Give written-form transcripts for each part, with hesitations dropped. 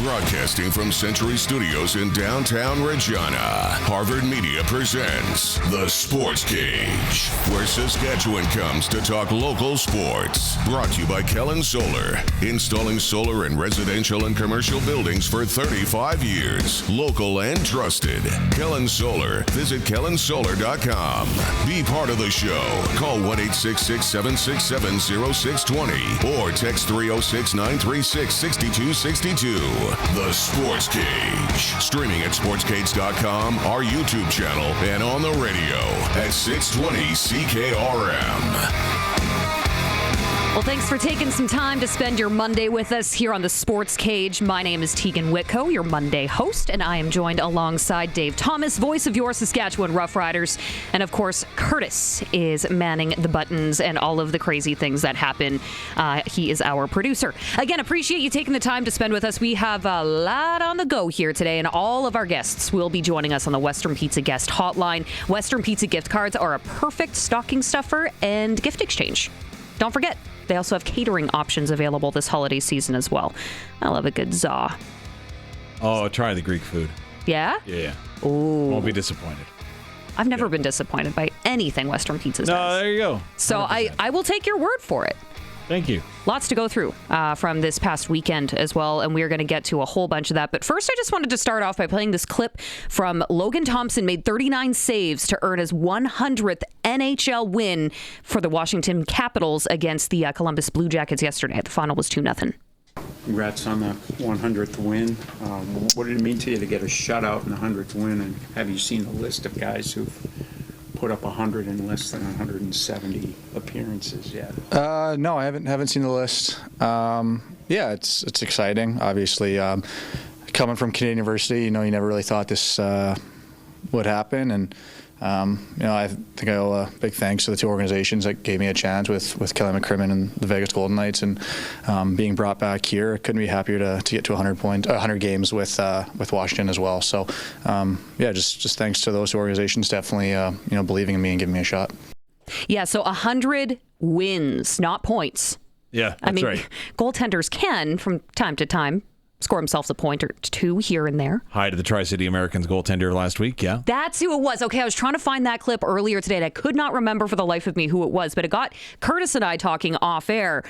Broadcasting from Century Studios in downtown Regina, Harvard Media presents The Sports Cage, where Saskatchewan comes to talk local sports. Brought to you by Kellen Solar, installing solar in residential and commercial buildings for 35 years. Local and trusted. Kellen Solar. Visit kellensolar.com. Be part of the show. Call 1-866-767-0620 or text 306-936-6262. The Sports Cage. Streaming at sportscage.com, our YouTube channel, and on the radio at 620 CKRM. Well, thanks for taking some time to spend your Monday with us here on the Sports Cage. My name is Teagan Witko, your Monday host, and I am joined alongside Dave Thomas, voice of your Saskatchewan Roughriders. And of course, Curtis is manning the buttons and all of the crazy things that happen. He is our producer. Again, appreciate you taking the time to spend with us. We have a lot on the go here today, and all of our guests will be joining us on the Western Pizza Guest Hotline. Western Pizza gift cards are a perfect stocking stuffer and gift exchange. Don't forget, they also have catering options available this holiday season as well. I love a good za. Oh, try the Greek food. Yeah? Yeah. Ooh. Won't be disappointed. I've never been disappointed by anything Western Pizza does. No, there you go. So I will take your word for it. Thank you. Lots to go through from this past weekend as well, and we're going to get to a whole bunch of that. But first, I just wanted to start off by playing this clip from Logan Thompson. Made 39 saves to earn his 100th NHL win for the Washington Capitals against the Columbus Blue Jackets yesterday. The final was 2-0. Congrats on the 100th win. What did it mean to you to get a shutout in the 100th win? And have you seen the list of guys who've put up 100 in less than 170 appearances yet? No, I haven't seen the list. Yeah, it's exciting. Obviously, coming from Canadian University, you never really thought this would happen, and I think I owe a big thanks to the two organizations that gave me a chance with Kelly McCrimmon and the Vegas Golden Knights, and being brought back here. I couldn't be happier to get to 100 games with Washington as well. So just thanks to those two organizations, definitely believing in me and giving me a shot. Yeah, so 100 wins, not points. Yeah, that's right. Goaltenders can, from time to time, score himself a point or two here and there. Hi to the Tri-City Americans goaltender last week, yeah. That's who it was. Okay, I was trying to find that clip earlier today, and I could not remember for the life of me who it was, but it got Curtis and I talking off air.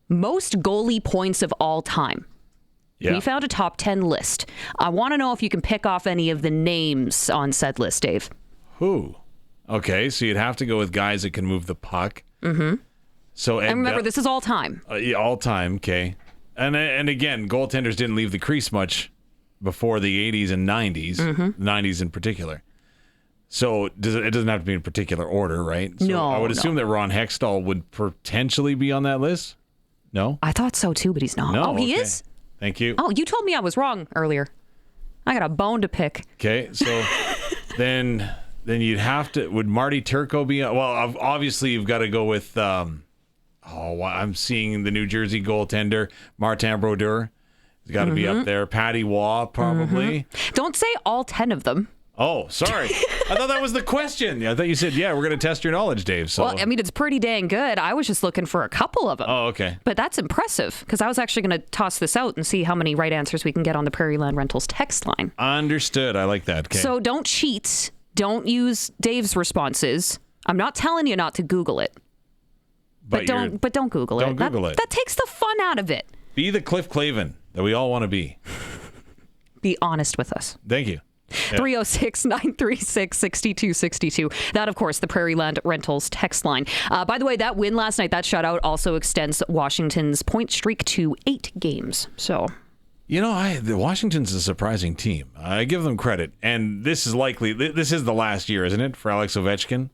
Most goalie points of all time. Yeah. We found a top 10 list. I want to know if you can pick off any of the names on said list, Dave. Who? Okay, so you'd have to go with guys that can move the puck. Mm-hmm. So, and remember, this is all time. All time, okay. And again, goaltenders didn't leave the crease much before the 80s and 90s, 90s in particular. So it doesn't have to be in particular order, right? So no. I would assume that Ron Hextall would potentially be on that list. No? I thought so too, but he's not. No, he is? Thank you. Oh, you told me I was wrong earlier. I got a bone to pick. Okay, so then you'd have to, would Marty Turco be, well, obviously you've got to go with, I'm seeing the New Jersey goaltender, Martin Brodeur. He's got to be up there. Patty Waugh, probably. Don't say all 10 of them. Oh, sorry. I thought that was the question. I thought you said, we're going to test your knowledge, Dave. So. Well, it's pretty dang good. I was just looking for a couple of them. Oh, okay. But that's impressive, because I was actually going to toss this out and see how many right answers we can get on the Prairie Land Rentals text line. Understood. I like that. Okay. So don't cheat. Don't use Dave's responses. I'm not telling you not to Google it. But don't Google it. Don't Google it. That takes the fun out of it. Be the Cliff Clavin that we all want to be. Be honest with us. Thank you. 306-936-6262. That, of course, the Prairie Land Rentals text line. By the way, that win last night, that shutout, also extends Washington's point streak to 8 games. So, the Washington's a surprising team. I give them credit. And this is the last year, isn't it, for Alex Ovechkin?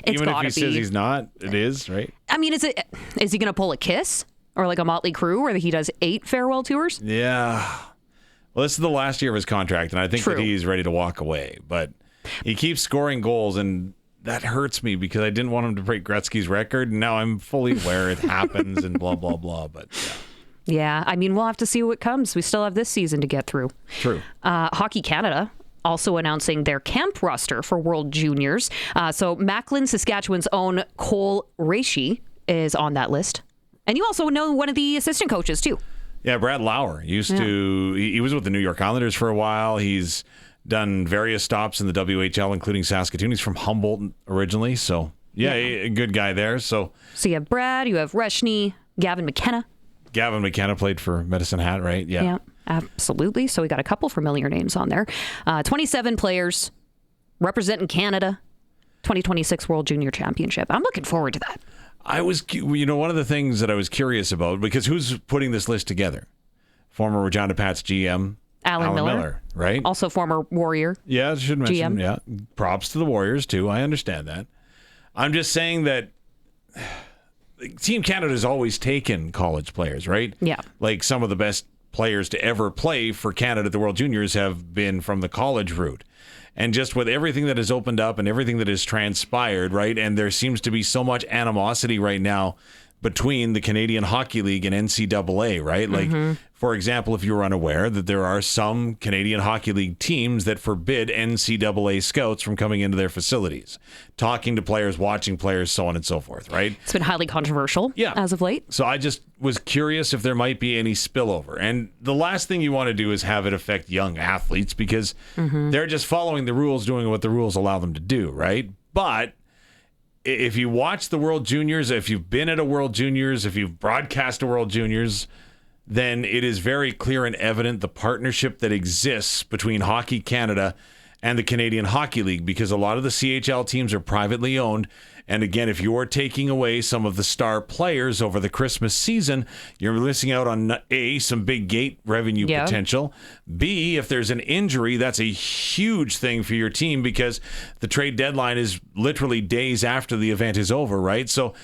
It's Even if he says he's not, it is, right? Is he going to pull a Kiss? Or like a Motley Crue where he does 8 farewell tours? Yeah. Well, this is the last year of his contract, and I think that he's ready to walk away. But he keeps scoring goals, and that hurts me because I didn't want him to break Gretzky's record, and now I'm fully aware it happens and blah, blah, blah. But yeah, we'll have to see what comes. We still have this season to get through. True. Hockey Canada also announcing their camp roster for World Juniors. So Macklin, Saskatchewan's own Cole Reishi is on that list. And you also know one of the assistant coaches, too. Yeah, Brad Lauer used to. He was with the New York Islanders for a while. He's done various stops in the WHL, including Saskatoon. He's from Humboldt originally, so a good guy there. So you have Brad, you have Reshny, Gavin McKenna. Gavin McKenna played for Medicine Hat, right? Yeah, absolutely. So we got a couple familiar names on there. 27 players representing Canada, 2026 World Junior Championship. I'm looking forward to that. One of the things that I was curious about, because who's putting this list together? Former Regina PATS GM, Alan Miller, right? Also former Warrior. Yeah, I should mention. GM. Yeah, props to the Warriors too. I understand that. I'm just saying that Team Canada's always taken college players, right? Yeah. Like some of the best players to ever play for Canada at the World Juniors have been from the college route. And just with everything that has opened up and everything that has transpired, right? And there seems to be so much animosity right now between the Canadian Hockey League and NCAA, right? Like, for example, if you were unaware that there are some Canadian Hockey League teams that forbid NCAA scouts from coming into their facilities, talking to players, watching players, so on and so forth, right? It's been highly controversial as of late. So I just was curious if there might be any spillover. And the last thing you want to do is have it affect young athletes because they're just following the rules, doing what the rules allow them to do, right? But if you watch the World Juniors, if you've been at a World Juniors, if you've broadcast a World Juniors, then it is very clear and evident the partnership that exists between Hockey Canada and the Canadian Hockey League, because a lot of the CHL teams are privately owned. And again, if you're taking away some of the star players over the Christmas season, you're missing out on A, some big gate revenue potential. B, if there's an injury, that's a huge thing for your team because the trade deadline is literally days after the event is over, right? So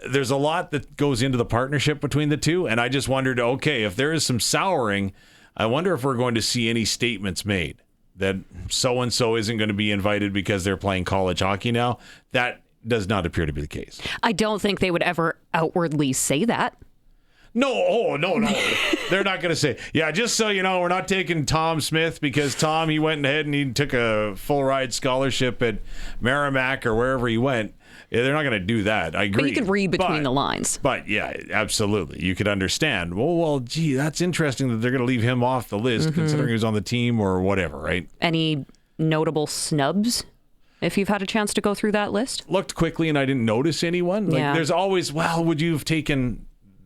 there's a lot that goes into the partnership between the two. And I just wondered, okay, if there is some souring, I wonder if we're going to see any statements made that so-and-so isn't going to be invited because they're playing college hockey now. That does not appear to be the case. I don't think they would ever outwardly say that. No, no. They're not going to say, yeah, just so you know, we're not taking Tom Smith because Tom, he went ahead and he took a full ride scholarship at Merrimack or wherever he went. Yeah, they're not going to do that. I agree. But you could read between the lines. But yeah, absolutely. You could understand. Well, gee, that's interesting that they're going to leave him off the list considering he was on the team or whatever, right? Any notable snubs? If you've had a chance to go through that list? Looked quickly and I didn't notice anyone. Like, there's always, would you have taken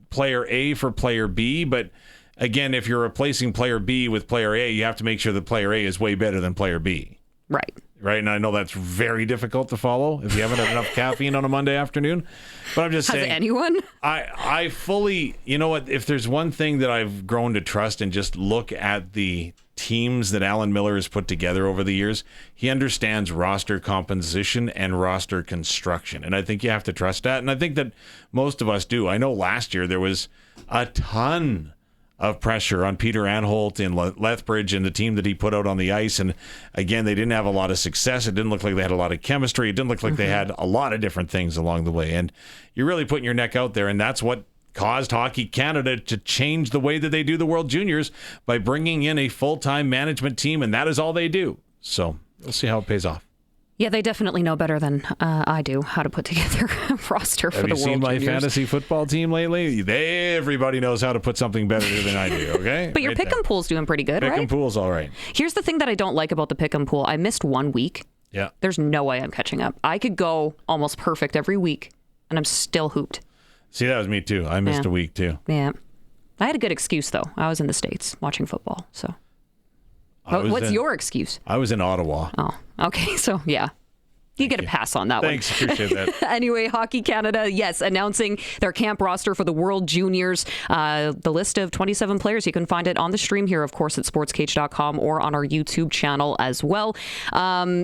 player A for player B? But again, if you're replacing player B with player A, you have to make sure that player A is way better than player B. Right. Right. And I know that's very difficult to follow if you haven't had enough caffeine on a Monday afternoon. But I'm just saying. Has anyone? I fully, you know what, if there's one thing that I've grown to trust and just look at the teams that Alan Miller has put together over the years, he understands roster composition and roster construction. And I think you have to trust that. And I think that most of us do. I know last year there was a ton of pressure on Peter Anholt in Lethbridge and the team that he put out on the ice. And again, they didn't have a lot of success. It didn't look like they had a lot of chemistry. It didn't look like they had a lot of different things along the way. And you're really putting your neck out there. And that's what caused Hockey Canada to change the way that they do the World Juniors by bringing in a full-time management team. And that is all they do. So we'll see how it pays off. Yeah, they definitely know better than I do how to put together a roster for the World Juniors. Have you seen my fantasy football team lately? Everybody knows how to put something better than I do, okay? But your pick'em pool's doing pretty good, right? Pick'em pool's all right. Here's the thing that I don't like about the pick'em pool. I missed 1 week. Yeah. There's no way I'm catching up. I could go almost perfect every week, and I'm still hooped. See, that was me too. I missed a week too. Yeah. I had a good excuse, though. I was in the States watching football, so. What's your excuse? I was in Ottawa. Oh, okay. So, yeah. You get a pass on that one. Thanks, appreciate that. Anyway, Hockey Canada, yes, announcing their camp roster for the World Juniors. The list of 27 players, you can find it on the stream here, of course, at sportscage.com or on our YouTube channel as well.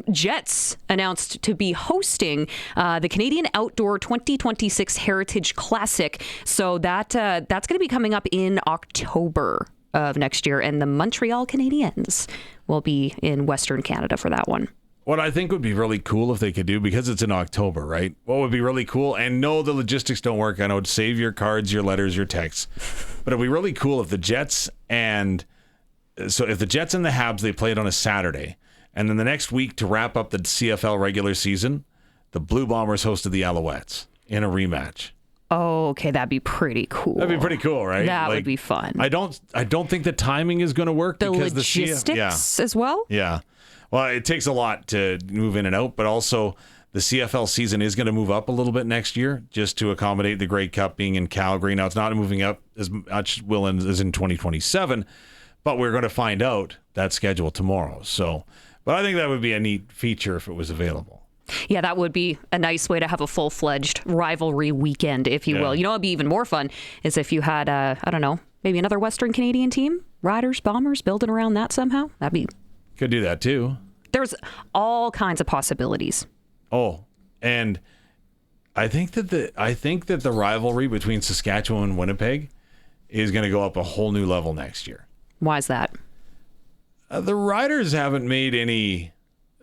Jets announced to be hosting the Canadian Outdoor 2026 Heritage Classic. So that's going to be coming up in October of next year, and the Montreal Canadiens will be in Western Canada for that one. What I think would be really cool if they could do, because it's in October, right? What would be really cool, and no, the logistics don't work. I know, save your cards, your letters, your texts. But it'd be really cool if the Jets and the Habs, they played on a Saturday. And then the next week to wrap up the CFL regular season, the Blue Bombers hosted the Alouettes in a rematch. Oh, okay, that'd be pretty cool. That'd be pretty cool, right? That would be fun. I don't think the timing is going to work The because logistics as well? Yeah. Well, it takes a lot to move in and out, but also the CFL season is going to move up a little bit next year just to accommodate the Grey Cup being in Calgary. Now, it's not moving up as much as in 2027, but we're going to find out that schedule tomorrow. So, but I think that would be a neat feature if it was available. Yeah, that would be a nice way to have a full-fledged rivalry weekend, if you will. You know what would be even more fun is if you had, I don't know, maybe another Western Canadian team, Riders, Bombers, building around that somehow. That'd be... Could do that too. There's all kinds of possibilities. Oh, and I think that the rivalry between Saskatchewan and Winnipeg is going to go up a whole new level next year. Why is that? The Riders haven't made it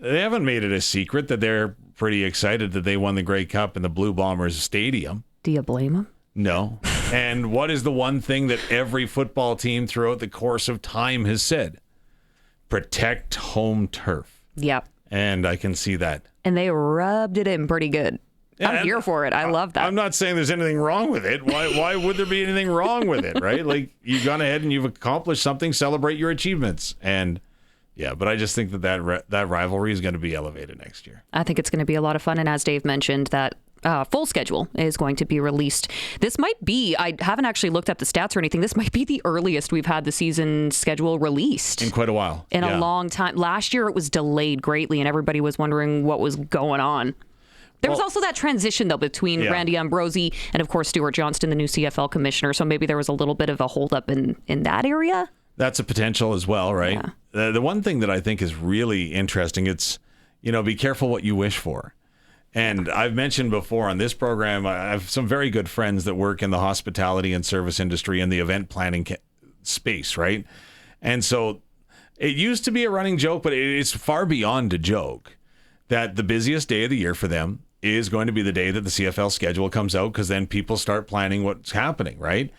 a secret that they're pretty excited that they won the Grey Cup in the Blue Bombers Stadium. Do you blame them? No. And what is the one thing that every football team throughout the course of time has said? Protect home turf. Yep. And I can see that. And they rubbed it in pretty good. Yeah, I'm here for it. I love that. I'm not saying there's anything wrong with it. Why would there be anything wrong with it, right? Like, you've gone ahead and you've accomplished something, celebrate your achievements. And yeah, but I just think that rivalry is going to be elevated next year. I think it's going to be a lot of fun. And as Dave mentioned, that full schedule is going to be released. This might be, I haven't actually looked up the stats or anything, this might be the earliest we've had the season schedule released. In quite a while. In a long time. Last year it was delayed greatly and everybody was wondering what was going on. There was also that transition, though, between Randy Ambrosi and, of course, Stuart Johnston, the new CFL commissioner. So maybe there was a little bit of a holdup in that area. That's a potential as well, right? Yeah. The one thing that I think is really interesting, it's, be careful what you wish for. And I've mentioned before on this program, I have some very good friends that work in the hospitality and service industry and the event planning space, right? And so it used to be a running joke, but it's far beyond a joke that the busiest day of the year for them is going to be the day that the CFL schedule comes out, because then people start planning what's happening, right?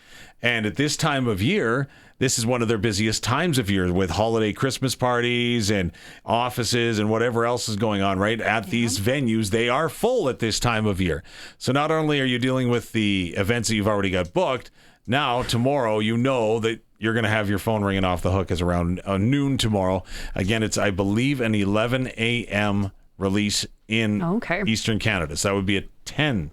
And at this time of year, this is one of their busiest times of year with holiday Christmas parties and offices and whatever else is going on, right? At these venues, they are full at this time of year. So not only are you dealing with the events that you've already got booked, now tomorrow you know that you're going to have your phone ringing off the hook as around noon tomorrow. Again, it's, I believe, an 11 a.m. release in Eastern Canada. So that would be a 10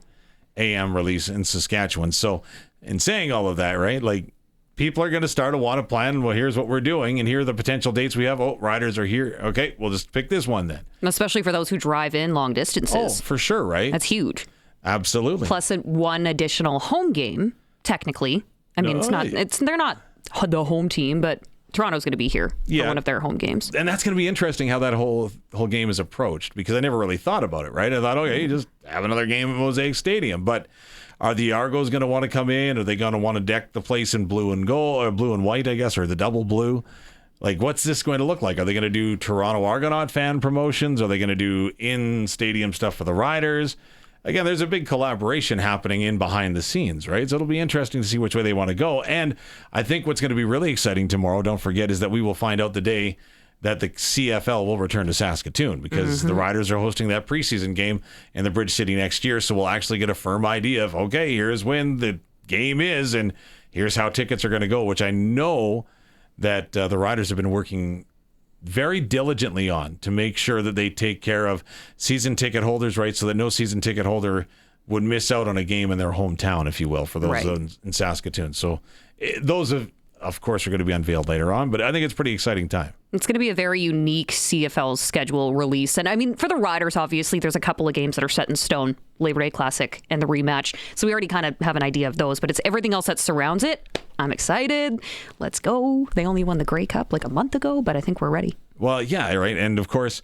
a.m. release in Saskatchewan. So in saying all of that, right, like, people are going to start to want to plan, well, here's what we're doing, and here are the potential dates we have. Oh, riders are here. Okay, we'll just pick this one then. Especially for those who drive in long distances. Oh, for sure, right? That's huge. Absolutely. Plus one additional home game, technically. I mean, they're not the home team, but Toronto's going to be here for one of their home games. And that's going to be interesting how that whole game is approached, because I never really thought about it, right? I thought, okay, you just have another game at Mosaic Stadium. But are the Argos going to want to come in? Are they going to want to deck the place in blue and gold, or blue and white, I guess, or the double blue? Like, what's this going to look like? Are they going to do Toronto Argonaut fan promotions? Are they going to do in-stadium stuff for the Riders? Again, there's a big collaboration happening in behind the scenes, right? So it'll be interesting to see which way they want to go. And I think what's going to be really exciting tomorrow, don't forget, is that we will find out the day that the CFL will return to Saskatoon, because the Riders are hosting that preseason game in the Bridge City next year. So we'll actually get a firm idea of, okay, here's when the game is, and here's how tickets are going to go, which I know that the Riders have been working very diligently on to make sure that they take care of season ticket holders, right? So that no season ticket holder would miss out on a game in their hometown, if you will, for those in Saskatoon. So those of course, are going to be unveiled later on, but I think it's a pretty exciting time. It's going to be a very unique CFL schedule release. And I mean, for the Riders, obviously, there's a couple of games that are set in stone, Labor Day Classic and the rematch. So we already kind of have an idea of those, but it's everything else that surrounds it. I'm excited. Let's go. They only won the Grey Cup like a month ago, but I think we're ready. Well, yeah, right. And of course,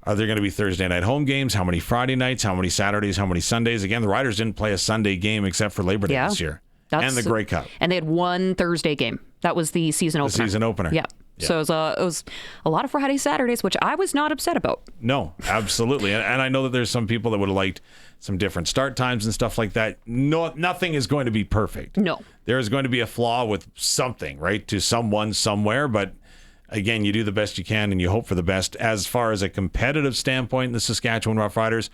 are there going to be Thursday night home games? How many Friday nights? How many Saturdays? How many Sundays? Again, the Riders didn't play a Sunday game except for Labor Day this year. And the Grey Cup. And they had one Thursday game. That was the season opener. The season opener. Yeah. So it was a lot of Friday, Saturdays, which I was not upset about. No, absolutely. And I know that there's some people that would have liked some different start times and stuff like that. No, nothing is going to be perfect. No. There is going to be a flaw with something, right, to someone somewhere. But again, you do the best you can and you hope for the best. As far as a competitive standpoint, the Saskatchewan Roughriders,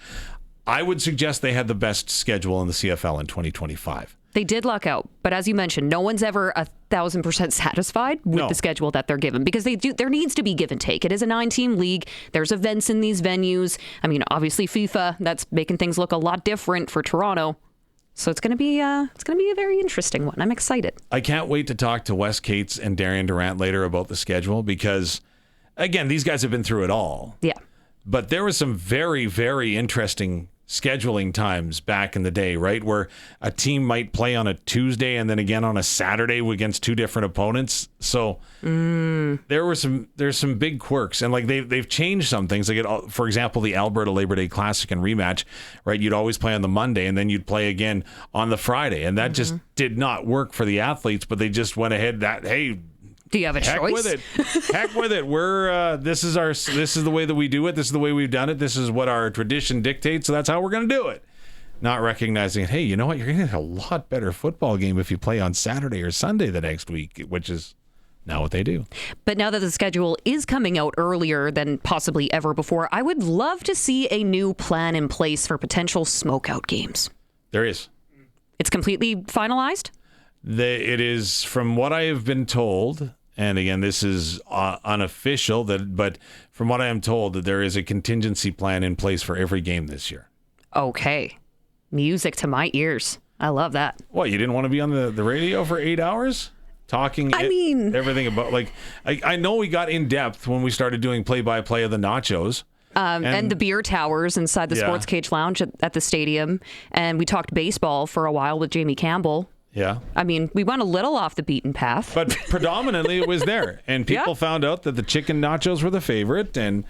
I would suggest they had the best schedule in the CFL in 2025. They did luck out, but as you mentioned, no one's ever 1,000% satisfied with the schedule that they're given, because there needs to be give and take. It is a 9-team league. There's events in these venues. I mean, obviously FIFA, that's making things look a lot different for Toronto. So it's going to be a very interesting one. I'm excited. I can't wait to talk to Wes Cates and Darian Durant later about the schedule, because again, these guys have been through it all. Yeah. But there was some very, very interesting scheduling times back in the day, right? Where a team might play on a Tuesday and then again on a Saturday against two different opponents. So there's some big quirks, and like they've changed some things. Like for example, the Alberta Labor Day Classic and rematch, right? You'd always play on the Monday and then you'd play again on the Friday, and that just did not work for the athletes. But they just went ahead hey. Do you have a choice? Heck with it. We're this is the way that we do it. This is the way we've done it. This is what our tradition dictates. So that's how we're going to do it. Not recognizing, hey, you know what? You're going to get a lot better football game if you play on Saturday or Sunday the next week, which is not what they do. But now that the schedule is coming out earlier than possibly ever before, I would love to see a new plan in place for potential smokeout games. There is. It's completely finalized? It is, from what I have been told, and again, this is unofficial, but from what I am told, that there is a contingency plan in place for every game this year. Okay. Music to my ears. I love that. What, you didn't want to be on the radio for 8 hours? Talking everything about, like, I know we got in depth when we started doing play-by-play of the nachos. And the beer towers inside the SportsCage Lounge at the stadium. And we talked baseball for a while with Jamie Campbell. Yeah. I mean, we went a little off the beaten path. But predominantly it was there. And people found out that the chicken nachos were the favorite. And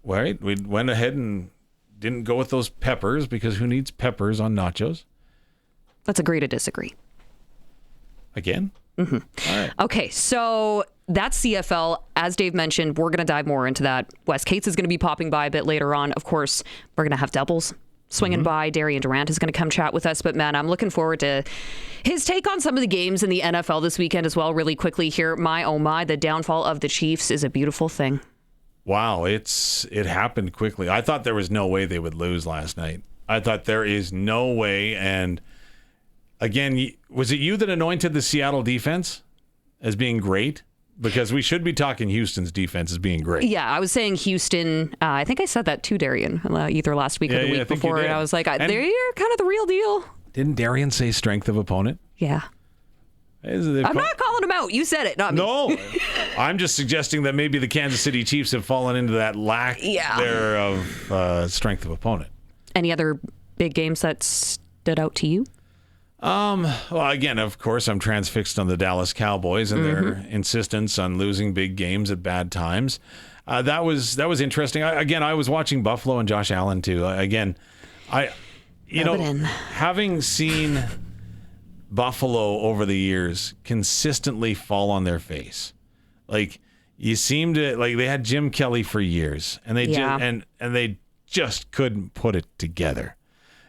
right, we went ahead and didn't go with those peppers, because who needs peppers on nachos? Let's agree to disagree. Again? Mm-hmm. All right. Okay, so that's CFL. As Dave mentioned, we're going to dive more into that. Wes Cates is going to be popping by a bit later on. Of course, we're going to have doubles swinging by. Darian Durant is going to come chat with us. But, man, I'm looking forward to his take on some of the games in the NFL this weekend as well. Really quickly here, oh my, the downfall of the Chiefs is a beautiful thing. Wow, it happened quickly. I thought there was no way they would lose last night. I thought there is no way. And, again, was it you that anointed the Seattle defense as being great? Because we should be talking Houston's defense as being great. Yeah, I was saying Houston. I think I said that to Darian either last week or the week before. And I was like, they're kind of the real deal. Didn't Darian say strength of opponent? Yeah. I'm not calling him out. You said it, not me. No. I'm just suggesting that maybe the Kansas City Chiefs have fallen into that lack there of strength of opponent. Any other big games that stood out to you? Well, again, of course, I'm transfixed on the Dallas Cowboys and their insistence on losing big games at bad times. That was interesting. I was watching Buffalo and Josh Allen too. Having seen Buffalo over the years consistently fall on their face, like you seem to like they had Jim Kelly for years, and they just couldn't put it together.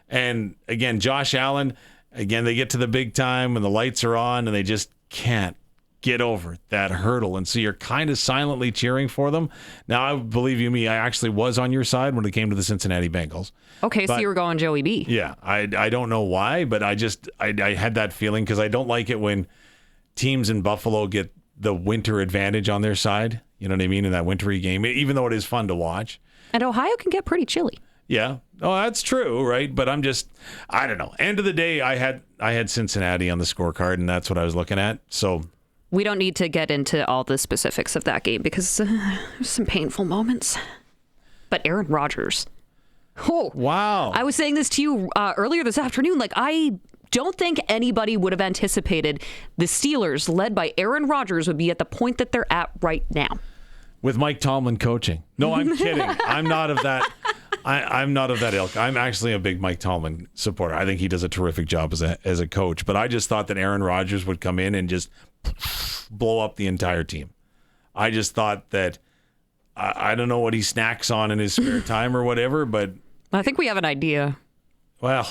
And again, Josh Allen. Again, they get to the big time when the lights are on and they just can't get over that hurdle. And so you're kind of silently cheering for them. Now, I believe you me, I actually was on your side when it came to the Cincinnati Bengals. Okay, so you were going Joey B. Yeah, I don't know why, but I had that feeling because I don't like it when teams in Buffalo get the winter advantage on their side. You know what I mean? In that wintry game, even though it is fun to watch. And Ohio can get pretty chilly. Yeah. Oh, that's true, right? But I don't know. End of the day, I had Cincinnati on the scorecard, and that's what I was looking at. So we don't need to get into all the specifics of that game because there's some painful moments. But Aaron Rodgers. Oh, wow. I was saying this to you earlier this afternoon. Like, I don't think anybody would have anticipated the Steelers, led by Aaron Rodgers, would be at the point that they're at right now. With Mike Tomlin coaching. No, I'm kidding. I'm not of that. I'm not of that ilk. I'm actually a big Mike Tomlin supporter. I think he does a terrific job as a coach. But I just thought that Aaron Rodgers would come in and just blow up the entire team. I just thought that I don't know what he snacks on in his spare time or whatever, but I think we have an idea. Well,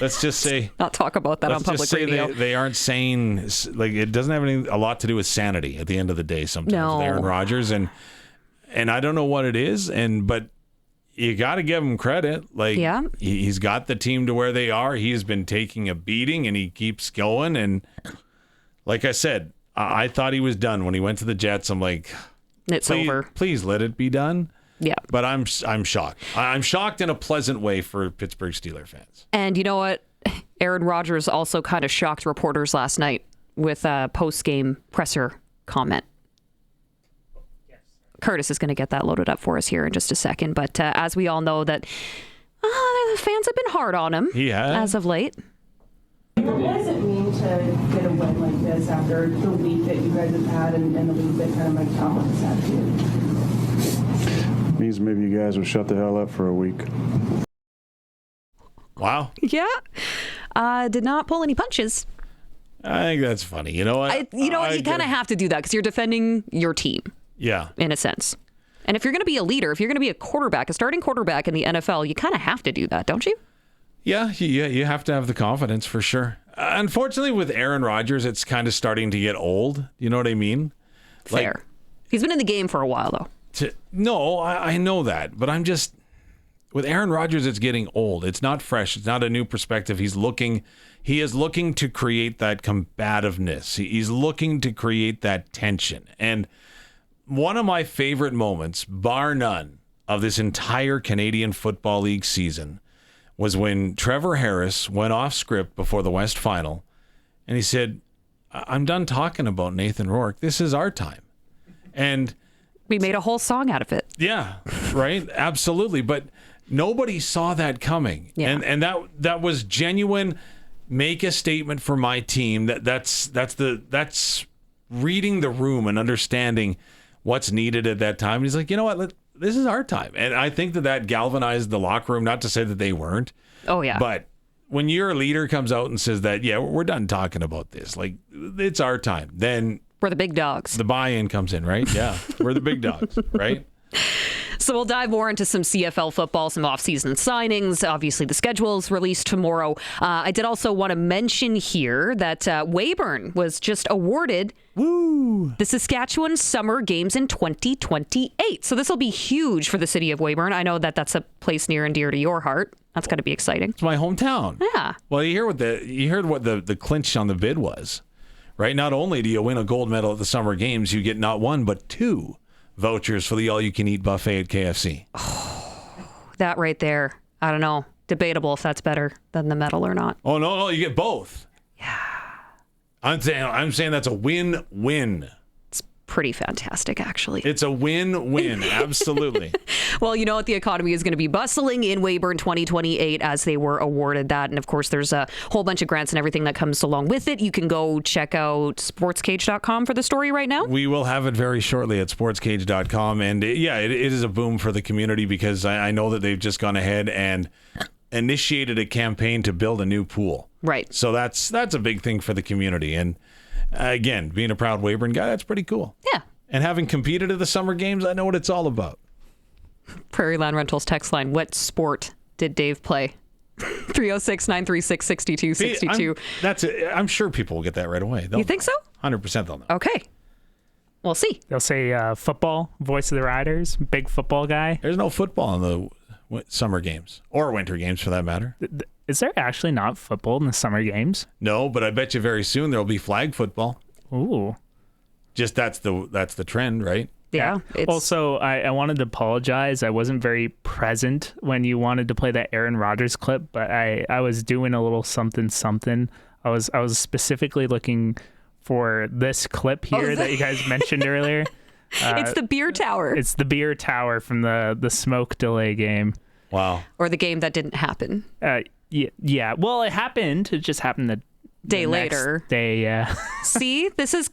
let's just say not talk about that on public radio. They aren't sane. Like it doesn't have a lot to do with sanity at the end of the day. Sometimes with Aaron Rodgers and I don't know what it is. But you got to give him credit. Like, Yeah. he's got the team to where they are. He's been taking a beating, and he keeps going. And like I said, I thought he was done when he went to the Jets. I'm like, It's over. Please let it be done. Yeah. But I'm shocked. I'm shocked in a pleasant way for Pittsburgh Steelers fans. And you know what? Aaron Rodgers also kind of shocked reporters last night with a post-game presser comment. Curtis is going to get that loaded up for us here in just a second. But as we all know that the fans have been hard on him as of late. What does it mean to get a win like this after the week that you guys have had and the week that kind of went down with this attitude? Means maybe you guys will shut the hell up for a week. Wow. Yeah. Did not pull any punches. I think that's funny. You know what? You kind of have to do that because you're defending your team. Yeah. In a sense. And if you're going to be a leader, if you're going to be a quarterback, a starting quarterback in the NFL, you kind of have to do that, don't you? Yeah, you have to have the confidence for sure. Unfortunately, with Aaron Rodgers, it's kind of starting to get old. You know what I mean? Fair. He's been in the game for a while, though. No, I know that. But I'm just... With Aaron Rodgers, it's getting old. It's not fresh. It's not a new perspective. He is looking to create that combativeness. He's looking to create that tension. And one of my favorite moments, bar none, of this entire Canadian Football League season was when Trevor Harris went off script before the West Final, and he said, I'm done talking about Nathan Rourke. This is our time. And we made a whole song out of it. Yeah, right? Absolutely. But nobody saw that coming. Yeah. And that was genuine, make a statement for my team. That's reading the room and understanding what's needed at that time. And he's like, you know what? This is our time. And I think that galvanized the locker room, not to say that they weren't. Oh, yeah. But when your leader comes out and says that, yeah, we're done talking about this, like, it's our time, then we're the big dogs. The buy-in comes in, right? Yeah, we're the big dogs, right? So we'll dive more into some CFL football, some off-season signings. Obviously, the schedule is released tomorrow. I did also want to mention here that Weyburn was just awarded the Saskatchewan Summer Games in 2028. So this will be huge for the city of Weyburn. I know that that's a place near and dear to your heart. That's got to be exciting. It's my hometown. Yeah. Well, you heard what the clinch on the bid was, right? Not only do you win a gold medal at the Summer Games, you get not one but two vouchers for the all-you-can-eat buffet at KFC. Oh, that right there. I don't know. Debatable if that's better than the medal or not. Oh, no, you get both. Yeah. I'm saying that's a win-win. It's pretty fantastic, actually. It's a win-win, absolutely. Well, you know what? The economy is going to be bustling in Weyburn 2028 as they were awarded that. And of course, there's a whole bunch of grants and everything that comes along with it. You can go check out sportscage.com for the story right now. We will have it very shortly at sportscage.com. And it is a boom for the community because I know that they've just gone ahead and initiated a campaign to build a new pool. Right. So that's a big thing for the community. And again, being a proud Weyburn guy, that's pretty cool. Yeah. And having competed at the Summer Games, I know what it's all about. Prairie Land Rentals text line. What sport did Dave play? 306-936-6262. I'm sure people will get that right away. You think so? 100% they'll know. Okay. We'll see. They'll say football, voice of the Riders, big football guy. There's no football in the Summer Games or Winter Games for that matter. Is there actually not football in the Summer Games? No, but I bet you very soon there'll be flag football. Ooh. Just that's the trend, right? Yeah. Also, I wanted to apologize. I wasn't very present when you wanted to play that Aaron Rodgers clip, but I was doing a little something. I was specifically looking for this clip here that you guys mentioned earlier. It's the beer tower. It's the beer tower from the smoke delay game. Wow. Or the game that didn't happen. Yeah. Well, it happened. It just happened the day later. Day, yeah. See, this is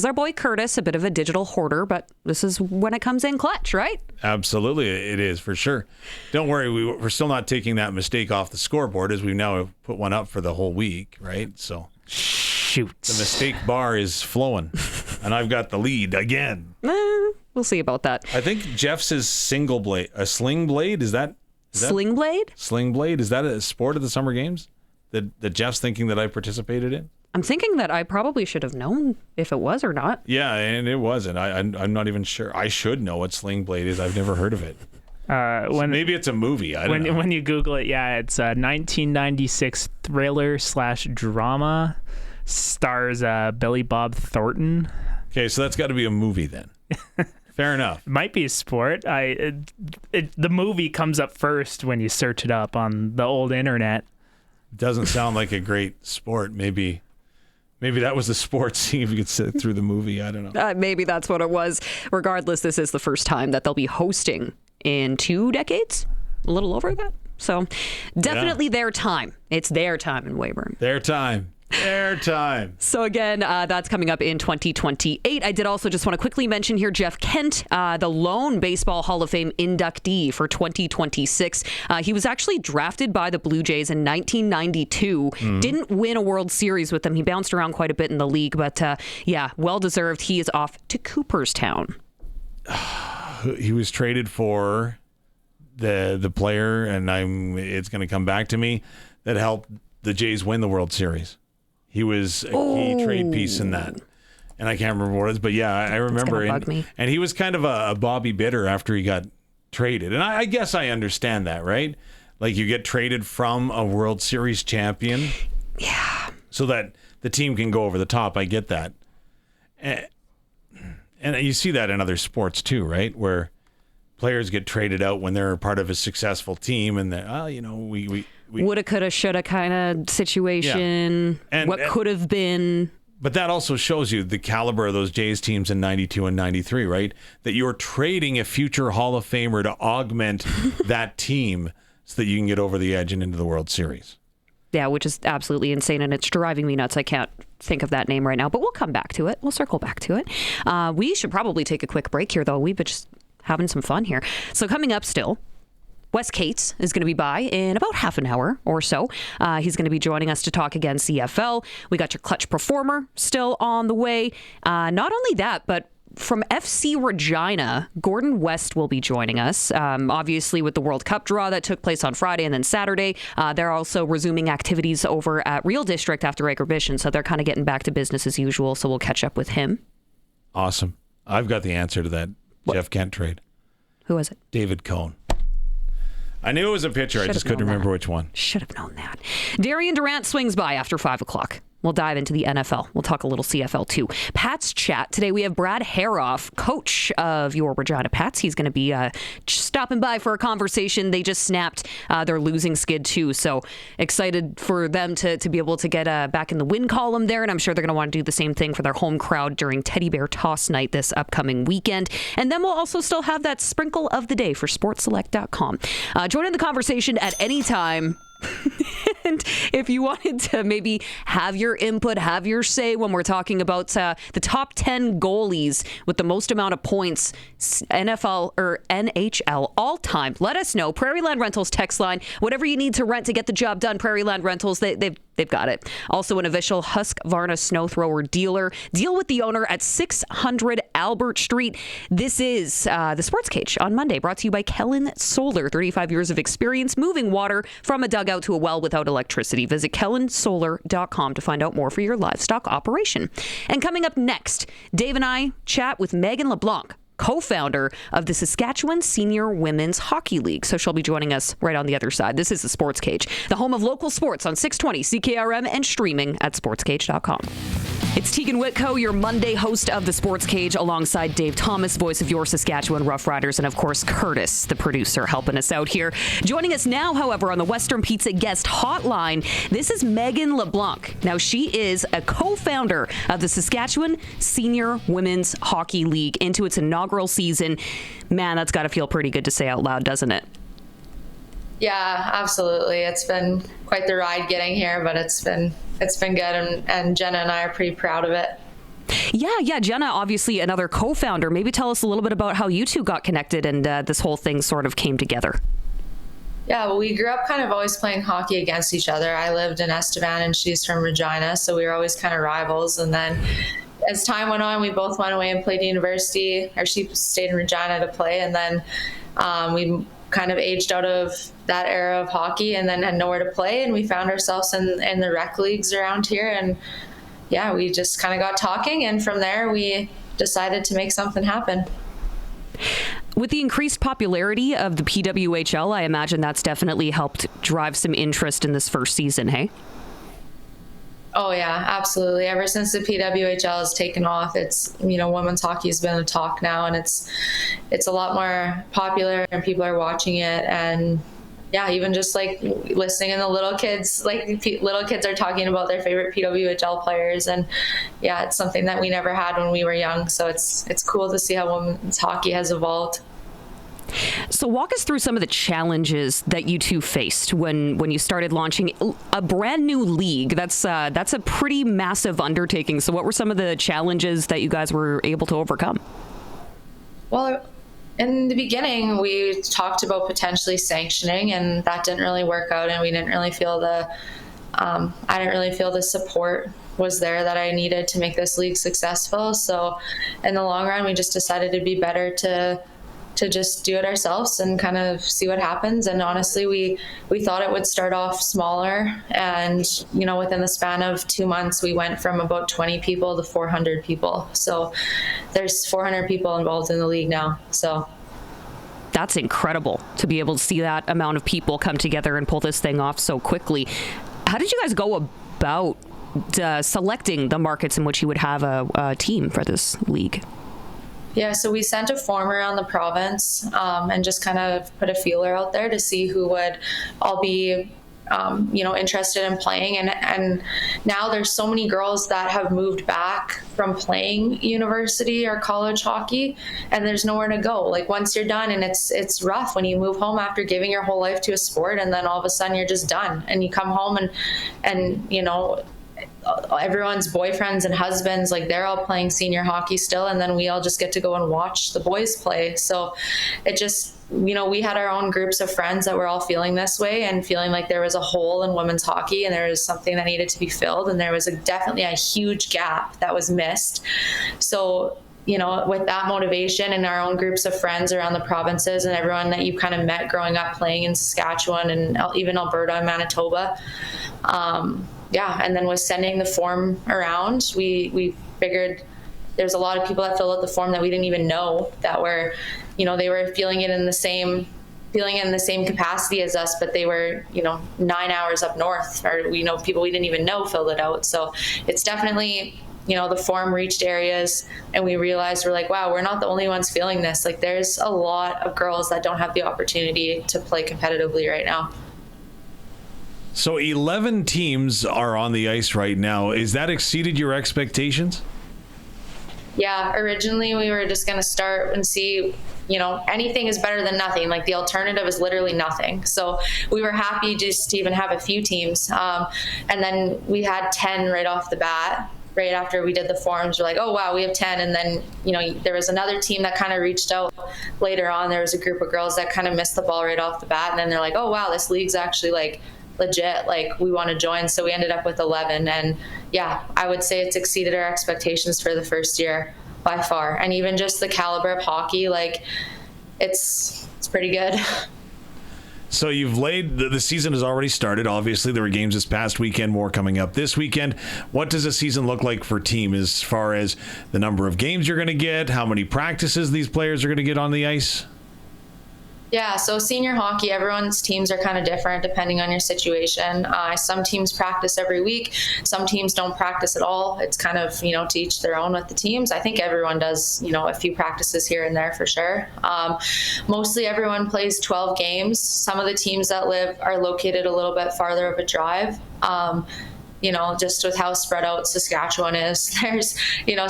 our boy Curtis, a bit of a digital hoarder, but this is when it comes in clutch, right? Absolutely, it is for sure. Don't worry, we're still not taking that mistake off the scoreboard as we now have put one up for the whole week, right? So shoot, the mistake bar is flowing, and I've got the lead again. We'll see about that. I think Jeff's is single blade, a sling blade. Is that sling blade? Sling blade. Is that a sport at the Summer Games that Jeff's thinking that I participated in? I'm thinking that I probably should have known if it was or not. Yeah, and it wasn't. I'm not even sure. I should know what sling blade is. I've never heard of it. Maybe it's a movie. I don't know. When you Google it, yeah, it's a 1996 thriller/drama. Stars Billy Bob Thornton. Okay, so that's got to be a movie then. Fair enough. It might be a sport. The movie comes up first when you search it up on the old internet. Doesn't sound like a great sport. Maybe that was the sport, seeing if you could sit through the movie. I don't know. Maybe that's what it was. Regardless, this is the first time that they'll be hosting in 2 decades, a little over that. So definitely their time. It's their time in Weyburn. Their time. So again, that's coming up in 2028. I did also just want to quickly mention here Jeff Kent, the lone Baseball Hall of Fame inductee for 2026. He was actually drafted by the Blue Jays in 1992. Didn't win a World Series with them. He bounced around quite a bit in the league, but well-deserved. He is off to Cooperstown. He was traded for the player, and it's going to come back to me, that helped the Jays win the World Series. He was a key trade piece in that. And I can't remember what it is, but yeah, I remember. And he was kind of a Bobby Bitter after he got traded. And I guess I understand that, right? Like, you get traded from a World Series champion. Yeah. So that the team can go over the top. I get that. And you see that in other sports too, right? Where players get traded out when they're part of a successful team, and we woulda, coulda, shoulda kind of situation. Yeah. And what could have been. But that also shows you the caliber of those Jays teams in 92 and 93, right? That you're trading a future Hall of Famer to augment that team so that you can get over the edge and into the World Series. Yeah, which is absolutely insane, and it's driving me nuts. I can't think of that name right now, but we'll come back to it. We'll circle back to it. We should probably take a quick break here, though. We've been just having some fun here. So coming up still, Wes Cates is going to be by in about half an hour or so. He's going to be joining us to talk again CFL. We got your clutch performer still on the way. Not only that, but from FC Regina, Gordon West will be joining us. Obviously, with the World Cup draw that took place on Friday and then Saturday, they're also resuming activities over at Real District after exhibition. So they're kind of getting back to business as usual. So we'll catch up with him. Awesome. I've got the answer to that Jeff Kent trade. Who was it? David Cohn. I knew it was a pitcher. I just couldn't remember which one. Should have known that. Darian Durant swings by after 5 o'clock. We'll dive into the NFL. We'll talk a little CFL too. Pats chat. Today we have Brad Herauf, coach of your Regina Pats. He's going to be stopping by for a conversation. They just snapped their losing skid too. So excited for them to be able to get back in the win column there. And I'm sure they're going to want to do the same thing for their home crowd during Teddy Bear Toss Night this upcoming weekend. And then we'll also still have that sprinkle of the day for sportselect.com. Join in the conversation at any time. And if you wanted to maybe have your input, have your say when we're talking about the top 10 goalies with the most amount of points, NFL or NHL all time, let us know. Prairie Land Rentals text line. Whatever you need to rent to get the job done, Prairie Land Rentals, they've got it. Also an official Husqvarna snow thrower dealer. Deal with the owner at 600 Albert Street. This is the Sports Cage on Monday, brought to you by Kellen Solar. 35 years of experience moving water from a dugout to a well without electricity. Visit kellensolar.com to find out more for your livestock operation. And coming up next, Dave and I chat with Megan LeBlanc, co-founder of the Saskatchewan Senior Women's Hockey League. So she'll be joining us right on the other side. This is the Sports Cage, the home of local sports on 620 CKRM and streaming at sportscage.com. It's Teagan Witko, your Monday host of the Sports Cage, alongside Dave Thomas, voice of your Saskatchewan Roughriders, and of course Curtis, the producer, helping us out here. Joining us now, however, on the Western Pizza guest hotline, this is Megan LeBlanc. Now, she is a co-founder of the Saskatchewan Senior Women's Hockey League into its inaugural season. Man, that's got to feel pretty good to say out loud, doesn't it? Yeah, absolutely. It's been quite the ride getting here, but it's been good, and Jenna and I are pretty proud of it. Yeah. Jenna, obviously another co-founder. Maybe tell us a little bit about how you two got connected and this whole thing sort of came together. Yeah, well, we grew up kind of always playing hockey against each other. I lived in Estevan and she's from Regina, so we were always kind of rivals. And then as time went on, we both went away and played university, or she stayed in Regina to play. And then we kind of aged out of that era of hockey and then had nowhere to play, and we found ourselves in the rec leagues around here, and yeah, we just kind of got talking, and from there we decided to make something happen. With the increased popularity of the PWHL, I imagine that's definitely helped drive some interest in this first season, hey? Oh yeah, absolutely. Ever since the PWHL has taken off, it's, women's hockey has been a talk now, and it's a lot more popular and people are watching it. And yeah, even just like listening in the little kids, little kids are talking about their favorite PWHL players. And yeah, it's something that we never had when we were young. So it's cool to see how women's hockey has evolved. So walk us through some of the challenges that you two faced when you started launching a brand new league. That's a pretty massive undertaking. So what were some of the challenges that you guys were able to overcome? Well, in the beginning, we talked about potentially sanctioning, and that didn't really work out, and we didn't really feel I didn't really feel the support was there that I needed to make this league successful. So in the long run, we just decided it'd be better to just do it ourselves and kind of see what happens. And honestly, we thought it would start off smaller, and within the span of 2 months, we went from about 20 people to 400 people. So there's 400 people involved in the league now. So that's incredible to be able to see that amount of people come together and pull this thing off so quickly. How did you guys go about selecting the markets in which you would have a team for this league? Yeah, so we sent a form around the province and just kind of put a feeler out there to see who would all be, interested in playing. And now there's so many girls that have moved back from playing university or college hockey, and there's nowhere to go. Like once you're done, and it's rough when you move home after giving your whole life to a sport, and then all of a sudden you're just done, and you come home and everyone's boyfriends and husbands, they're all playing senior hockey still, and then we all just get to go and watch the boys play. So it just, we had our own groups of friends that were all feeling this way and feeling like there was a hole in women's hockey and there was something that needed to be filled, and there was definitely a huge gap that was missed. So with that motivation and our own groups of friends around the provinces and everyone that you kind of met growing up playing in Saskatchewan and even Alberta and Manitoba, and then with sending the form around, we figured there's a lot of people that filled out the form that we didn't even know that were, they were feeling it in the same capacity as us, but they were, 9 hours up north, or people we didn't even know filled it out. So it's definitely, the form reached areas, and we realized we're like, wow, we're not the only ones feeling this. There's a lot of girls that don't have the opportunity to play competitively right now. So 11 teams are on the ice right now. Is that exceeded your expectations? Yeah, originally we were just going to start and see, anything is better than nothing. The alternative is literally nothing. So we were happy just to even have a few teams. And then we had 10 right off the bat. Right after we did the forums, we're like, oh, wow, we have 10. And then, there was another team that kind of reached out later on. There was a group of girls that kind of missed the ball right off the bat. And then they're like, oh, wow, this league's actually legit, we want to join. So we ended up with 11, and yeah, I would say it's exceeded our expectations for the first year by far. And even just the caliber of hockey, it's pretty good. So you've the season has already started. Obviously there were games this past weekend, more coming up this weekend. What does a season look like for team as far as the number of games you're going to get, how many practices these players are going to get on the ice? Yeah, so senior hockey, everyone's teams are kind of different depending on your situation. Some teams practice every week. Some teams don't practice at all. It's kind of, to each their own with the teams. I think everyone does, a few practices here and there for sure. Mostly everyone plays 12 games. Some of the teams that are located a little bit farther of a drive. Just with how spread out Saskatchewan is, there's,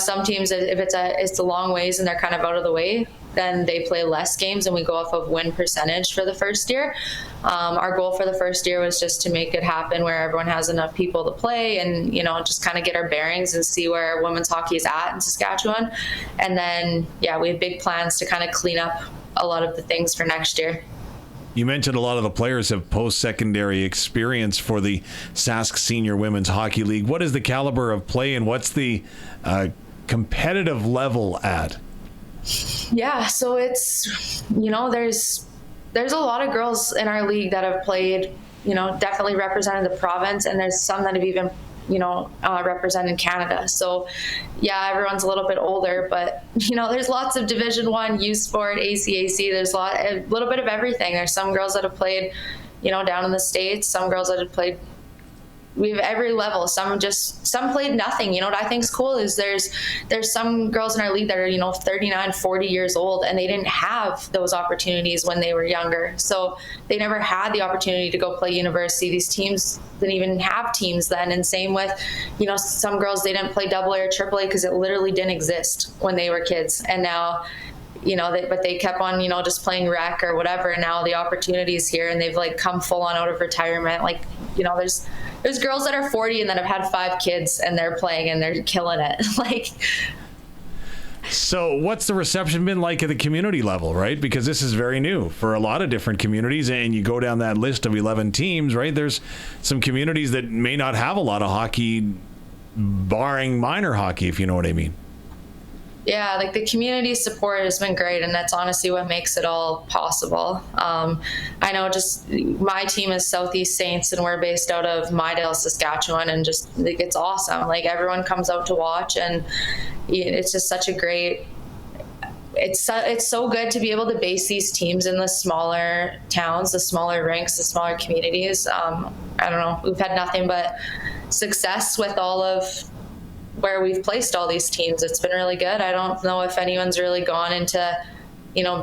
some teams, if it's a long ways and they're kind of out of the way, then they play less games, and we go off of win percentage for the first year. Our goal for the first year was just to make it happen where everyone has enough people to play and, just kind of get our bearings and see where women's hockey is at in Saskatchewan. And then, we have big plans to kind of clean up a lot of the things for next year. You mentioned a lot of the players have post-secondary experience for the Sask Senior Women's Hockey League. What is the caliber of play, and what's the competitive level at? Yeah, so it's, there's a lot of girls in our league that have played, definitely represented the province, and there's some that have even represented Canada. So yeah, everyone's a little bit older, but there's lots of Division I, U Sport, ACAC. There's a little bit of everything. There's some girls that have played, down in the States, some girls that have played. We have every level. Some played nothing. What I think is cool is there's some girls in our league that are 39, 40 years old, and they didn't have those opportunities when they were younger. So they never had the opportunity to go play university. These teams didn't even have teams then. And same with some girls, they didn't play AA or AAA because it literally didn't exist when they were kids. And now but they kept on, just playing rec or whatever. And now the opportunity is here, and they've come full on out of retirement. There's girls that are 40 and that have had 5 kids, and they're playing and they're killing it. So what's the reception been like at the community level, right? Because this is very new for a lot of different communities, and you go down that list of 11 teams, right? There's some communities that may not have a lot of hockey, barring minor hockey, if you know what I mean. Yeah, the community support has been great, and that's honestly what makes it all possible. I know just my team is Southeast Saints, and we're based out of Mydale, Saskatchewan, and just it's awesome. Everyone comes out to watch, and it's just such a great. It's so good to be able to base these teams in the smaller towns, the smaller rinks, the smaller communities. I don't know. We've had nothing but success with all of where we've placed all these teams. It's been really good. I don't know if anyone's really gone into,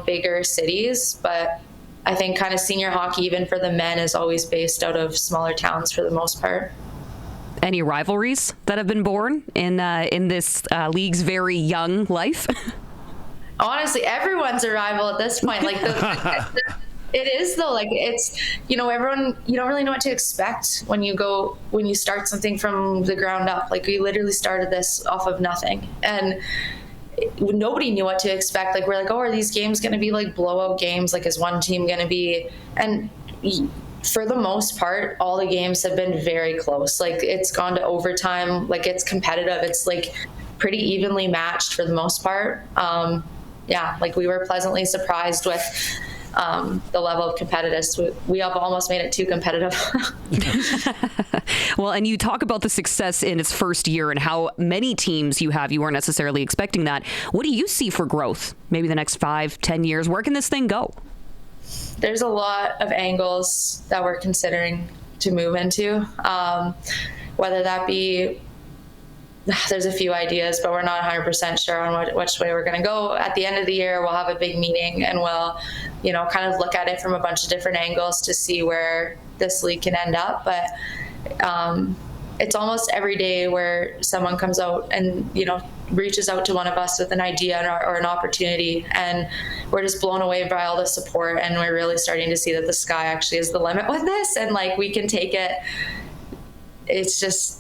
bigger cities, but I think kind of senior hockey, even for the men, is always based out of smaller towns for the most part. Any rivalries that have been born in this league's very young life? Honestly, everyone's a rival at this point. It is though. It's, everyone, you don't really know what to expect when you start something from the ground up. We literally started this off of nothing, and nobody knew what to expect. We're oh, are these games going to be blowout games? Is one team going to be? And for the most part, all the games have been very close. It's gone to overtime. It's competitive. It's pretty evenly matched for the most part. We were pleasantly surprised with the level of competitiveness. We have almost made it too competitive. Well, and you talk about the success in its first year and how many teams you have. You weren't necessarily expecting that. What do you see for growth? Maybe the next 5-10 years? Where can this thing go? There's a lot of angles that we're considering to move into, whether that be there's a few ideas, but we're not 100% sure on which way we're going to go. At the end of the year, we'll have a big meeting, and we'll, kind of look at it from a bunch of different angles to see where this league can end up. But it's almost every day where someone comes out and, reaches out to one of us with an idea or an opportunity, and we're just blown away by all the support, and we're really starting to see that the sky actually is the limit with this, and we can take it. It's just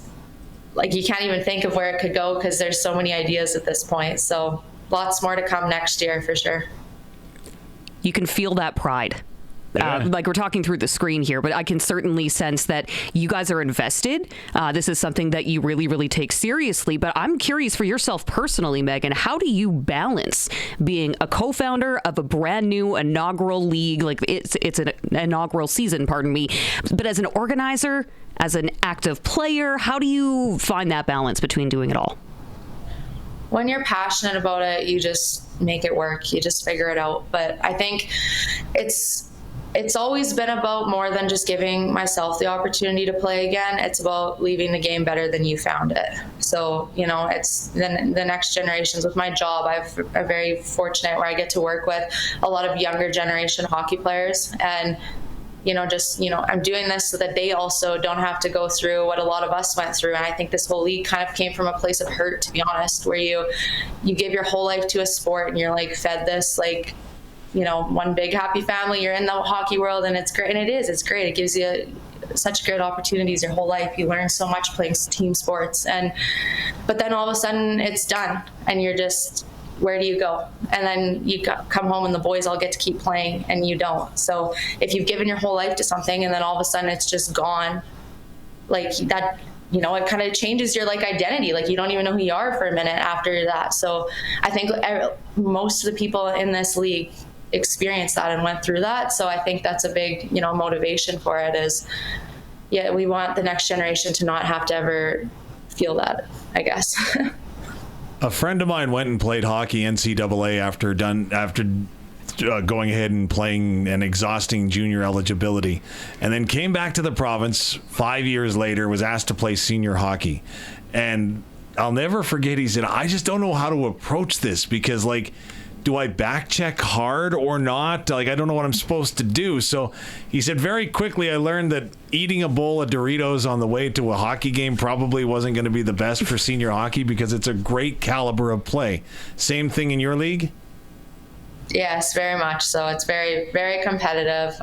you can't even think of where it could go because there's so many ideas at this point. So lots more to come next year for sure. You can feel that pride. Yeah. We're talking through the screen here, but I can certainly sense that you guys are invested. This is something that you really, really take seriously. But I'm curious for yourself personally, Megan, how do you balance being a co-founder of a brand new inaugural league? It's an inaugural season, pardon me. But as an organizer, as an active player, how do you find that balance between doing it all? When you're passionate about it, you just make it work. You just figure it out. But I think it's always been about more than just giving myself the opportunity to play again. It's about leaving the game better than you found it. So, it's the next generations. With my job, I'm very fortunate where I get to work with a lot of younger generation hockey players. And I'm doing this so that they also don't have to go through what a lot of us went through. And I think this whole league kind of came from a place of hurt, to be honest, where you give your whole life to a sport and you're fed this, one big happy family. You're in the hockey world, and it's great. And it's great. It gives you such great opportunities your whole life. You learn so much playing team sports. But then all of a sudden it's done, and you're just, where do you go? And then you come home and the boys all get to keep playing and you don't. So if you've given your whole life to something and then all of a sudden it's just gone, that, it kind of changes your identity. You don't even know who you are for a minute after that. So I think most of the people in this league experienced that and went through that. So I think that's a big, motivation for it is, yeah, we want the next generation to not have to ever feel that, I guess. A friend of mine went and played hockey NCAA after going ahead and playing an exhausting junior eligibility, and then came back to the province 5 years later, was asked to play senior hockey. And I'll never forget, he said, I just don't know how to approach this, because like, do I back check hard or not? Like, I don't know what I'm supposed to do. So he said, very quickly I learned that eating a bowl of Doritos on the way to a hockey game probably wasn't going to be the best for senior hockey, because it's a great caliber of play. Same thing in your league? Yes, very much so. It's very, very competitive.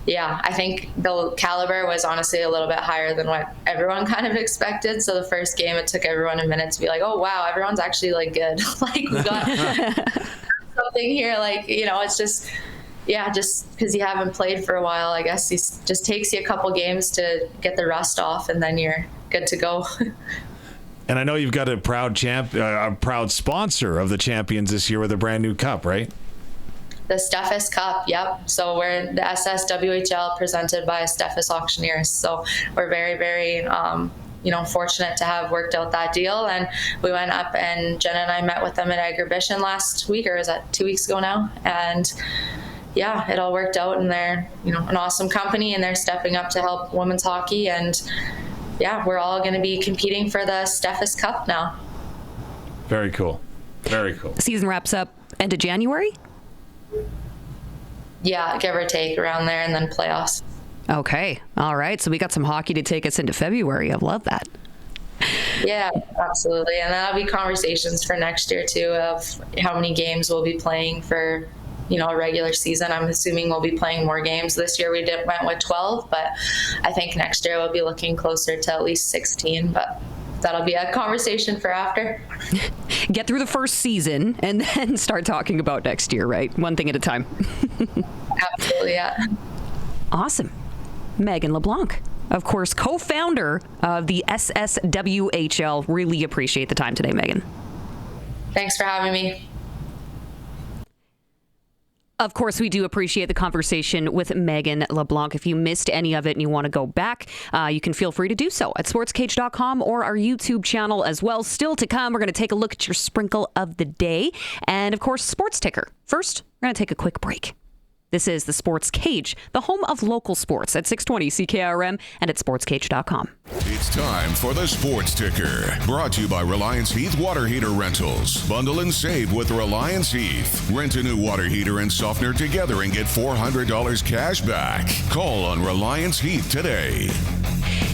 Yeah, I think the caliber was honestly a little bit higher than what everyone kind of expected. So the first game, it took everyone a minute to be like, oh, wow, everyone's actually like good. Like, we got something here. Like, you know, it's just, yeah, just because you haven't played for a while, I guess it just takes you a couple games to get the rust off, and then you're good to go. And I know you've got a proud sponsor of the champions this year with a brand new cup, right? The Steffes Cup, yep. So we're the SSWHL presented by Steffes Auctioneers. So we're very, very, fortunate to have worked out that deal. And we went up, and Jenna and I met with them at Agribition last week, or is that 2 weeks ago now? And yeah, it all worked out, and they're, an awesome company, and they're stepping up to help women's hockey. And yeah, we're all going to be competing for the Steffes Cup now. Very cool. Very cool. Season wraps up end of January? Yeah, give or take around there, and then playoffs. Okay. All right. So we got some hockey to take us into February. I love that. Yeah, absolutely. And that'll be conversations for next year too, of how many games we'll be playing for, a regular season. I'm assuming we'll be playing more games. This year we went with 12, but I think next year we'll be looking closer to at least 16, but that'll be a conversation for after. Get through the first season and then start talking about next year, right? One thing at a time. Absolutely, yeah. Awesome. Megan LeBlanc, of course, co-founder of the SSWHL. Really appreciate the time today, Megan. Thanks for having me. Of course, we do appreciate the conversation with Megan LeBlanc. If you missed any of it and you want to go back, you can feel free to do so at sportscage.com or our YouTube channel as well. Still to come, we're going to take a look at your sprinkle of the day and, of course, Sports Ticker. First, we're going to take a quick break. This is the Sports Cage, the home of local sports at 620 CKRM and at sportscage.com. It's time for the Sports Ticker, brought to you by Reliance Heath Water Heater Rentals. Bundle and save with Reliance Heath. Rent a new water heater and softener together and get $400 cash back. Call on Reliance Heath today.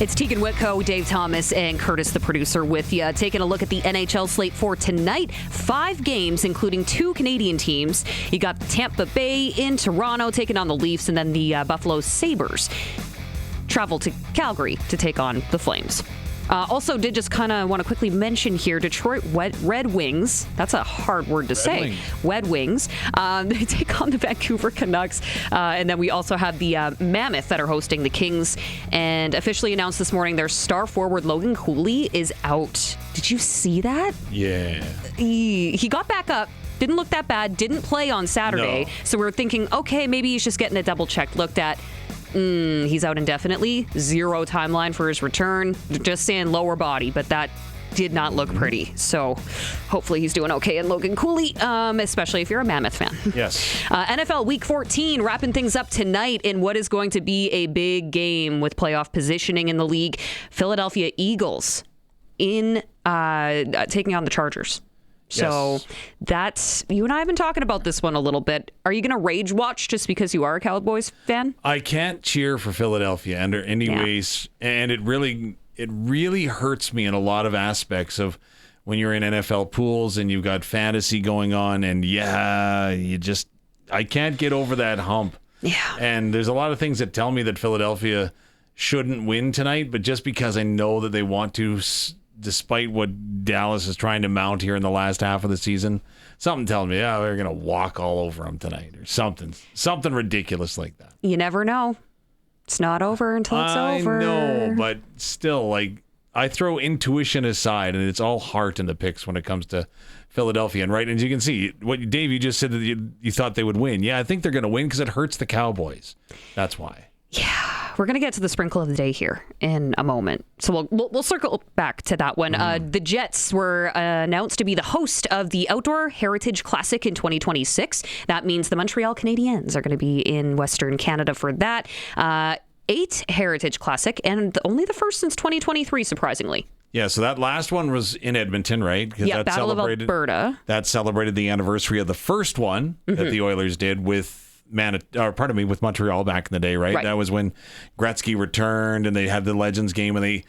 It's Teagan Witko, Dave Thomas, and Curtis, the producer, with you. Taking a look at the NHL slate for tonight. 5 games, including 2 Canadian teams. You got Tampa Bay in Toronto taking on the Leafs, and then the Buffalo Sabres travel to Calgary to take on the Flames. Also did just kind of want to quickly mention here, Detroit Red Wings. That's a hard word to say. Red Wings. They take on the Vancouver Canucks. And then we also have the Mammoth that are hosting the Kings. And officially announced this morning, their star forward Logan Cooley is out. Did you see that? Yeah. He got back up. Didn't look that bad. Didn't play on Saturday. No. So we were thinking, okay, maybe he's just getting a double check looked at. He's out indefinitely. 0 timeline for his return. Just saying lower body, but that did not look pretty. So hopefully he's doing okay. And Logan Cooley, especially if you're a Mammoth fan. Yes. NFL Week 14 wrapping things up tonight in what is going to be a big game with playoff positioning in the league. Philadelphia Eagles in taking on the Chargers. So that's, you and I have been talking about this one a little bit. Are you going to rage watch just because you are a Cowboys fan? I can't cheer for Philadelphia under any ways, and it really hurts me in a lot of aspects of when you're in NFL pools and you've got fantasy going on, and I can't get over that hump. Yeah. And there's a lot of things that tell me that Philadelphia shouldn't win tonight, but just because I know that they want to, despite what Dallas is trying to mount here in the last half of the season, something tells me, they're going to walk all over them tonight or something ridiculous like that. You never know. It's not over until it's over. I know, but still, I throw intuition aside, and it's all heart in the picks when it comes to Philadelphia. And as you can see, what Dave, you just said that you thought they would win. Yeah, I think they're going to win because it hurts the Cowboys. That's why. Yeah. we're going to get to the sprinkle of the day here in a moment. So we'll circle back to that one. The Jets were announced to be the host of the Outdoor Heritage Classic in 2026. That means the Montreal Canadiens are going to be in Western Canada for that. 8 Heritage Classic, and only the first since 2023, surprisingly. Yeah, so that last one was in Edmonton, right? Yeah, Battle of Alberta. That celebrated the anniversary of the first one that the Oilers did with Montreal back in the day, right? That was when Gretzky returned and they had the Legends game, and they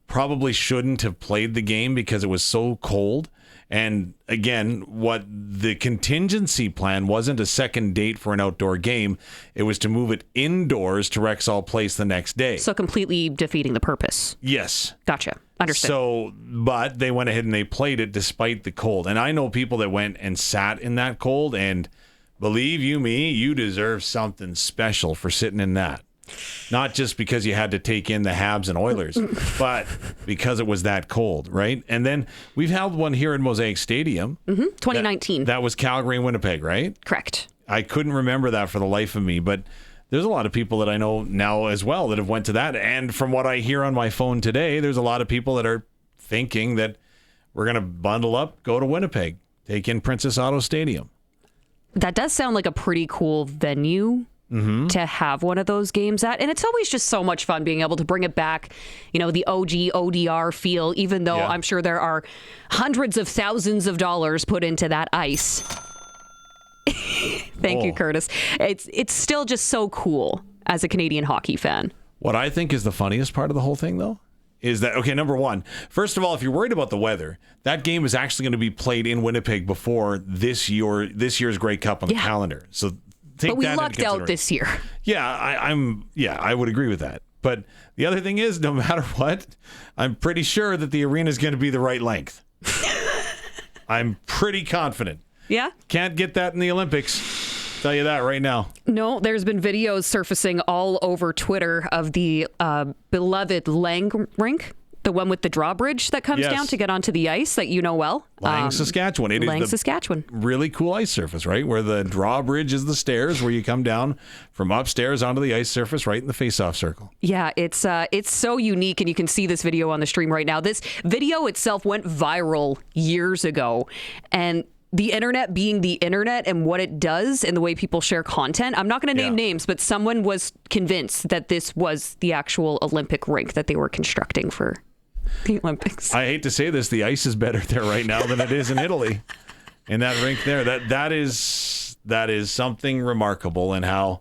probably shouldn't have played the game because it was so cold. And again, what the contingency plan wasn't a second date for an outdoor game. It was to move it indoors to Rexall Place the next day. So completely defeating the purpose. Yes. Gotcha. Understood. So, but they went ahead and they played it despite the cold. And I know people that went and sat in that cold, and believe you me, you deserve something special for sitting in that. Not just because you had to take in the Habs and Oilers, but because it was that cold, right? And then we've held one here in Mosaic Stadium. 2019. That was Calgary and Winnipeg, right? Correct. I couldn't remember that for the life of me, but there's a lot of people that I know now as well that have went to that. And from what I hear on my phone today, there's a lot of people that are thinking that we're going to bundle up, go to Winnipeg, take in Princess Auto Stadium. That does sound like a pretty cool venue to have one of those games at. And it's always just so much fun being able to bring it back, the OG ODR feel, even though I'm sure there are hundreds of thousands of dollars put into that ice. Thank you, Curtis. It's still just so cool as a Canadian hockey fan. What I think is the funniest part of the whole thing, though, is that, okay, number one, first of all, if you're worried about the weather, that game is actually going to be played in Winnipeg before this year's Grey Cup on the calendar. So but we lucked out this year. Yeah, I would agree with that. But the other thing is, no matter what, I'm pretty sure that the arena is going to be the right length. I'm pretty confident. Yeah? Can't get that in the Olympics. Tell you that right now. No, there's been videos surfacing all over Twitter of the beloved Lang rink, the one with the drawbridge that comes down to get onto the ice that you know well. Lang, Saskatchewan. It is Saskatchewan. Really cool ice surface, right? Where the drawbridge is the stairs where you come down from upstairs onto the ice surface right in the face-off circle. Yeah, it's so unique, and you can see this video on the stream right now. This video itself went viral years ago, and the internet being the internet and what it does and the way people share content. I'm not going to name names, but someone was convinced that this was the actual Olympic rink that they were constructing for the Olympics. I hate to say this, the ice is better there right now than it is in Italy. In that rink there, that is something remarkable, and how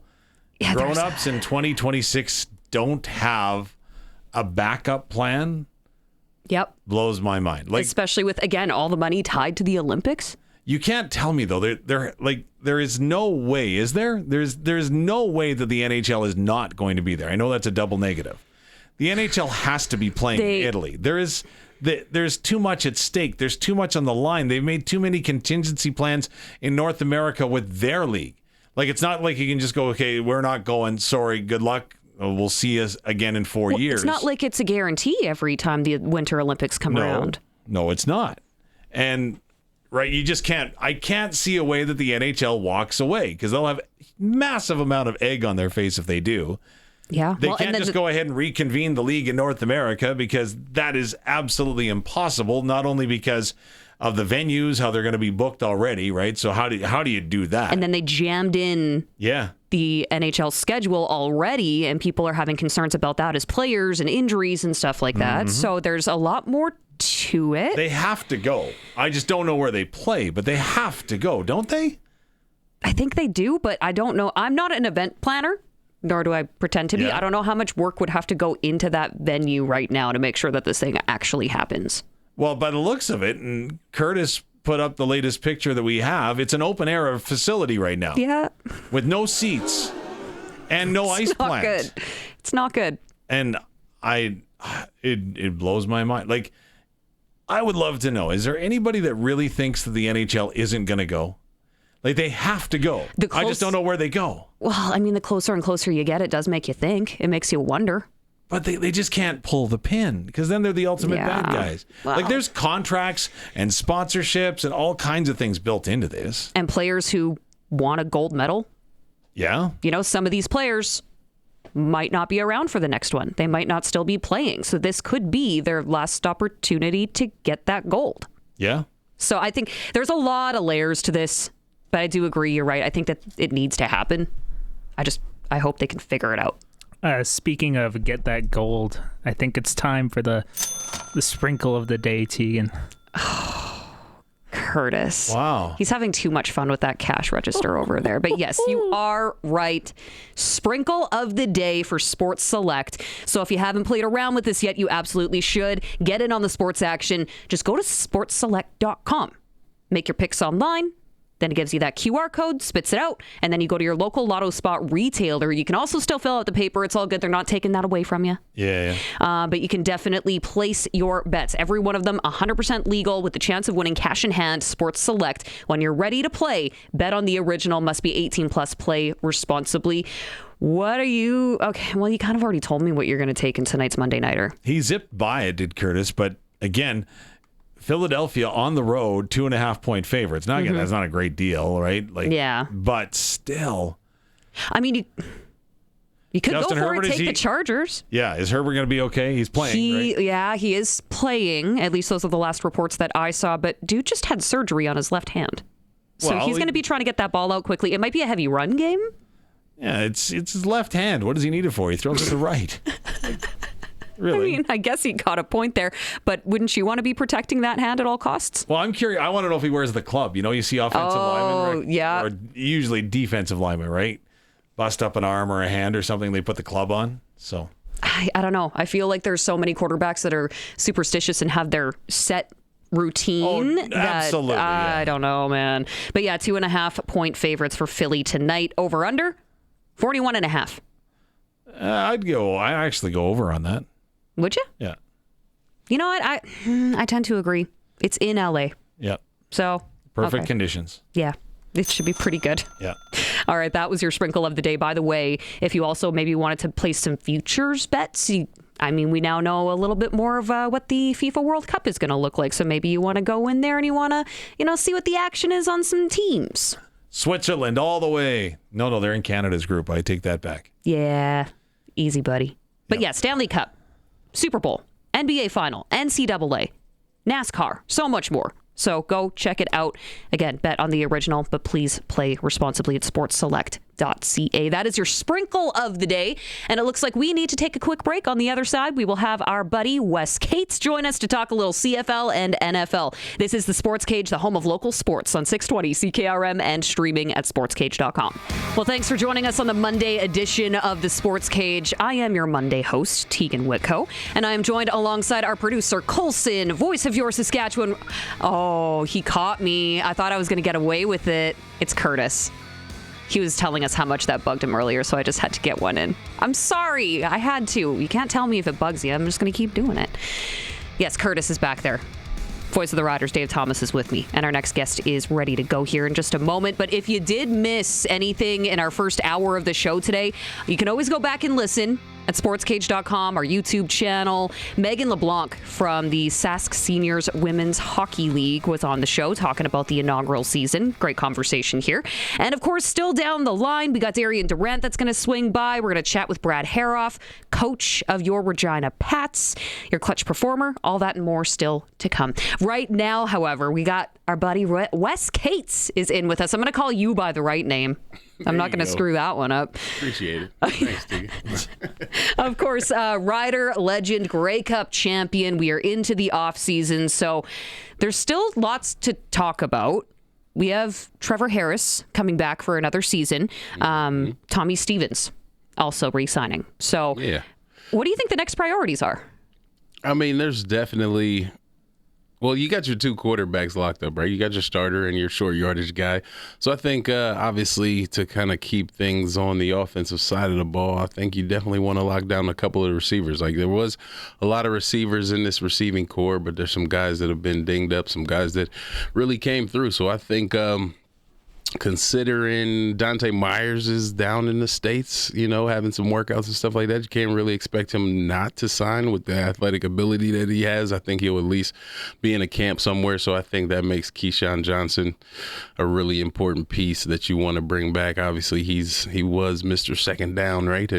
grown-ups in 2026 don't have a backup plan. Yep. Blows my mind. Especially with, again, all the money tied to the Olympics. You can't tell me, though, there is no way, is there? There's no way that the NHL is not going to be there. I know that's a double negative. The NHL has to be playing in Italy. There's too much at stake. There's too much on the line. They've made too many contingency plans in North America with their league. It's not like you can just go, okay, we're not going. Sorry, good luck. We'll see us again in 4 years. It's not like it's a guarantee every time the Winter Olympics come around. No, it's not. And right, you just can't. I can't see a way that the NHL walks away, because they'll have massive amount of egg on their face if they do. Yeah. They can't just go ahead and reconvene the league in North America, because that is absolutely impossible, not only because of the venues, how they're going to be booked already, right? So how do you do that? And then they jammed in the NHL schedule already, and people are having concerns about that as players and injuries and stuff like that. So there's a lot more to it. They have to go. I just don't know where they play, but they have to go, don't they? I think they do, but I don't know. I'm not an event planner, nor do I pretend to be. I don't know how much work would have to go into that venue right now to make sure that this thing actually happens. Well, by the looks of it, and Curtis put up the latest picture that we have, it's an open air facility right now. Yeah. With no seats and no ice plants. Good. It's not good. And it blows my mind. I would love to know, is there anybody that really thinks that the NHL isn't going to go? They have to go. I just don't know where they go. Well, I mean, the closer and closer you get, it does make you think. It makes you wonder. But they just can't pull the pin, because then they're the ultimate bad guys. Wow. There's contracts and sponsorships and all kinds of things built into this. And players who want a gold medal. Yeah. Some of these players, might not be around for the next one. They might not still be playing. So this could be their last opportunity to get that gold. Yeah. So I think there's a lot of layers to this, but I do agree. You're right. I think that it needs to happen. I hope they can figure it out. Speaking of get that gold, I think it's time for the sprinkle of the day, Teagan. Curtis. Wow. He's having too much fun with that cash register over there. But yes, you are right. Sprinkle of the day for Sports Select. So if you haven't played around with this yet, you absolutely should. Get in on the sports action. Just go to sportsselect.com. Make your picks online. Then it gives you that QR code, spits it out, and then you go to your local Lotto Spot retailer. You can also still fill out the paper. It's all good. They're not taking that away from you. Yeah. But you can definitely place your bets. Every one of them 100% legal with the chance of winning cash in hand. Sports Select. When you're ready to play, bet on the original. Must be 18 plus. Play responsibly. What are you... Okay, well, you kind of already told me what you're going to take in tonight's Monday Nighter. He zipped by it, did Curtis, but again... Philadelphia on the road, 2.5-point favorites. Now, again, that's not a great deal, right? Yeah. But still. I mean, you could Justin go for Herbert, it, take the Chargers. Yeah. Is Herbert going to be okay? He's playing, right? Yeah, he is playing. At least those are the last reports that I saw. But dude just had surgery on his left hand. So he's going to be trying to get that ball out quickly. It might be a heavy run game. Yeah, it's his left hand. What does he need it for? He throws it to the right. Really? I mean, I guess he got a point there, but wouldn't you want to be protecting that hand at all costs? Well, I'm curious. I want to know if he wears the club. You know, you see offensive linemen, right? Yeah. Or usually defensive linemen, right? Bust up an arm or a hand or something, they put the club on. So I don't know. I feel like there's so many quarterbacks that are superstitious and have their set routine. Absolutely. I don't know, man. But yeah, 2.5-point favorites for Philly tonight. Over under 41.5. I'd actually go over on that. Would you? Yeah. You know what? I tend to agree. It's in LA. Yeah. So perfect okay. conditions. Yeah. It should be pretty good. Yeah. All right. That was your sprinkle of the day. By the way, if you also maybe wanted to place some futures bets, we now know a little bit more of what the FIFA World Cup is going to look like. So maybe you want to go in there and you want to, see what the action is on some teams. Switzerland all the way. No, they're in Canada's group. I take that back. Yeah. Easy, buddy. But yeah, Stanley Cup, Super Bowl, NBA Final, NCAA, NASCAR, so much more. So go check it out. Again, bet on the original, but please play responsibly at sportsselect.ca. That is your sprinkle of the day. And it looks like we need to take a quick break. On the other side, we will have our buddy Wes Cates join us to talk a little CFL and NFL. This is the Sports Cage, the home of local sports on 620 CKRM and streaming at sportscage.com. Well, thanks for joining us on the Monday edition of the Sports Cage. I am your Monday host, Teagan Witko, and I am joined alongside our producer, Colson, voice of your Saskatchewan. Oh, he caught me. I thought I was going to get away with it. It's Curtis. He was telling us how much that bugged him earlier, so I just had to get one in. I'm sorry. I had to. You can't tell me if it bugs you. I'm just going to keep doing it. Yes, Curtis is back there. Voice of the Riders, Dave Thomas, is with me. And our next guest is ready to go here in just a moment. But if you did miss anything in our first hour of the show today, you can always go back and listen at sportscage.com, our YouTube channel. Megan LeBlanc from the Sask Seniors Women's Hockey League was on the show talking about the inaugural season. Great conversation here. And of course, still down the line, we got Darian Durant that's going to swing by. We're going to chat with Brad Herauf, coach of your Regina PATS, your clutch performer, all that and more still to come. Right now, however, we got our buddy Wes Cates is in with us. I'm going to call you by the right name. I'm not going to screw that one up. Appreciate it. Thanks, Teagan. Of course, Rider, legend, Grey Cup champion. We are into the off season, so there's still lots to talk about. We have Trevor Harris coming back for another season. Tommy Stevens also re-signing. So yeah. What do you think the next priorities are? I mean, there's definitely... Well, you got your two quarterbacks locked up, right? You got your starter and your short yardage guy. So I think, obviously, to kind of keep things on the offensive side of the ball, I think you definitely want to lock down a couple of receivers. Like, there was a lot of receivers in this receiving core, but there's some guys that have been dinged up, some guys that really came through. So I think considering Dante Myers is down in the States, having some workouts and stuff like that, you can't really expect him not to sign with the athletic ability that he has. I think he'll at least be in a camp somewhere. So I think that makes Keyshawn Johnson a really important piece that you want to bring back. Obviously, he was Mr. Second Down, right?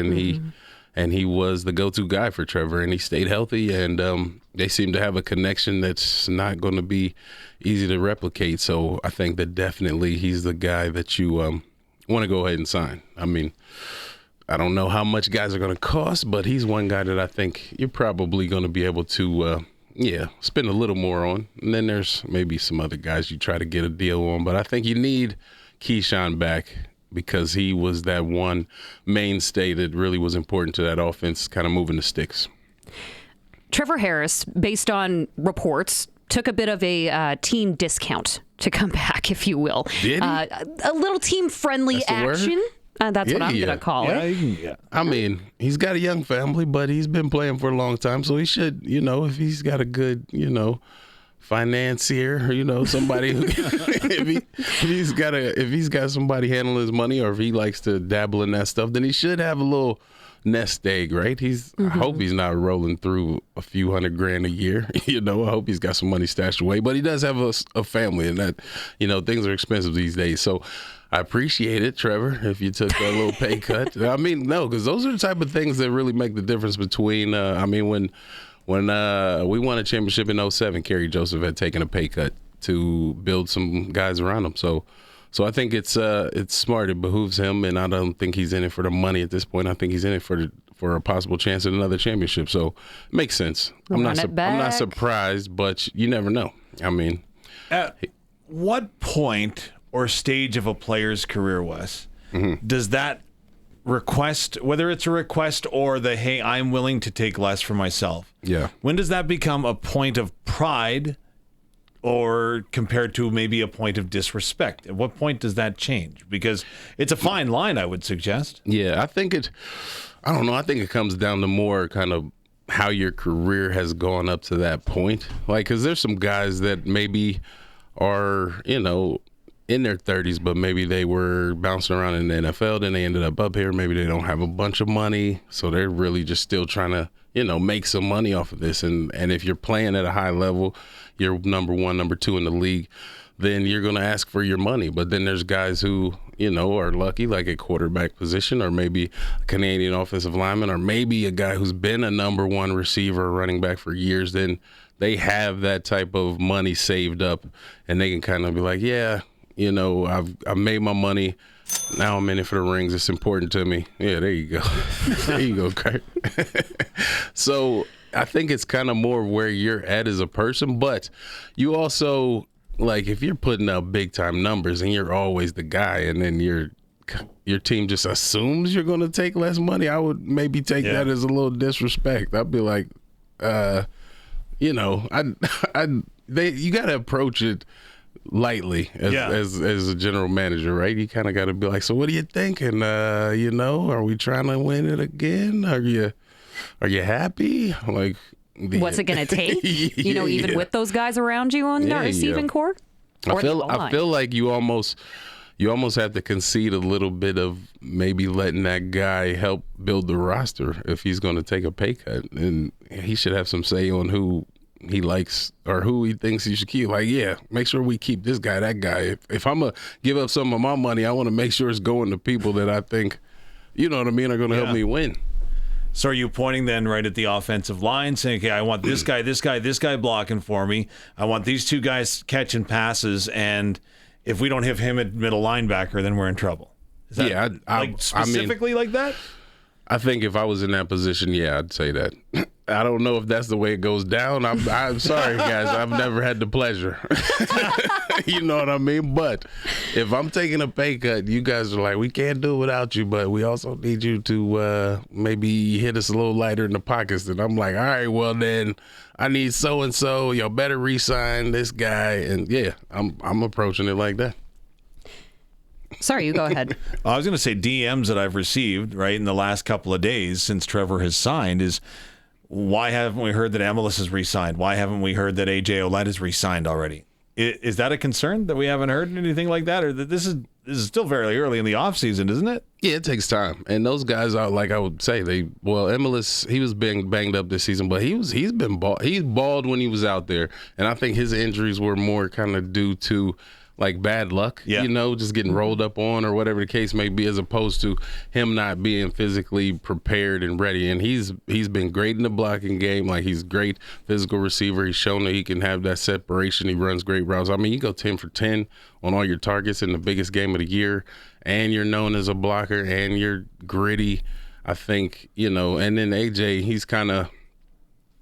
And he was the go-to guy for Trevor, and he stayed healthy, and they seem to have a connection that's not going to be easy to replicate. So I think that definitely he's the guy that you want to go ahead and sign. I mean, I don't know how much guys are going to cost, but he's one guy that I think you're probably going to be able to, spend a little more on. And then there's maybe some other guys you try to get a deal on, but I think you need Keyshawn back, because he was that one mainstay that really was important to that offense, kind of moving the sticks. Trevor Harris, based on reports, took a bit of a team discount to come back, if you will. Did he? A little team-friendly action. That's what I'm going to call it. I mean, he's got a young family, but he's been playing for a long time, so he should, if he's got a good, financier, somebody who if he's got somebody handling his money, or if he likes to dabble in that stuff, then he should have a little nest egg, right? I hope he's not rolling through a few $100,000 a year. I hope he's got some money stashed away, but he does have a family, and that, things are expensive these days. So I appreciate it, Trevor, if you took that little pay cut. I mean, no, because those are the type of things that really make the difference between, when we won a championship in 2007, Kerry Joseph had taken a pay cut to build some guys around him. So I think it's smart. It behooves him, and I don't think he's in it for the money at this point. I think he's in it for a possible chance at another championship. So it makes sense. I'm not surprised, but you never know. I mean, at what point or stage of a player's career, Wes, does that request, whether it's a request or the, hey, I'm willing to take less for myself. Yeah. When does that become a point of pride, or compared to maybe a point of disrespect? At what point does that change? Because it's a fine line, I would suggest. Yeah, I think it comes down to more kind of how your career has gone up to that point. Like, because there's some guys that maybe are, in their 30s, but maybe they were bouncing around in the NFL, then they ended up here. Maybe they don't have a bunch of money, so they're really just still trying to, make some money off of this. And if you're playing at a high level, you're number one, number two in the league, then you're going to ask for your money. But then there's guys who, are lucky, like a quarterback position, or maybe a Canadian offensive lineman, or maybe a guy who's been a number one receiver or running back for years. Then they have that type of money saved up, and they can kind of be like, yeah, I've made my money. Now I'm in it for the rings. It's important to me. Yeah, there you go. There you go, Kurt. So I think it's kind of more where you're at as a person, but you also, like, if you're putting up big time numbers and you're always the guy, and then your team just assumes you're going to take less money, I would maybe take that as a little disrespect. I'd be like, you got to approach it lightly as a general manager, right? You kind of got to be like, so what are you thinking? Are we trying to win it again? Are you happy? Like, what's it going to take? Even with those guys around you on the receiving core? I feel like you almost have to concede a little bit of maybe letting that guy help build the roster if he's going to take a pay cut, and he should have some say on who he likes or who he thinks he should keep. Like, make sure we keep this guy, that guy. If I'm going to give up some of my money, I want to make sure it's going to people that I think, are going to help me win. So are you pointing then right at the offensive line, saying, okay, I want this guy blocking for me. I want these two guys catching passes, and if we don't have him at middle linebacker, then we're in trouble. Is that specifically like that? I think if I was in that position, I'd say that. I don't know if that's the way it goes down. I'm sorry, guys. I've never had the pleasure. You know what I mean? But if I'm taking a pay cut, you guys are like, we can't do it without you, but we also need you to maybe hit us a little lighter in the pockets. And I'm like, all right, well, then I need so-and-so. Y'all better re-sign this guy. And, I'm approaching it like that. Sorry, you go ahead. I was going to say DMs that I've received, right, in the last couple of days since Trevor has signed is, why haven't we heard that Emilus has re-signed? Why haven't we heard that AJ Ouellette has re-signed already? Is that a concern that we haven't heard anything like that? Or that this is this is still very early in the offseason, isn't it? Yeah, it takes time. And those guys are, like I would say, Emilus, he was being banged up this season, but he's balled when he was out there. And I think his injuries were more kind of due to like bad luck, just getting rolled up on or whatever the case may be, as opposed to him not being physically prepared and ready. And he's been great in the blocking game. Like, he's great physical receiver. He's shown that he can have that separation. He runs great routes. I mean, you go 10 for 10 on all your targets in the biggest game of the year, and you're known as a blocker, and you're gritty. I think, and then AJ, he's kind of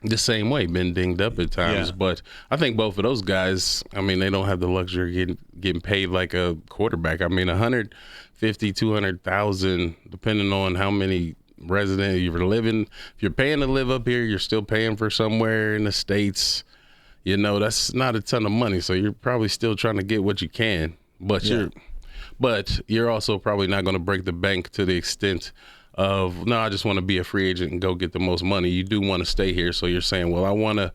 the same way, been dinged up at times. But I think both of those guys, I mean, they don't have the luxury of getting paid like a quarterback. I mean, $150,000, $200,000, depending on how many residents you're living. If you're paying to live up here, you're still paying for somewhere in the States. That's not a ton of money. So you're probably still trying to get what you can. But you're also probably not going to break the bank to the extent of, no, I just want to be a free agent and go get the most money. You do want to stay here. So you're saying, well, I want to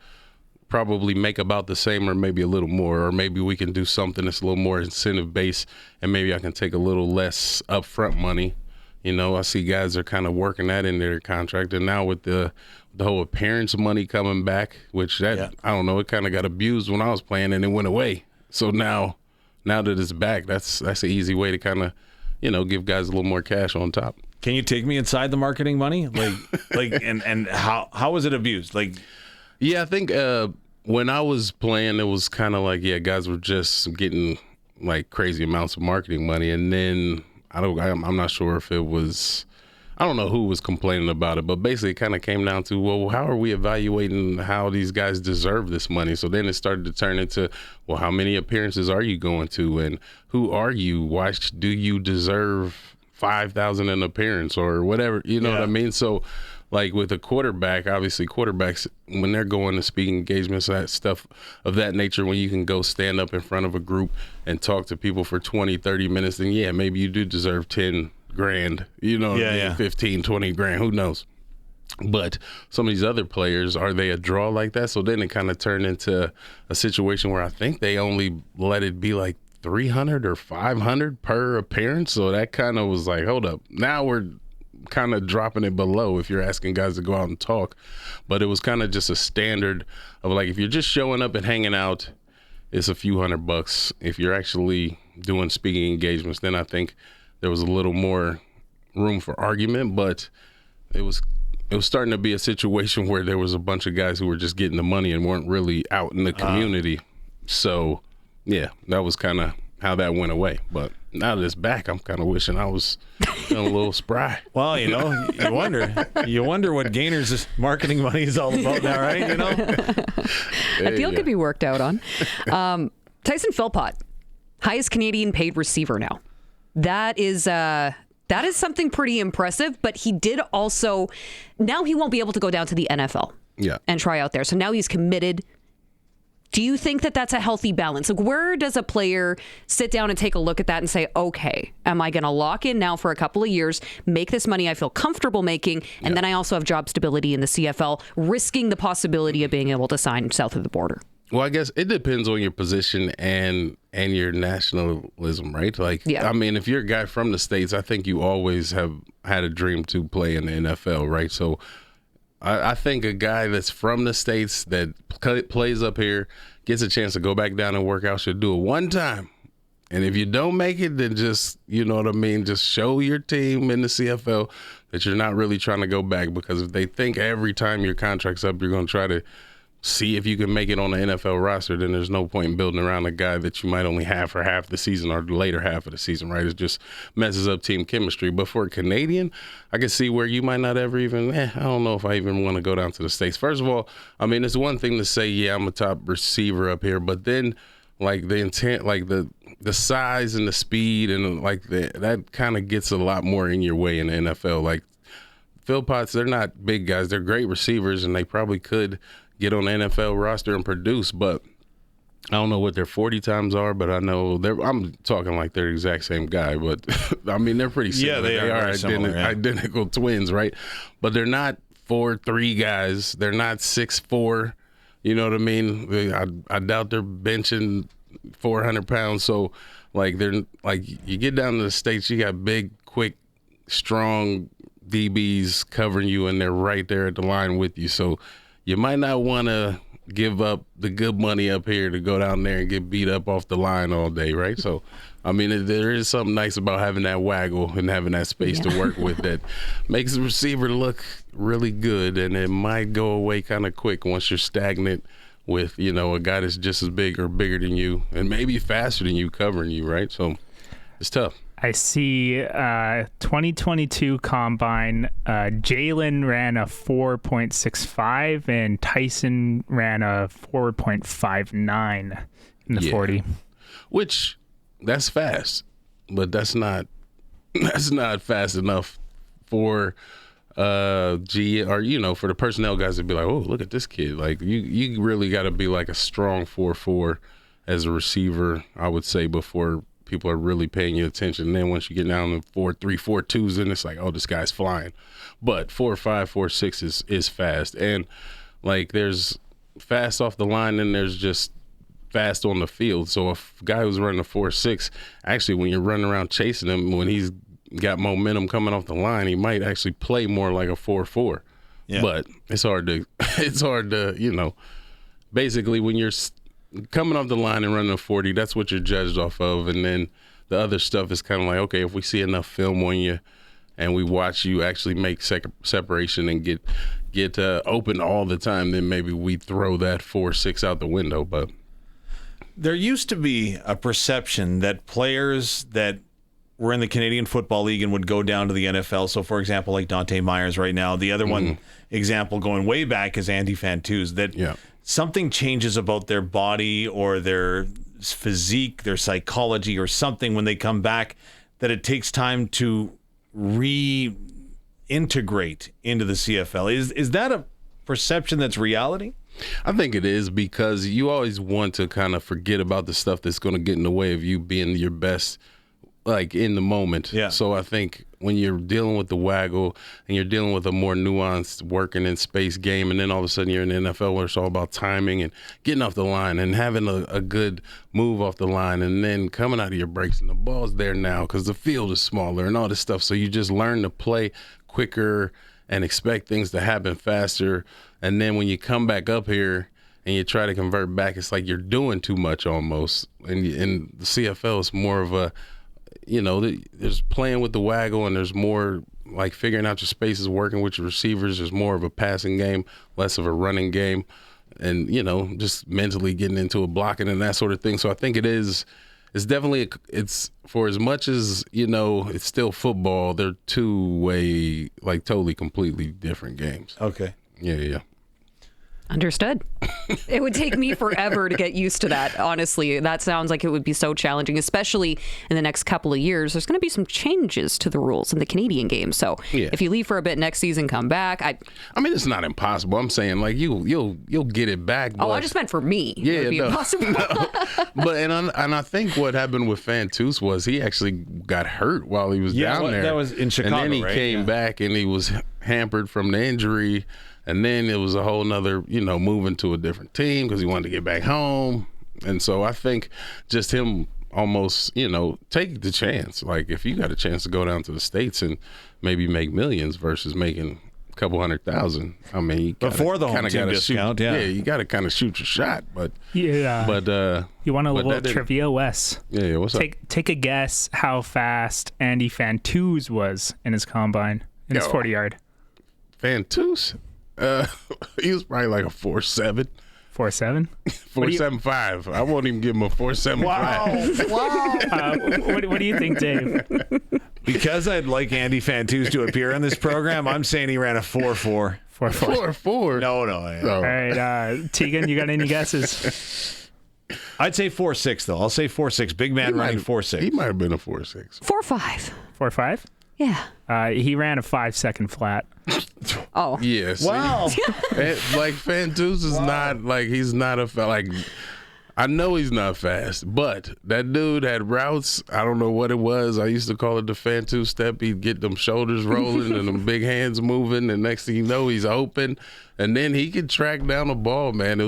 probably make about the same or maybe a little more, or maybe we can do something that's a little more incentive based, and maybe I can take a little less upfront money. I see guys are kind of working that in their contract. And now with the whole appearance money coming back, which I don't know, it kind of got abused when I was playing and it went away. So now that it's back, that's an easy way to kind of, give guys a little more cash on top. Can you take me inside the marketing money? And how was it abused? I think when I was playing, it was kind of like, guys were just getting like crazy amounts of marketing money. And then I'm not sure if it was, I don't know who was complaining about it, but basically it kind of came down to, well, how are we evaluating how these guys deserve this money? So then it started to turn into, well, how many appearances are you going to, and who are you? Why do you deserve $5,000 an appearance or whatever? You know what I mean? So, like with a quarterback, obviously quarterbacks, when they're going to speaking engagements, that stuff of that nature, when you can go stand up in front of a group and talk to people for 20, 30 minutes, then maybe you do deserve 10 grand, 15, 20 grand, who knows? But some of these other players, are they a draw like that? So then it kind of turned into a situation where I think they only let it be like 300 or 500 per appearance. So that kind of was like, hold up, now we're kind of dropping it below if you're asking guys to go out and talk. But it was kind of just a standard of like, if you're just showing up and hanging out, it's a few $100. If you're actually doing speaking engagements, then I think there was a little more room for argument. But it was starting to be a situation where there was a bunch of guys who were just getting the money and weren't really out in the community. So that was kind of how that went away. But now that it's back, I'm kind of wishing I was feeling a little spry. Well, you wonder what Gainer's marketing money is all about now, right? A deal could be worked out on. Tyson Philpott, highest Canadian paid receiver now. That is something pretty impressive, but he did also, now he won't be able to go down to the NFL and try out there. So now he's committed. Do you think that that's a healthy balance? Like, where does a player sit down and take a look at that and say, okay, am I going to lock in now for a couple of years, make this money I feel comfortable making, and then I also have job stability in the CFL, risking the possibility of being able to sign south of the border? Well, I guess it depends on your position and your nationalism, right? I mean, if you're a guy from the States, I think you always have had a dream to play in the NFL, right? So I think a guy that's from the States that plays up here, gets a chance to go back down and work out, should do it one time. And if you don't make it, then just, just show your team in the CFL that you're not really trying to go back. Because if they think every time your contract's up, you're going to try to see if you can make it on the NFL roster, then there's no point in building around a guy that you might only have for half the season or the later half of the season, right? It just messes up team chemistry. But for a Canadian, I can see where you might not ever even, I don't know if I even want to go down to the States. First of all, I mean, it's one thing to say, I'm a top receiver up here, but then like the intent, like the size and the speed and like that kind of gets a lot more in your way in the NFL. Like Philpotts, they're not big guys. They're great receivers, and they probably could get on the NFL roster and produce, but I don't know what their 40 times are, but I know I'm talking like they're the exact same guy, but I mean, they're pretty similar. Yeah, they are identical twins, right? But they're not 4'3" guys. They're not 6'4". You know what I mean? I doubt they're benching 400 pounds. So, like, they're like, you get down to the States, you got big, quick, strong DBs covering you, and they're right there at the line with you. So you might not want to give up the good money up here to go down there and get beat up off the line all day, right? So, I mean, there is something nice about having that waggle and having that space to work with that makes the receiver look really good, and it might go away kind of quick once you're stagnant with, you know, a guy that's just as big or bigger than you and maybe faster than you covering you, right? So it's tough. I see 2022 Combine, Jalen ran a 4.65 and Tyson ran a 4.59 in the 40. Which, that's fast, but that's not fast enough for G, or, you know, for the personnel guys to be like, oh, look at this kid. Like, you really got to be like a strong 4.4 as a receiver, I would say, before people are really paying you attention. And then once you get down to 4.3, 4.2s, then it's like, oh, this guy's flying. But 4.5, 4.6 is fast. And, like, there's fast off the line, and there's just fast on the field. So if a guy who's running a 4.6, actually, when you're running around chasing him, when he's got momentum coming off the line, he might actually play more like a 4.4. Yeah. But it's hard to, you know, basically when you're coming off the line and running a 40, that's what you're judged off of. And then the other stuff is kind of like, okay, if we see enough film on you and we watch you actually make separation and get open all the time, then maybe we throw that 4.6 out the window. But there used to be a perception that players that were in the Canadian Football League and would go down to the NFL. So, for example, like Dante Myers right now. The other one example going way back is Andy Fantuz, that something changes about their body or their physique, their psychology or something when they come back, that it takes time to reintegrate into the CFL. Is that a perception that's reality? I think it is, because you always want to kind of forget about the stuff that's going to get in the way of you being your best, like, in the moment. Yeah. So I think when you're dealing with the waggle and you're dealing with a more nuanced working in space game, and then all of a sudden you're in the NFL where it's all about timing and getting off the line and having a good move off the line, and then coming out of your breaks and the ball's there now because the field is smaller and all this stuff. So you just learn to play quicker and expect things to happen faster. And then when you come back up here and you try to convert back, it's like you're doing too much almost. And the CFL is more of a, you know, there's playing with the waggle, and there's more like figuring out your spaces, working with your receivers. There's more of a passing game, less of a running game, and, you know, just mentally getting into a blocking and that sort of thing. So I think it's definitely, it's for as much as, you know, it's still football, they're two-way, like totally, completely different games. Okay. Yeah. Understood. It would take me forever to get used to that, honestly. That sounds like it would be so challenging, especially in the next couple of years. There's going to be some changes to the rules in the Canadian game. So if you leave for a bit next season, come back. I mean, it's not impossible. I'm saying, like, you'll get it back. Oh, I just meant for me. Yeah, it would be impossible. No. But and I think what happened with Fantuz was he actually got hurt while he was down there. That was in Chicago, and then he came back and he was hampered from the injury. And then it was a whole nother, you know, moving to a different team because he wanted to get back home. And so I think just him almost, you know, take the chance. Like, if you got a chance to go down to the States and maybe make millions versus making a couple $100,000, I mean, you before the home team discount, you got to kind of shoot your shot. But you want a little trivia, Wes? Yeah, what's up? Take a guess how fast Andy Fantuz was in his combine, in his 40-yard. Fantuz? He was probably like a 4.7. 4.7? 4.75. I won't even give him a 4.75. Wow. What do you think, Dave? Because I'd like Andy Fantuz to appear on this program, I'm saying he ran a 4.4. 4.4? No. All right, Teagan, you got any guesses? I'd say 4.6, though. I'll say 4.6. Big man running 4.6. He might have been a 4.6. 4.5. 4.5? Yeah. He ran a 5-second flat. Oh. Yeah. See? Wow. Like, Fantuz is not, like, he's not like, I know he's not fast, but that dude had routes. I don't know what it was. I used to call it the Fantuz step. He'd get them shoulders rolling and them big hands moving, and next thing you know, he's open. And then he could track down the ball, man.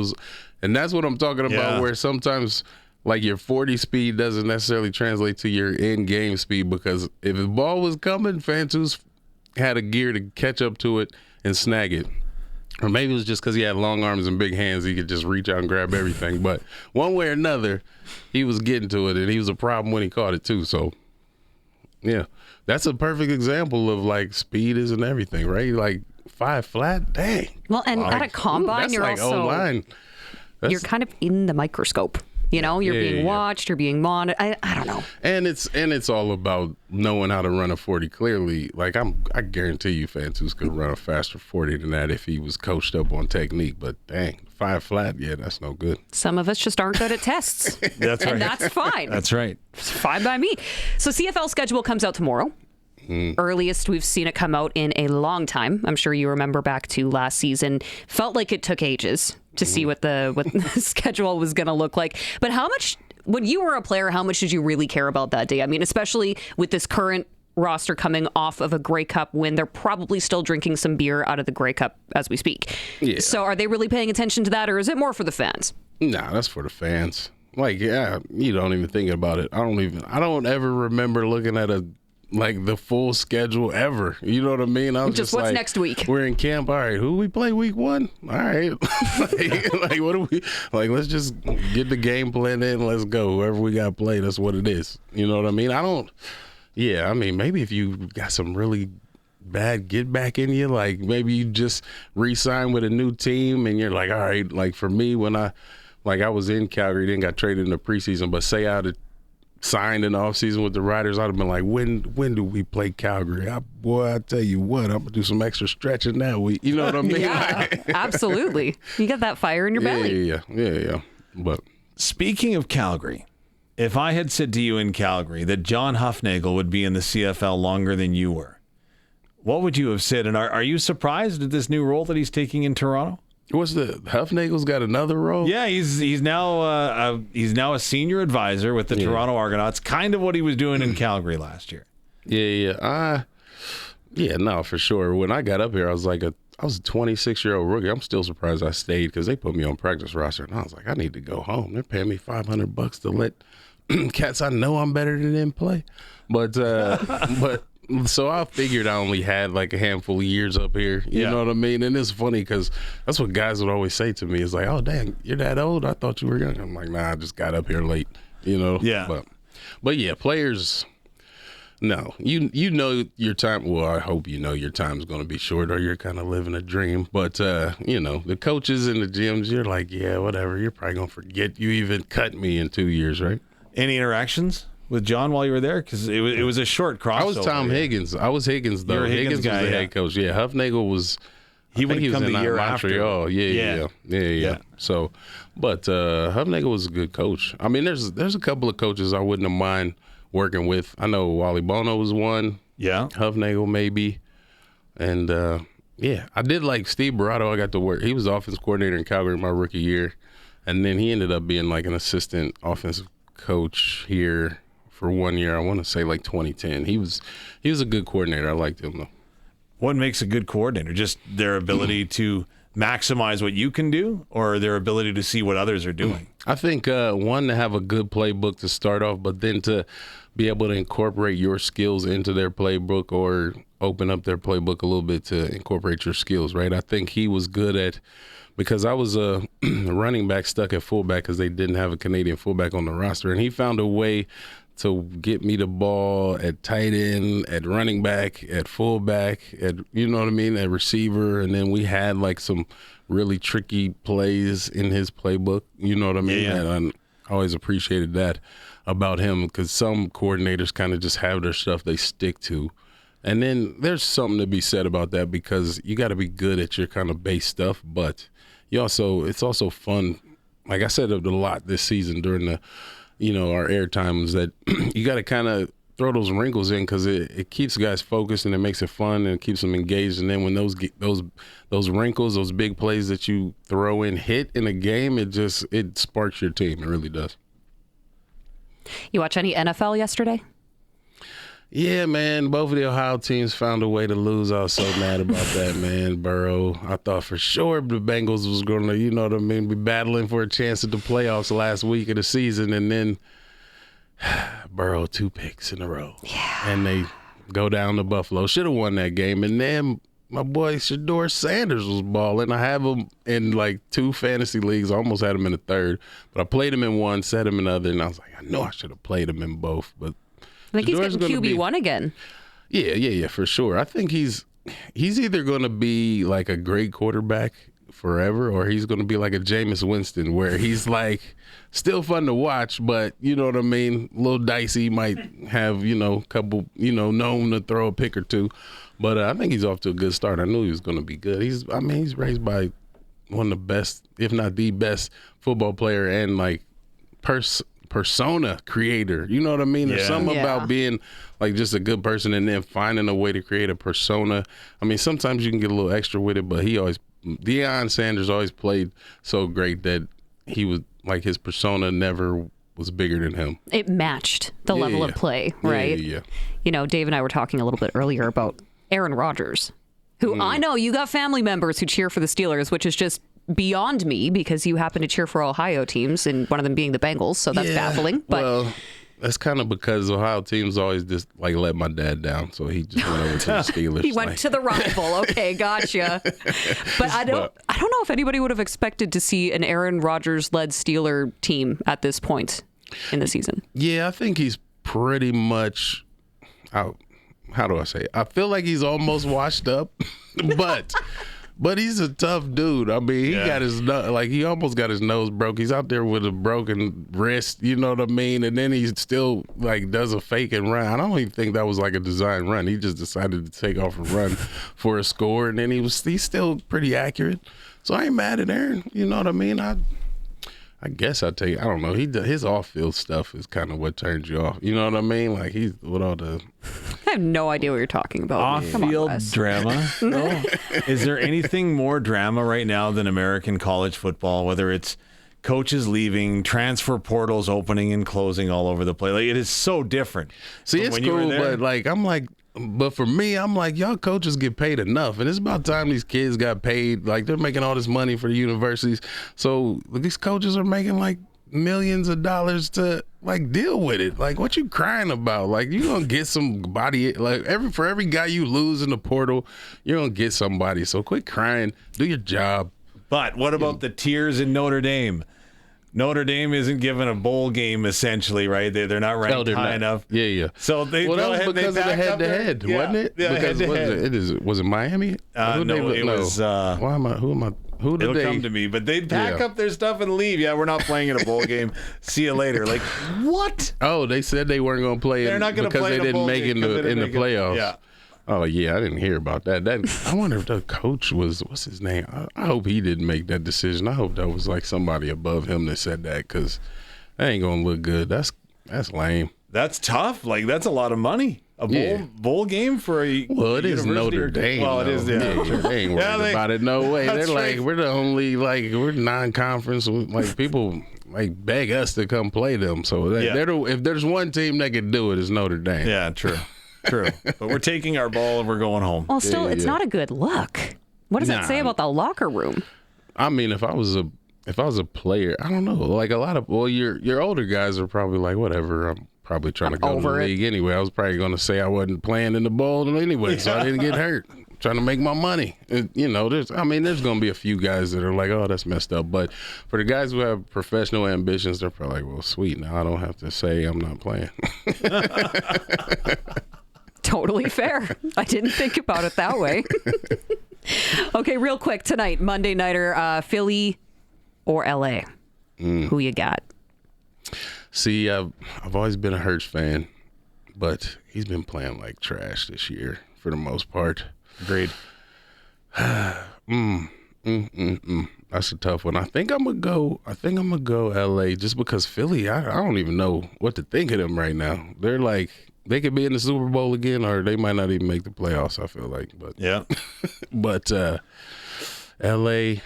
And that's what I'm talking about, where sometimes like your 40 speed doesn't necessarily translate to your in-game speed, because if the ball was coming, Fantus had a gear to catch up to it and snag it. Or maybe it was just because he had long arms and big hands, he could just reach out and grab everything. But one way or another, he was getting to it, and he was a problem when he caught it too. So, yeah, that's a perfect example of, like, speed isn't everything, right? Like, 5 flat, dang. Well, and at a combine, that's you're like also O-line. you're kind of in the microscope. You know, you're being watched, you're being monitored. I don't know. And it's all about knowing how to run a 40 clearly. Like, I guarantee you Fantus could run a faster 40 than that if he was coached up on technique. But dang, 5 flat, yeah, that's no good. Some of us just aren't good at tests. That's right. And that's fine. That's right. It's fine by me. So CFL schedule comes out tomorrow. Earliest we've seen it come out in a long time. I'm sure you remember back to last season. Felt like it took ages to see what the schedule was going to look like. But how much, when you were a player, how much did you really care about that day? I mean, especially with this current roster coming off of a Grey Cup win, they're probably still drinking some beer out of the Grey Cup as we speak. Yeah. So are they really paying attention to that, or is it more for the fans? Nah, that's for the fans. Like, yeah, you don't even think about it. I don't ever remember looking at the full schedule ever. You know what I mean? I was just what's like, next week? We're in camp. All right, who we play week 1? All right. like, what do we, like, let's just get the game plan in. Let's go. Whoever we got to play, that's what it is. You know what I mean? I mean, maybe if you got some really bad get back in you, like maybe you just re-sign with a new team and you're like, all right, like for me, when I was in Calgary, then got traded in the preseason, but say I'd signed in the offseason with the Riders, I'd have been like, when do we play Calgary? I tell you what, I'm gonna do some extra stretching that week. You know what I mean? Yeah, absolutely. You got that fire in your belly. Yeah. But speaking of Calgary, if I had said to you in Calgary that John Hufnagel would be in the CFL longer than you were, what would you have said? And are you surprised at this new role that he's taking in Toronto? What's the Hufnagel's got another role? Yeah, he's now a senior advisor with the Toronto Argonauts. Kind of what he was doing in Calgary last year. Yeah. No, for sure. When I got up here, I was a 26-year-old rookie. I'm still surprised I stayed because they put me on practice roster, and I was like, I need to go home. They're paying me $500 to let cats I know I'm better than them play. But so I figured I only had like a handful of years up here. You know what I mean? And it's funny because that's what guys would always say to me. It's like, oh, dang, you're that old? I thought you were young. I'm like, nah, I just got up here late, you know? Yeah. But yeah, players, no. You know your time. Well, I hope you know your time is going to be short or you're kind of living a dream. But, the coaches in the gyms, you're like, yeah, whatever. You're probably going to forget you even cut me in 2 years, right? Any interactions with John while you were there? Because it was a short crossover. I was Tom Higgins. I was Higgins, though. Higgins guy, was the head coach. Yeah, Hufnagel was... He would come the year Montreal. after. Yeah. So, but Hufnagel was a good coach. I mean, there's a couple of coaches I wouldn't have mind working with. I know Wally Bono was one. Yeah. Hufnagel maybe. And, I did like Steve Barato. I got to work. He was offensive coordinator in Calgary my rookie year. And then he ended up being like an assistant offensive coach here for 1 year. I want to say like 2010. He was a good coordinator. I liked him though. What makes a good coordinator? Just their ability to maximize what you can do, or their ability to see what others are doing? I think one, to have a good playbook to start off, but then to be able to incorporate your skills into their playbook or open up their playbook a little bit to incorporate your skills, right? I think he was good at, because I was a running back stuck at fullback because they didn't have a Canadian fullback on the roster, and he found a way to get me the ball at tight end, at running back, at fullback, at, you know what I mean, at receiver. And then we had like some really tricky plays in his playbook, you know what I mean? Yeah. And I always appreciated that about him, because some coordinators kind of just have their stuff they stick to. And then there's something to be said about that, because you got to be good at your kind of base stuff, but it's also fun. Like I said a lot this season during the, our air times, that you got to kind of throw those wrinkles in, because it keeps guys focused and it makes it fun and it keeps them engaged. And then when those wrinkles, those big plays that you throw in hit in a game, it sparks your team. It really does. You watch any NFL yesterday? Yeah, man. Both of the Ohio teams found a way to lose. I was so mad about that, man. Burrow. I thought for sure the Bengals was going to, you know what I mean, be battling for a chance at the playoffs last week of the season. And then Burrow 2 picks in a row. Yeah. And they go down to Buffalo. Should have won that game. And then my boy Shedeur Sanders was balling. I have him in like 2 fantasy leagues. I almost had him in the 3rd. But I played him in one, set him in the other. And I was like, I know I should have played him in both. But I think he's getting QB1 again. Yeah, for sure. I think he's either going to be like a great quarterback forever, or he's going to be like a Jameis Winston, where he's like still fun to watch, but you know what I mean, a little dicey. Might have couple known to throw a pick or two, but I think he's off to a good start. I knew he was going to be good. He's raised by one of the best, if not the best, football player and like persona creator. You know what I mean? There's something about being like just a good person and then finding a way to create a persona. I mean, sometimes you can get a little extra with it, but Deion Sanders always played so great that he was like, his persona never was bigger than him. It matched the level of play, right? Yeah. You know, Dave and I were talking a little bit earlier about Aaron Rodgers, who I know you got family members who cheer for the Steelers, which is just beyond me because you happen to cheer for Ohio teams and one of them being the Bengals, so that's baffling. But well, that's kind of because Ohio teams always just like let my dad down, so he just went over to the Steelers. He went to the rival. Okay, gotcha. But I don't know if anybody would have expected to see an Aaron Rodgers-led Steeler team at this point in the season. Yeah, I think he's pretty much out. How do I say it? I feel like he's almost washed up, but he's a tough dude. I mean, he almost got his nose broke. He's out there with a broken wrist, you know what I mean? And then he still like does a fake and run. I don't even think that was like a design run. He just decided to take off and run for a score, and then he's still pretty accurate. So I ain't mad at Aaron. You know what I mean? I guess I don't know. His off-field stuff is kind of what turns you off. You know what I mean? Like he's with all the. I have no idea what you're talking about. Off-field drama. No. Is there anything more drama right now than American college football? Whether it's coaches leaving, transfer portals opening and closing all over the place. Like, it is so different. See, it's cool, but for me, I'm like, y'all coaches get paid enough, and it's about time these kids got paid. Like, they're making all this money for the universities, so these coaches are making like millions of dollars to like deal with it. Like, what you crying about? Like, you gonna get somebody. Like, for every guy you lose in the portal, you're gonna get somebody. So quit crying, do your job. But what about the tiers in Notre Dame? Notre Dame isn't given a bowl game, essentially, right? They're not ranked high enough. Yeah. So that was because of the head-to-head, wasn't it? Yeah, because head-to-head. Was it Miami? Was. Who did It'll come to me, but they'd pack up their stuff and leave. Yeah, we're not playing in a bowl game. See you later. Like, what? Oh, they said they weren't going to play. They're not going to play because they didn't make it in the playoffs. Yeah. Oh yeah, I didn't hear about that. I wonder if the coach what's his name? I hope he didn't make that decision. I hope that was like somebody above him that said that, because that ain't gonna look good. That's lame. That's tough. Like, that's a lot of money. A bowl game for a it is Notre Dame. Well, it is. Yeah, they ain't worried about it. No way. They're like, right. we're the only we're non-conference. Like, people like beg us to come play them. So if there's one team that can do it, it's Notre Dame. Yeah, true. But we're taking our ball and we're going home. Well, still, it's not a good look. What does that say about the locker room? I mean, if I was a player, I don't know. Like, a lot of your older guys are probably like, whatever. I'm probably trying to go to the league anyway. I was probably going to say I wasn't playing in the bowl anyway, so I didn't get hurt. I'm trying to make my money. There's going to be a few guys that are like, oh, that's messed up. But for the guys who have professional ambitions, they're probably like, well, sweet. Now I don't have to say I'm not playing. Totally fair. I didn't think about it that way. Okay, real quick tonight, Monday nighter, Philly or LA? Who you got? See, I've always been a Hurts fan, but he's been playing like trash this year for the most part. Agreed. That's a tough one. I think I'm gonna go LA, just because Philly, I don't even know what to think of them right now. They're like, they could be in the Super Bowl again, or they might not even make the playoffs, I feel like. But yeah. But LA,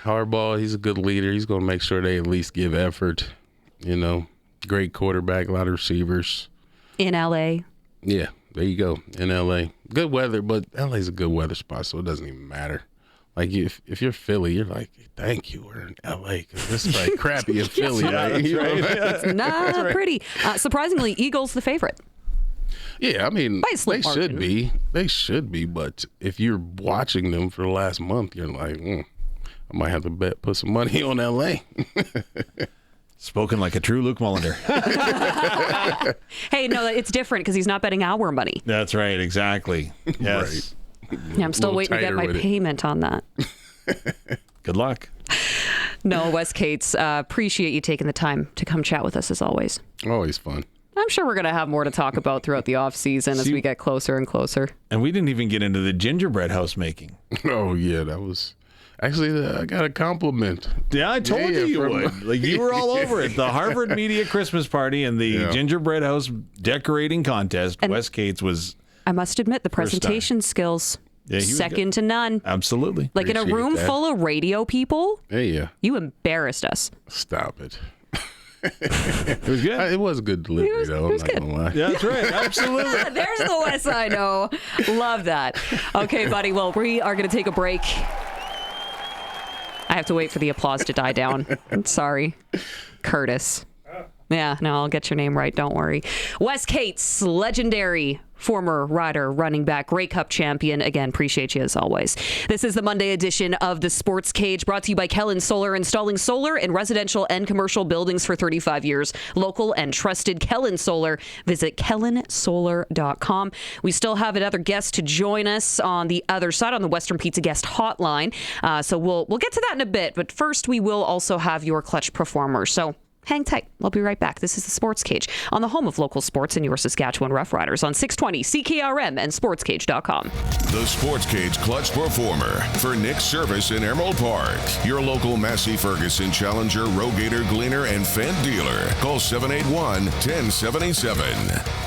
Harbaugh, he's a good leader. He's gonna make sure they at least give effort. Great quarterback, a lot of receivers. In LA? Yeah. there you go, in LA. Good weather, but LA's a good weather spot, so it doesn't even matter. Like, if you're Philly, you're like, thank you, we're in LA, because this is like crappy in Philly. Right? It's not pretty. Surprisingly, Eagles the favorite. Yeah, I mean, By a slim margin. They should be, but if you're watching them for the last month, you're like, I might have to put some money on LA. Spoken like a true Luke Mullender. Hey, no, it's different because he's not betting our money. That's right, exactly. Yes. Right. Yeah, I'm still waiting to get my payment on that. Good luck. No, Wes Cates, appreciate you taking the time to come chat with us as always. Always fun. I'm sure we're going to have more to talk about throughout the off season as we get closer and closer. And we didn't even get into the gingerbread house making. Oh, yeah, that was... Actually, I got a compliment. Yeah, I told you would. Like, you were all over it. The Harvard Media Christmas Party and the gingerbread house decorating contest. And Wes Cates was... I must admit, the presentation skills, second to none. Absolutely. Like, in a room full of radio people, you embarrassed us. Stop it. It was good. It was a good delivery, though. I'm not going to lie. Yeah, that's right. Absolutely. There's the Wes I know. Love that. Okay, buddy. Well, we are going to take a break. I have to wait for the applause to die down. I'm sorry. Curtis. Yeah, no, I'll get your name right. Don't worry. Wes Cates, legendary former rider, running back, Grey Cup champion. Again, appreciate you as always. This is the Monday edition of the Sports Cage, brought to you by Kellen Solar, installing solar in residential and commercial buildings for 35 years. Local and trusted Kellen Solar. Visit kellensolar.com. We still have another guest to join us on the other side on the Western Pizza guest hotline. So we'll get to that in a bit. But first, we will also have your clutch performer. So hang tight. We'll be right back. This is the Sports Cage on the home of local sports and your Saskatchewan Roughriders on 620 CKRM and sportscage.com. The Sports Cage clutch performer for Nick's Service in Emerald Park. Your local Massey Ferguson Challenger, Rogator, Gleaner, and Fendt dealer. Call 781-1077.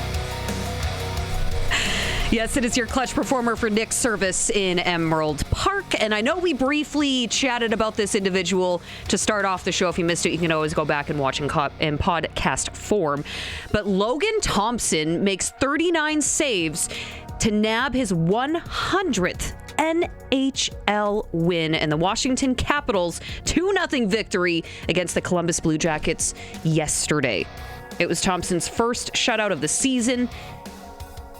Yes, it is your clutch performer for Nick's Service in Emerald Park. And I know we briefly chatted about this individual to start off the show. If you missed it, you can always go back and watch in podcast form. But Logan Thompson makes 39 saves to nab his 100th NHL win and the Washington Capitals 2-0 victory against the Columbus Blue Jackets yesterday. It was Thompson's first shutout of the season.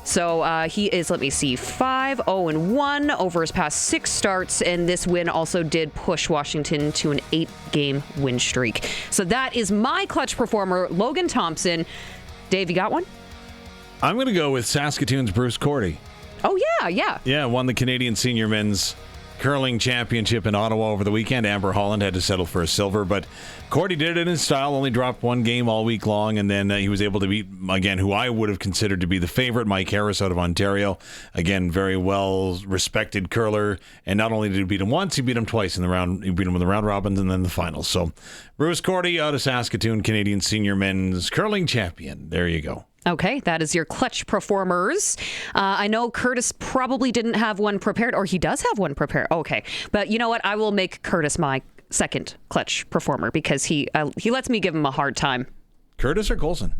So he is, 5-0-1 over his past 6 starts, and this win also did push Washington to an 8-game win streak. So that is my clutch performer, Logan Thompson. Dave, you got one? I'm going to go with Saskatoon's Bruce Cordy. Oh, yeah. Yeah, won the Canadian Senior Men's Curling Championship in Ottawa over the weekend. Amber Holland had to settle for a silver, but Cordy did it in style, only dropped 1 game all week long, and then he was able to beat, again, who I would have considered to be the favorite, Mike Harris out of Ontario. Again, very well-respected curler, and not only did he beat him once, he beat him twice in the round. He beat him in the round robins and then the finals. So Bruce Cordy out of Saskatoon, Canadian Senior Men's Curling Champion. There you go. Okay, that is your clutch performers. I know Curtis probably didn't have one prepared, or he does have one prepared. Okay, but you know what? I will make Curtis my second clutch performer because he lets me give him a hard time. Curtis or Colson?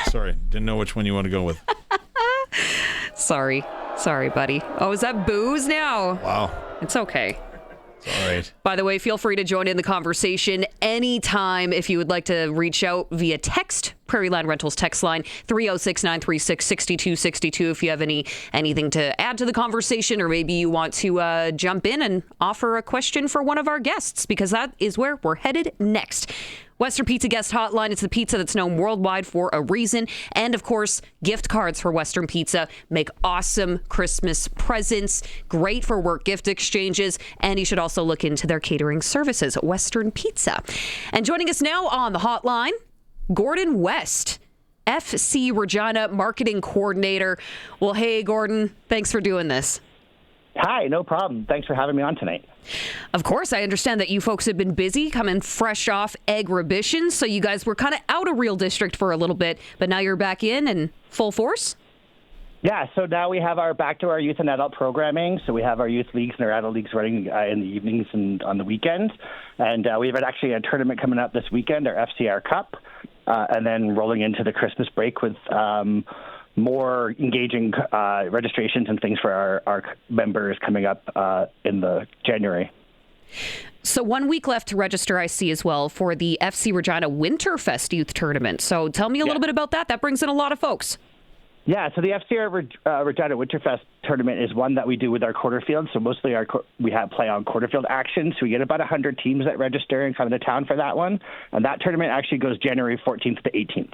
Sorry, didn't know which one you want to go with. Sorry, buddy. Oh, is that booze now? Wow. It's okay. All right. By the way, feel free to join in the conversation anytime if you would like to reach out via text. Prairie Land Rentals text line 306-936-6262 if you have anything to add to the conversation, or maybe you want to jump in and offer a question for one of our guests, because that is where we're headed next. Western Pizza Guest Hotline. It's the pizza that's known worldwide for a reason. And, of course, gift cards for Western Pizza make awesome Christmas presents, great for work gift exchanges, and you should also look into their catering services at Western Pizza. And joining us now on the hotline, Gordon West, FC Regina Marketing Coordinator. Well, hey, Gordon, thanks for doing this. Hi, no problem. Thanks for having me on tonight. Of course, I understand that you folks have been busy coming fresh off Agribition, so you guys were kind of out of Real District for a little bit, but now you're back in and full force? Yeah, so now we have back to our youth and adult programming. So we have our youth leagues and our adult leagues running in the evenings and on the weekends. And we have actually a tournament coming up this weekend, our FCR Cup, and then rolling into the Christmas break with more engaging registrations and things for our members coming up in the January. So 1 week left to register, I see as well, for the FC Regina Winterfest Youth Tournament. So tell me a little bit about that. That brings in a lot of folks. Yeah, so the FCR Regina Winterfest tournament is one that we do with our quarterfield. So mostly we have play on quarterfield action. So we get about 100 teams that register and come to town for that one. And that tournament actually goes January 14th to 18th.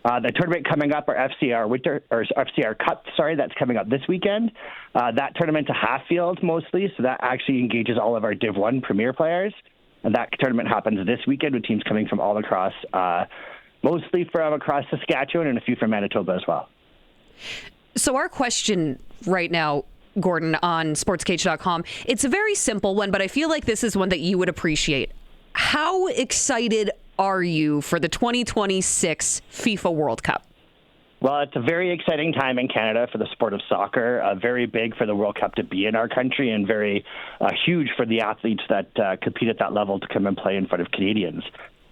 The tournament coming up, our FCR Cup, that's coming up this weekend. That tournament's a half field mostly, so that actually engages all of our Div 1 Premier players. And that tournament happens this weekend with teams coming from all across, mostly from across Saskatchewan and a few from Manitoba as well. So our question right now, Gordon, on sportscage.com, it's a very simple one, but I feel like this is one that you would appreciate. How excited are you for the 2026 FIFA World Cup? Well, it's a very exciting time in Canada for the sport of soccer, very big for the World Cup to be in our country, and very huge for the athletes that compete at that level to come and play in front of Canadians.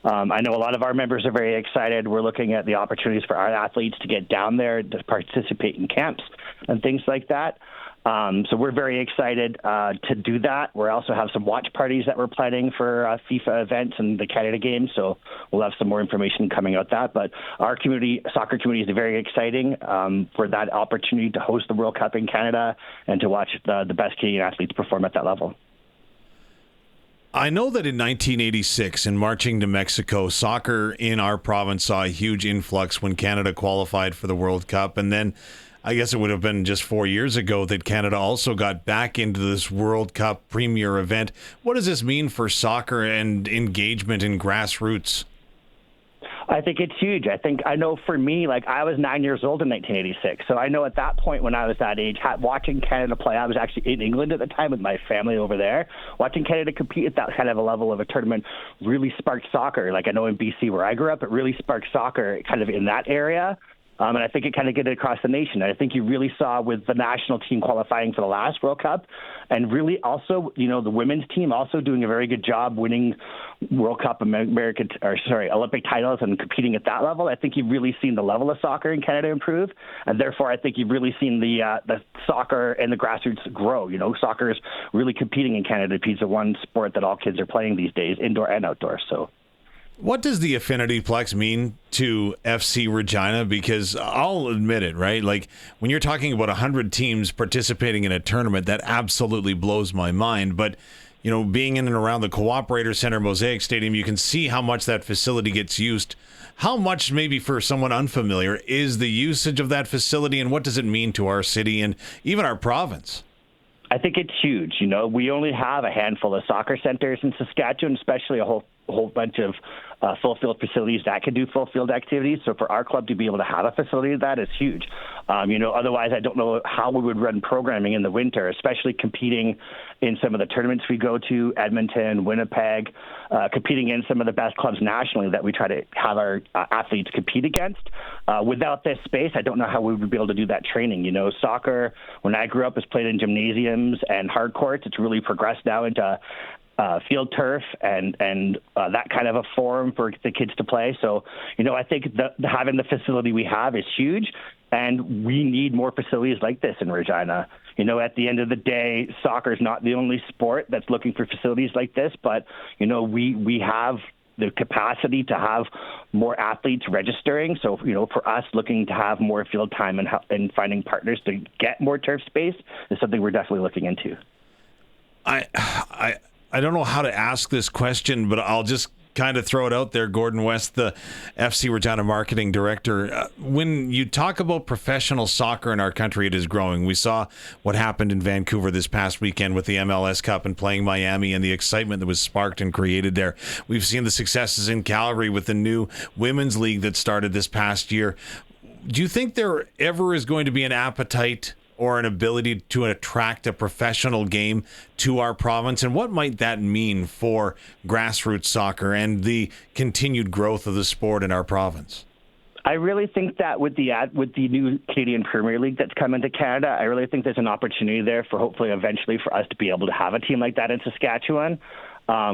I know a lot of our members are very excited. We're looking at the opportunities for our athletes to get down there, to participate in camps and things like that. So we're very excited to do that. We also have some watch parties that we're planning for FIFA events and the Canada Games, so we'll have some more information coming out that. But our soccer community is very exciting for that opportunity to host the World Cup in Canada and to watch the best Canadian athletes perform at that level. I know that in 1986, in marching to Mexico, soccer in our province saw a huge influx when Canada qualified for the World Cup. And then I guess it would have been just 4 years ago that Canada also got back into this World Cup premier event. What does this mean for soccer and engagement in grassroots? I think it's huge. I know for me, I was 9 years old in 1986. So I know at that point when I was that age, watching Canada play, I was actually in England at the time with my family over there. Watching Canada compete at that kind of a level of a tournament really sparked soccer. I know in BC where I grew up, it really sparked soccer kind of in that area. And I think it kind of get it across the nation. I think you really saw with the national team qualifying for the last World Cup, and really also, the women's team also doing a very good job winning World Cup Olympic titles and competing at that level. I think you've really seen the level of soccer in Canada improve, and therefore I think you've really seen the soccer and the grassroots grow. Soccer is really competing in Canada. It's the one sport that all kids are playing these days, indoor and outdoor. So. What does the Affinity Plex mean to FC Regina? Because I'll admit it, right? When you're talking about 100 teams participating in a tournament, that absolutely blows my mind. But, being in and around the Cooperator Center, Mosaic Stadium, you can see how much that facility gets used. How much, maybe for someone unfamiliar, is the usage of that facility, and what does it mean to our city and even our province? I think it's huge. We only have a handful of soccer centers in Saskatchewan, especially a whole bunch of full field facilities that can do full field activities. So for our club to be able to have a facility that is huge. Otherwise I don't know how we would run programming in the winter, especially competing in some of the tournaments we go to, Edmonton, Winnipeg, competing in some of the best clubs nationally that we try to have our athletes compete against. Without this space, I don't know how we would be able to do that training. Soccer, when I grew up, was played in gymnasiums and hard courts. It's really progressed now into field turf and that kind of a forum for the kids to play. So, I think having the facility we have is huge, and we need more facilities like this in Regina. At the end of the day, soccer is not the only sport that's looking for facilities like this, but, we have the capacity to have more athletes registering. So, for us, looking to have more field time and finding partners to get more turf space is something we're definitely looking into. I don't know how to ask this question, but I'll just kind of throw it out there. Gordon West, the FC Regina marketing director. When you talk about professional soccer in our country, it is growing. We saw what happened in Vancouver this past weekend with the MLS Cup and playing Miami and the excitement that was sparked and created there. We've seen the successes in Calgary with the new women's league that started this past year. Do you think there ever is going to be an appetite or an ability to attract a professional game to our province? And what might that mean for grassroots soccer and the continued growth of the sport in our province? I really think that with the new Canadian Premier League that's come into Canada, I really think there's an opportunity there for hopefully eventually for us to be able to have a team like that in Saskatchewan.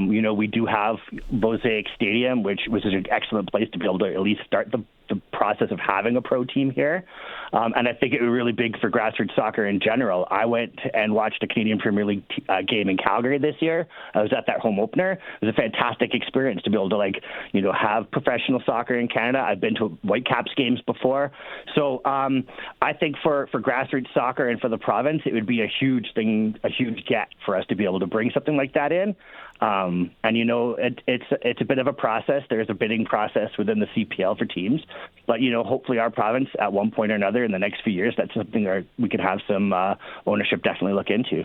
We do have Mosaic Stadium, which is an excellent place to be able to at least start the process of having a pro team here. And I think it was really big for grassroots soccer in general. I went and watched a Canadian Premier League game in Calgary this year. I was at that home opener. It was a fantastic experience to be able to have professional soccer in Canada. I've been to Whitecaps games before. So I think for grassroots soccer and for the province, it would be a huge thing, a huge get for us to be able to bring something like that in. And it's a bit of a process. There's a bidding process within the CPL for teams, but hopefully our province at one point or another in the next few years, that's something that we could have some ownership definitely look into.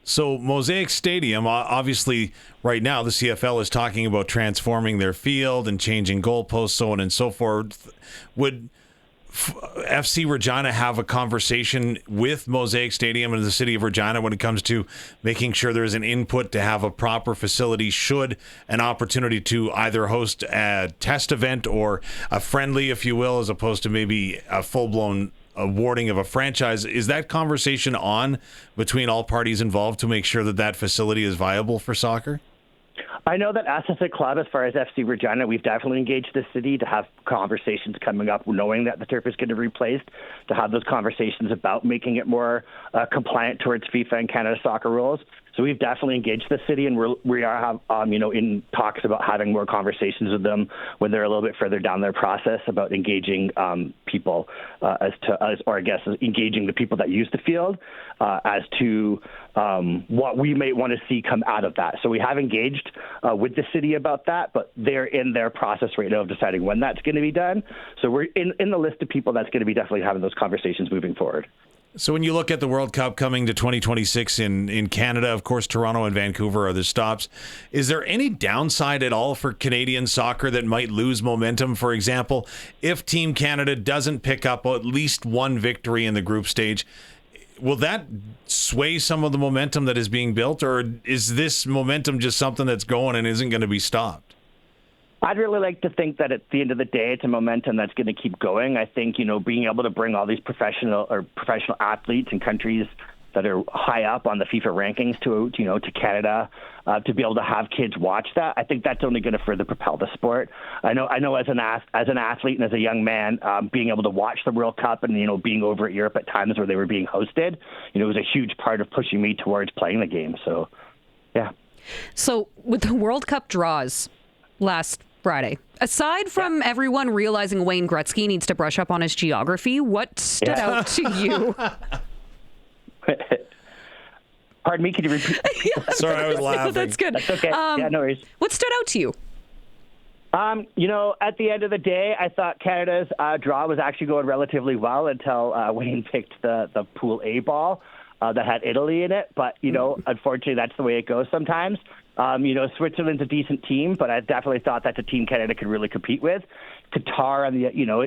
So Mosaic Stadium, obviously right now the CFL is talking about transforming their field and changing goalposts, so on and so forth. Would FC Regina have a conversation with Mosaic Stadium and the city of Regina when it comes to making sure there's an input to have a proper facility should an opportunity to either host a test event or a friendly, if you will, as opposed to maybe a full-blown awarding of a franchise? Is that conversation on between all parties involved to make sure that that facility is viable for soccer? I know that us as a club, as far as FC Regina, we've definitely engaged the city to have conversations coming up, knowing that the turf is going to be replaced, to have those conversations about making it more compliant towards FIFA and Canada soccer rules. So we've definitely engaged the city, and we are in talks about having more conversations with them when they're a little bit further down their process about engaging people engaging the people that use the field as to what we may want to see come out of that. So we have engaged with the city about that, but they're in their process right now of deciding when that's going to be done. So we're in the list of people that's going to be definitely having those conversations moving forward. So when you look at the World Cup coming to 2026 in Canada, of course, Toronto and Vancouver are the stops. Is there any downside at all for Canadian soccer that might lose momentum? For example, if Team Canada doesn't pick up at least one victory in the group stage, will that sway some of the momentum that is being built, or is this momentum just something that's going and isn't going to be stopped? I'd really like to think that at the end of the day, it's a momentum that's going to keep going. I think, being able to bring all these professional athletes and countries that are high up on the FIFA rankings to Canada, to be able to have kids watch that, I think that's only going to further propel the sport. I know as an athlete and as a young man, being able to watch the World Cup and, being over at Europe at times where they were being hosted, it was a huge part of pushing me towards playing the game. So, yeah. So with the World Cup draws last Friday, aside from everyone realizing Wayne Gretzky needs to brush up on his geography, what stood out to you? Pardon me, can you repeat? Sorry, I was laughing. That's good. That's okay. Yeah, no worries. What stood out to you? At the end of the day, I thought Canada's draw was actually going relatively well until Wayne picked the Pool A ball that had Italy in it. But, unfortunately, that's the way it goes sometimes. Switzerland's a decent team, but I definitely thought that's a team Canada could really compete with. Qatar,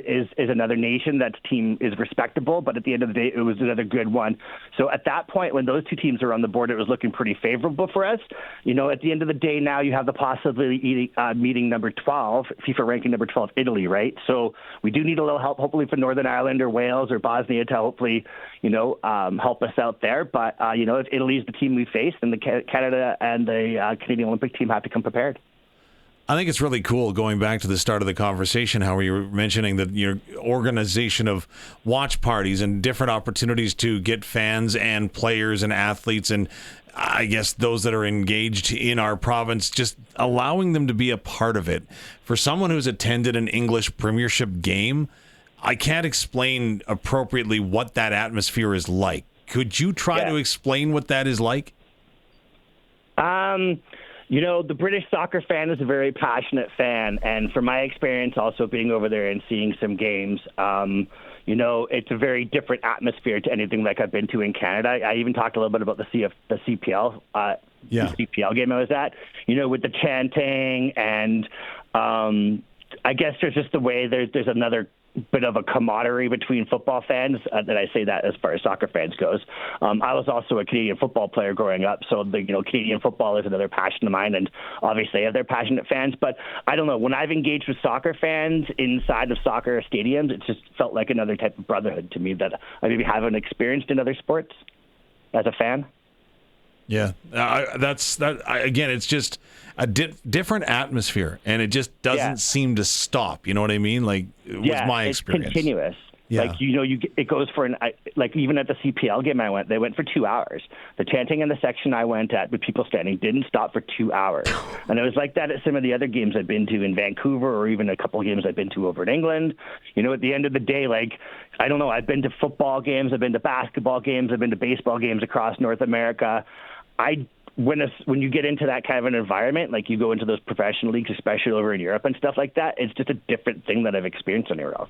is another nation that's team is respectable, but at the end of the day, it was another good one. So at that point, when those two teams were on the board, it was looking pretty favorable for us. At the end of the day, now you have the possibility meeting number 12, FIFA ranking number 12, Italy, right? So we do need a little help, hopefully for Northern Ireland or Wales or Bosnia to hopefully, help us out there. But, if Italy is the team we face, then the Canada and the Canadian Olympic team have to come prepared. I think it's really cool, going back to the start of the conversation, how you were mentioning that your organization of watch parties and different opportunities to get fans and players and athletes and I guess those that are engaged in our province, just allowing them to be a part of it. For someone who's attended an English Premiership game, I can't explain appropriately what that atmosphere is like. Could you try to explain what that is like? The British soccer fan is a very passionate fan, and from my experience also being over there and seeing some games, it's a very different atmosphere to anything like I've been to in Canada. I even talked a little bit about the CPL, the CPL game I was at, with the chanting, and I guess there's just the way there's another bit of a camaraderie between football fans that I say that as far as soccer fans goes. I was also a Canadian football player growing up, so Canadian football is another passion of mine, and obviously they have their passionate fans. But I don't know, when I've engaged with soccer fans inside of soccer stadiums, it just felt like another type of brotherhood to me that I maybe haven't experienced in other sports as a fan. Yeah, again, it's just a different atmosphere, and it just doesn't seem to stop. You know what I mean? Like, it was my experience. It's continuous. Yeah. Like, it goes for like even at the CPL game they went for 2 hours. The chanting in the section I went at with people standing didn't stop for 2 hours. And it was like that at some of the other games I've been to in Vancouver, or even a couple of games I've been to over in England. At the end of the day, like, I don't know, I've been to football games, I've been to basketball games, I've been to baseball games across North America. When you get into that kind of an environment, like you go into those professional leagues, especially over in Europe and stuff like that, it's just a different thing that I've experienced anywhere else.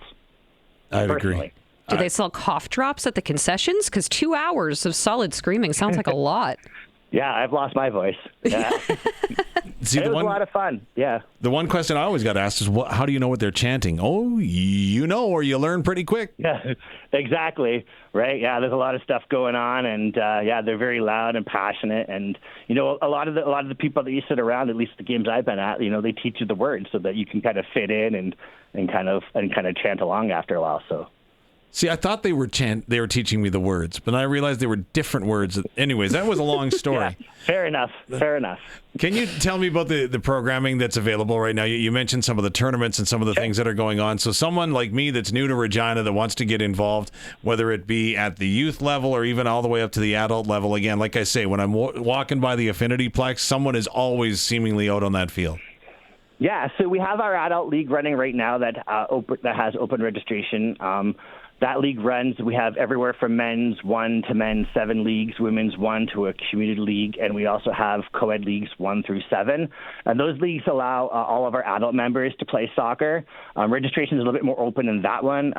I'd agree. Do they sell cough drops at the concessions? Because 2 hours of solid screaming sounds like a lot. Yeah, I've lost my voice. Yeah. See, it was a lot of fun. Yeah. The one question I always got asked is, how do you know what they're chanting? Oh, or you learn pretty quick. Yeah, exactly. Right. Yeah, there's a lot of stuff going on, and they're very loud and passionate. And a lot of the people that you sit around, at least the games I've been at, they teach you the words so that you can kind of fit in and kind of chant along after a while. So. See, I thought they were teaching me the words, but I realized they were different words. Anyways, that was a long story. Yeah, fair enough. Can you tell me about the programming that's available right now? You mentioned some of the tournaments and some of the things that are going on. So someone like me that's new to Regina that wants to get involved, whether it be at the youth level or even all the way up to the adult level, again, like I say, when I'm walking by the Affinity Plex, someone is always seemingly out on that field. Yeah, so we have our adult league running right now that has open registration. That league runs, we have everywhere from men's 1 to men's 7 leagues, women's 1 to a community league, and we also have co-ed leagues 1 through 7. And those leagues allow all of our adult members to play soccer. Registration is a little bit more open in that one.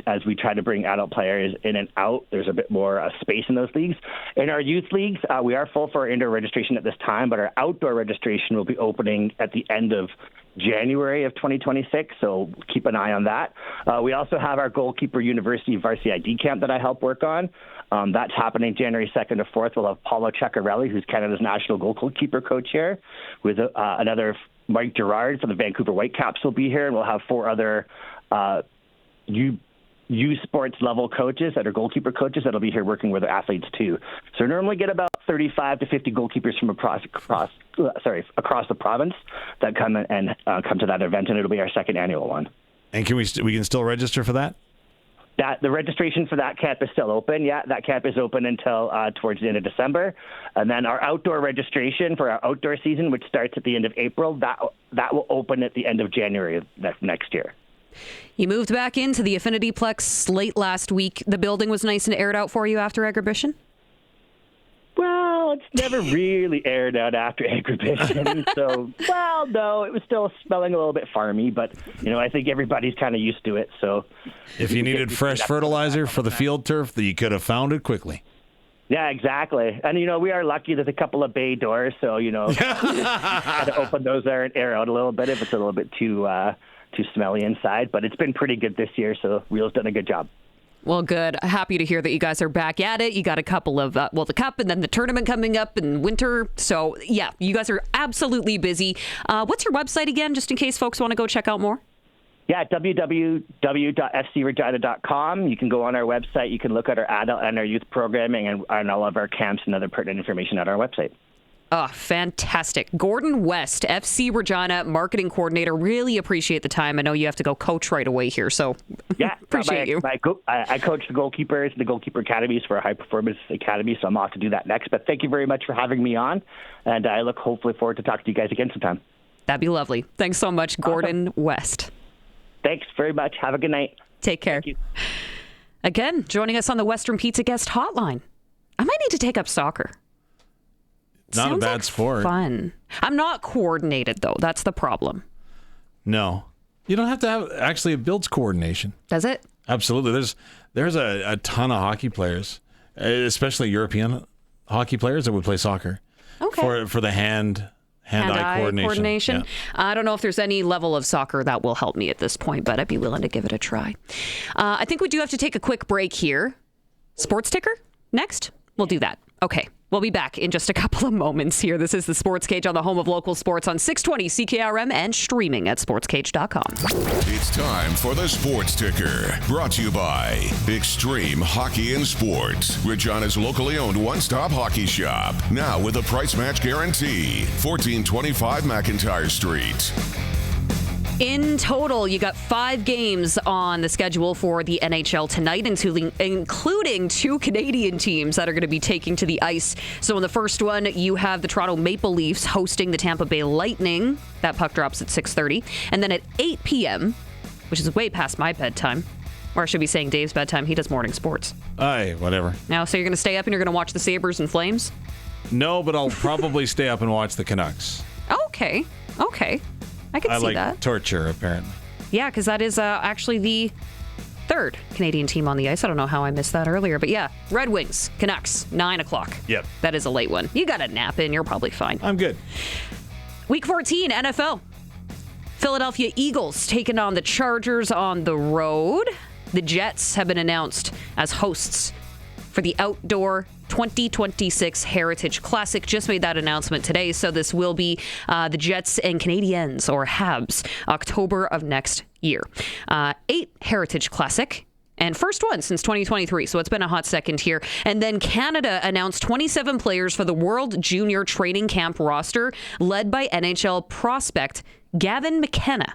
As we try to bring adult players in and out, there's a bit more space in those leagues. In our youth leagues, we are full for our indoor registration at this time, but our outdoor registration will be opening at the end of January of 2026, so keep an eye on that. We also have our Goalkeeper University Varsity ID camp that I help work on. That's happening January 2nd to 4th. We'll have Paulo Ceccarelli, who's Canada's national goalkeeper coach here, with another Mike Gerard for the Vancouver Whitecaps will be here, and we'll have 4 other U Sports level coaches that are goalkeeper coaches that'll be here working with the athletes too. So we normally get about 35 to 50 goalkeepers from across the province that come and come to that event, and it'll be our second annual one. And we can still register for that? The registration for that camp is still open. Yeah, that camp is open until towards the end of December. And then our outdoor registration for our outdoor season, which starts at the end of April, that will open at the end of January next year. You moved back into the Affinity Plex late last week. The building was nice and aired out for you after exhibition? Well, it's never really aired out after exhibition. So, no, it was still smelling a little bit farmy, but, I think everybody's kind of used to it. So, if you needed fresh fertilizer for the field turf, you could have found it quickly. Yeah, exactly. And, we are lucky there's a couple of bay doors, so, got to open those there and air out a little bit if it's a little bit too smelly inside, but it's been pretty good this year, so Real's done a good job. Well, good. Happy to hear that you guys are back at it. You got a couple of, the Cup and then the tournament coming up in winter. So, yeah, you guys are absolutely busy. What's your website again, just in case folks want to go check out more? Yeah, www.fcregina.com. You can go on our website. You can look at our adult and our youth programming and all of our camps and other pertinent information at our website. Oh, fantastic. Gordon West, FC Regina marketing coordinator. Really appreciate the time. I know you have to go coach right away here, so yeah, appreciate you. I coach the goalkeepers, the goalkeeper academies for a high performance academy, so I'm off to do that next. But thank you very much for having me on, and I look hopefully forward to talking to you guys again sometime. That'd be lovely. Thanks so much, Gordon West. Thanks very much. Have a good night. Take care. Thank you. Again, joining us on the Western Pizza Guest Hotline. I might need to take up soccer. Not a bad sport. Fun. I'm not coordinated, though. That's the problem. No. You don't have to have, actually, it builds coordination. Does it? Absolutely. There's a ton of hockey players, especially European hockey players that would play soccer. Okay. For the hand-eye coordination. Yeah. I don't know if there's any level of soccer that will help me at this point, but I'd be willing to give it a try. I think we do have to take a quick break here. Sports ticker? Next? We'll do that. Okay. We'll be back in just a couple of moments here. This is the Sports Cage on the home of local sports on 620 CKRM and streaming at sportscage.com. It's time for the Sports Ticker, brought to you by Extreme Hockey and Sports, Regina's locally owned one-stop hockey shop. Now with a price match guarantee. 1425 McIntyre Street. In total, you got 5 games on the schedule for the NHL tonight, including 2 Canadian teams that are going to be taking to the ice. So in the first one, you have the Toronto Maple Leafs hosting the Tampa Bay Lightning. That puck drops at 6:30. And then at 8 p.m., which is way past my bedtime, or I should be saying Dave's bedtime. He does morning sports. Aye, whatever. Now, so you're going to stay up and you're going to watch the Sabres and Flames? No, but I'll probably stay up and watch the Canucks. Okay. I can see that. Torture, apparently. Yeah, because that is actually the 3rd Canadian team on the ice. I don't know how I missed that earlier, but yeah, Red Wings, Canucks, 9 o'clock. Yep. That is a late one. You got a nap in, you're probably fine. I'm good. Week 14, NFL. Philadelphia Eagles taking on the Chargers on the road. The Jets have been announced as hosts for the outdoor 2026 Heritage Classic. Just made that announcement today, so this will be the Jets and Canadiens, or Habs, October of next year. 8 Heritage Classic, and first one since 2023, so it's been a hot second here. And then Canada announced 27 players for the World Junior Training Camp roster, led by NHL prospect Gavin McKenna.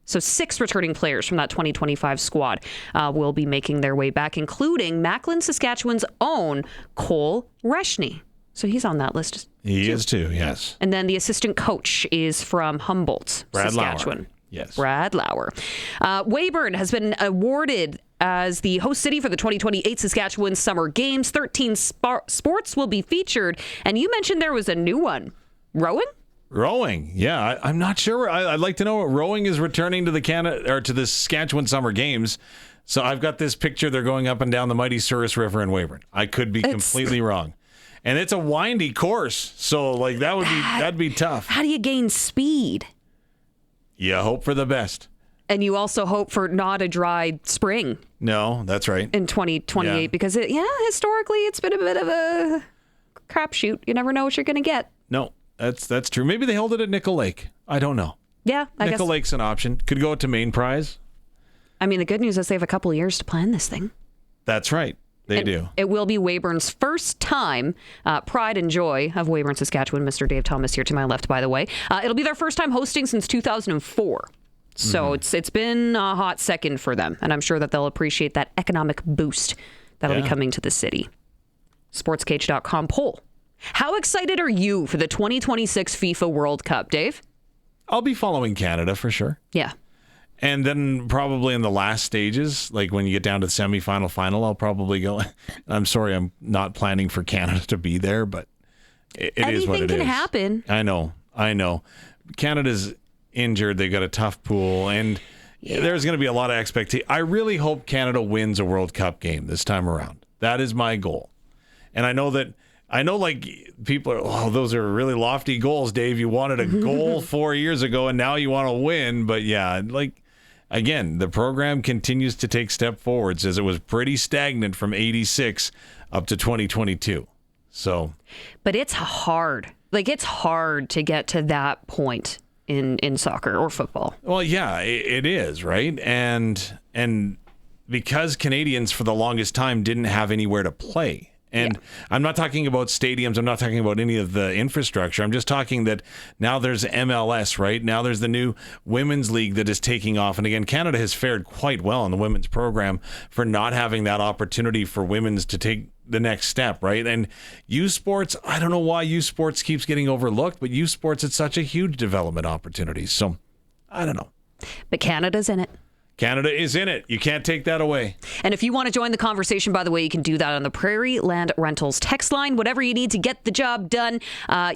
So 6 returning players from that 2025 squad will be making their way back, including Macklin, Saskatchewan's own Cole Reshny. So he's on that list. He is too, yes. And then the assistant coach is from Humboldt, Brad Saskatchewan. Lauer. Yes. Brad Lauer. Weyburn has been awarded as the host city for the 2028 Saskatchewan Summer Games. 13 sports will be featured. And you mentioned there was a new one. Rowing, yeah. I'm not sure. I'd like to know what rowing is returning to the Saskatchewan Summer Games. So I've got this picture. They're going up and down the mighty Souris River in Weyburn. I could be completely wrong, and it's a windy course. So that'd be tough. How do you gain speed? You hope for the best, and you also hope for not a dry spring. No, that's right. In 2028, because historically it's been a bit of a crapshoot. You never know what you're going to get. No. That's true. Maybe they held it at Nickel Lake. I don't know. Yeah, I guess. Nickel Lake's an option. Could go to main prize. I mean, the good news is they have a couple of years to plan this thing. That's right. They do. It will be Weyburn's first time. Pride and joy of Weyburn, Saskatchewan. Mr. Dave Thomas here to my left, by the way. It'll be their first time hosting since 2004. So it's been a hot second for them. And I'm sure that they'll appreciate that economic boost that'll be coming to the city. SportsCage.com poll. How excited are you for the 2026 FIFA World Cup, Dave? I'll be following Canada for sure. Yeah. And then probably in the last stages, like when you get down to the semifinal, final, I'll probably go. I'm sorry, I'm not planning for Canada to be there, but it is what it is. Anything can happen. I know. Canada's injured. They've got a tough pool, and there's going to be a lot of expectation. I really hope Canada wins a World Cup game this time around. That is my goal. And I know like people are, those are really lofty goals, Dave. You wanted a goal 4 years ago and now you want to win. But yeah, like, again, the program continues to take step forwards as it was pretty stagnant from 86 up to 2022. So, but it's hard. Like, it's hard to get to that point in soccer or football. Well, yeah, it is, right? And because Canadians for the longest time didn't have anywhere to play. And I'm not talking about stadiums. I'm not talking about any of the infrastructure. I'm just talking that now there's MLS, right? Now there's the new women's league that is taking off. And again, Canada has fared quite well in the women's program for not having that opportunity for women's to take the next step, right? And youth sports, I don't know why youth sports keeps getting overlooked, but youth sports, it's such a huge development opportunity. So I don't know. But Canada's in it. Canada is in it. You can't take that away. And if you want to join the conversation, by the way, you can do that on the Prairie Land Rentals text line. Whatever you need to get the job done,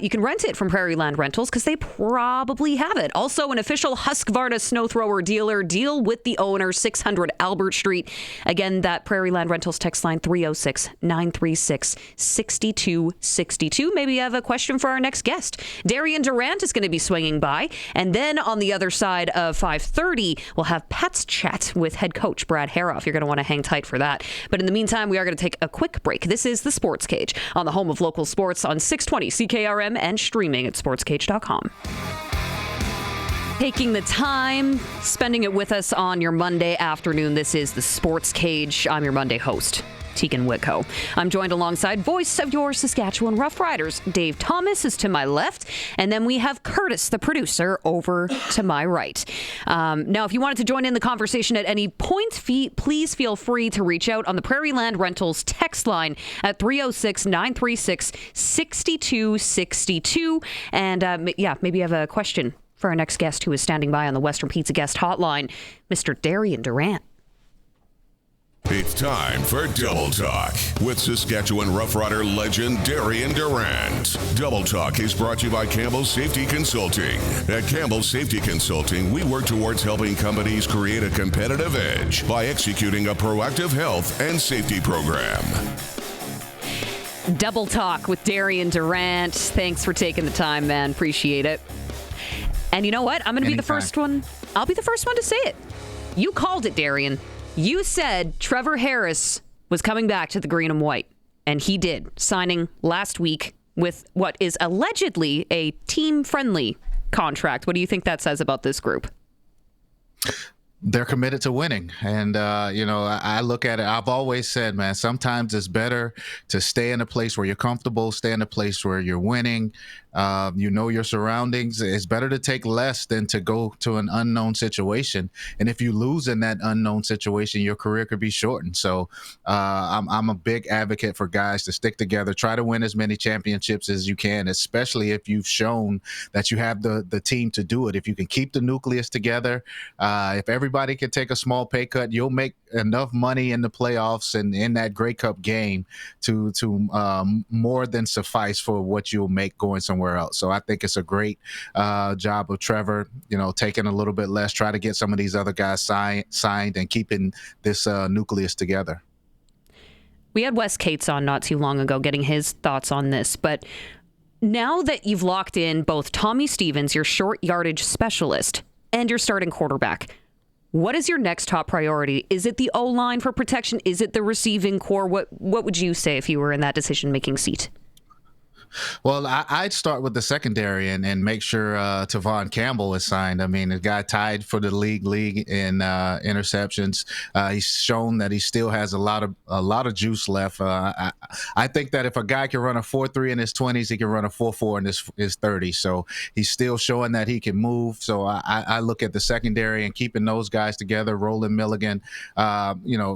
you can rent it from Prairie Land Rentals because they probably have it. Also, an official Husqvarna snow thrower dealer. Deal with the owner, 600 Albert Street. Again, that Prairie Land Rentals text line, 306-936-6262. Maybe you have a question for our next guest. Darian Durant is going to be swinging by. And then on the other side of 5:30, we'll have PATS chat with head coach Brad Herauf. You're going to want to hang tight for that. But in the meantime, we are going to take a quick break. This is the Sports Cage on the home of local sports on 620 CKRM and streaming at sportscage.com. Taking the time, spending it with us on your Monday afternoon. This is the Sports Cage. I'm your Monday host, Teagan Witko. I'm joined alongside voice of your Saskatchewan Roughriders. Dave Thomas is to my left, and then we have Curtis, the producer, over to my right. Now, if you wanted to join in the conversation at any point, please feel free to reach out on the Prairie Land Rentals text line at 306-936-6262. And maybe you have a question for our next guest who is standing by on the Western Pizza guest hotline, Mr. Darian Durant. It's time for Double Talk with Saskatchewan Roughrider legend Darian Durant. Double Talk is brought to you by Campbell Safety Consulting. At Campbell Safety Consulting, we work towards helping companies create a competitive edge by executing a proactive health and safety program. Double Talk with Darian Durant. Thanks for taking the time, man. Appreciate it. And you know what? I'm going to be the first one. I'll be the first one to say it. You called it, Darian. You said Trevor Harris was coming back to the green and white, and he did, signing last week with what is allegedly a team-friendly contract. What do you think that says about this group? They're committed to winning. And, I look at it. I've always said, man, sometimes it's better to stay in a place where you're comfortable, stay in a place where you're winning. Your surroundings. It's better to take less than to go to an unknown situation. And if you lose in that unknown situation, your career could be shortened. So I'm a big advocate for guys to stick together, try to win as many championships as you can, especially if you've shown that you have the team to do it. If you can keep the nucleus together, if everybody can take a small pay cut, you'll make enough money in the playoffs and in that Grey Cup game to more than suffice for what you'll make going somewhere else. So I think it's a great job of Trevor, taking a little bit less, try to get some of these other guys signed and keeping this nucleus together. We had Wes Cates on not too long ago getting his thoughts on this, but now that you've locked in both Tommy Stevens, your short yardage specialist, and your starting quarterback, what is your next top priority? Is it the O-line for protection? Is it the receiving core? What would you say if you were in that decision-making seat? Well, I'd start with the secondary and make sure Tavon Campbell is signed. I mean, the guy tied for the league in interceptions. He's shown that he still has a lot of juice left. I think that if a guy can run a 4.3 in his 20s, he can run a 4.4 in his 30s. So he's still showing that he can move. So I look at the secondary and keeping those guys together. Roland Milligan,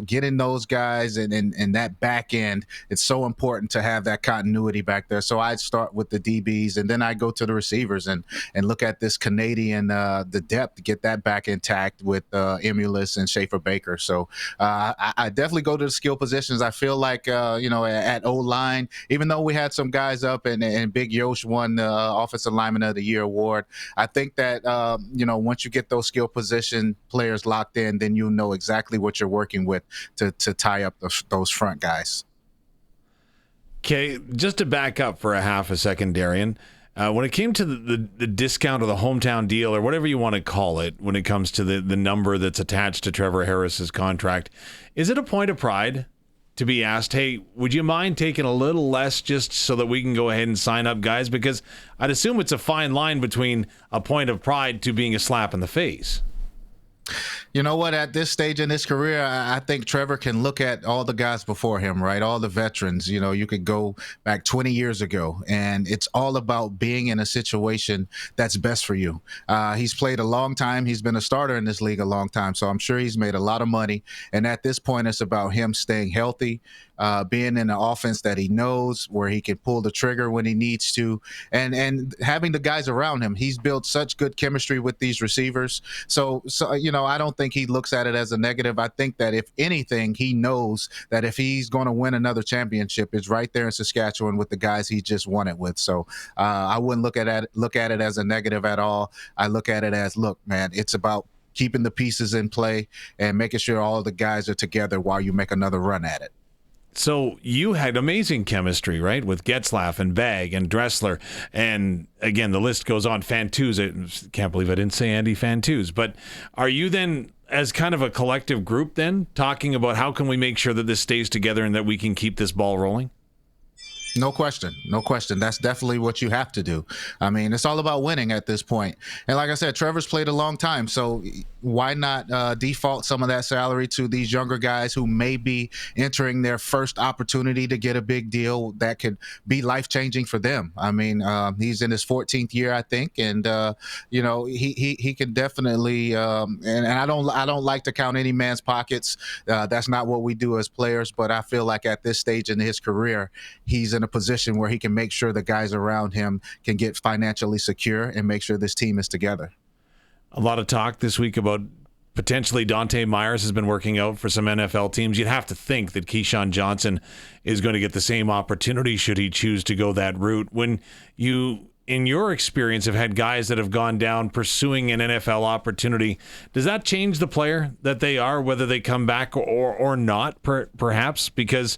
getting those guys and that back end. It's so important to have that continuity back there. So I'd start with the DBs, and then I go to the receivers and look at this Canadian, the depth, get that back intact with Emulis and Schaefer Baker. So I definitely go to the skill positions. I feel like, at O-line, even though we had some guys up and Big Yosh won the Offensive Lineman of the Year award, I think that, once you get those skill position players locked in, then you know exactly what you're working with to tie up those front guys. Okay, just to back up for a half a second, Darian, when it came to the discount or the hometown deal or whatever you want to call it, when it comes to the number that's attached to Trevor Harris's contract, is it a point of pride to be asked, hey, would you mind taking a little less just so that we can go ahead and sign up guys? Because I'd assume it's a fine line between a point of pride to being a slap in the face. You know what? At this stage in his career, I think Trevor can look at all the guys before him, right? All the veterans. You could go back 20 years ago, and it's all about being in a situation that's best for you. He's played a long time. He's been a starter in this league a long time, so I'm sure he's made a lot of money. And at this point, it's about him staying healthy, being in an offense that he knows, where he can pull the trigger when he needs to, and having the guys around him. He's built such good chemistry with these receivers. So I don't think he looks at it as a negative. I think that if anything, he knows that if he's going to win another championship, it's right there in Saskatchewan with the guys he just won it with. So I wouldn't look at it as a negative at all. I look at it as, look, man, it's about keeping the pieces in play and making sure all the guys are together while you make another run at it. So you had amazing chemistry, right, with Getzlaff and Bagg and Dressler, and again, the list goes on. Fantuz, I can't believe I didn't say Andy Fantuz, but are you then as kind of a collective group then, talking about how can we make sure that this stays together and that we can keep this ball rolling? No question. No question. That's definitely what you have to do. I mean, it's all about winning at this point. And like I said, Trevor's played a long time, so why not default some of that salary to these younger guys who may be entering their first opportunity to get a big deal that could be life-changing for them. I mean, he's in his 14th year, I think, and you know, he can definitely and I don't like to count any man's pockets. That's not what we do as players, but I feel like at this stage in his career, he's in a position where he can make sure the guys around him can get financially secure and make sure this team is together. A lot of talk this week about potentially Dante Myers has been working out for some NFL teams. You'd have to think that Keyshawn Johnson is going to get the same opportunity should he choose to go that route. When you, in your experience, have had guys that have gone down pursuing an NFL opportunity, does that change the player that they are, whether they come back or not, perhaps? Because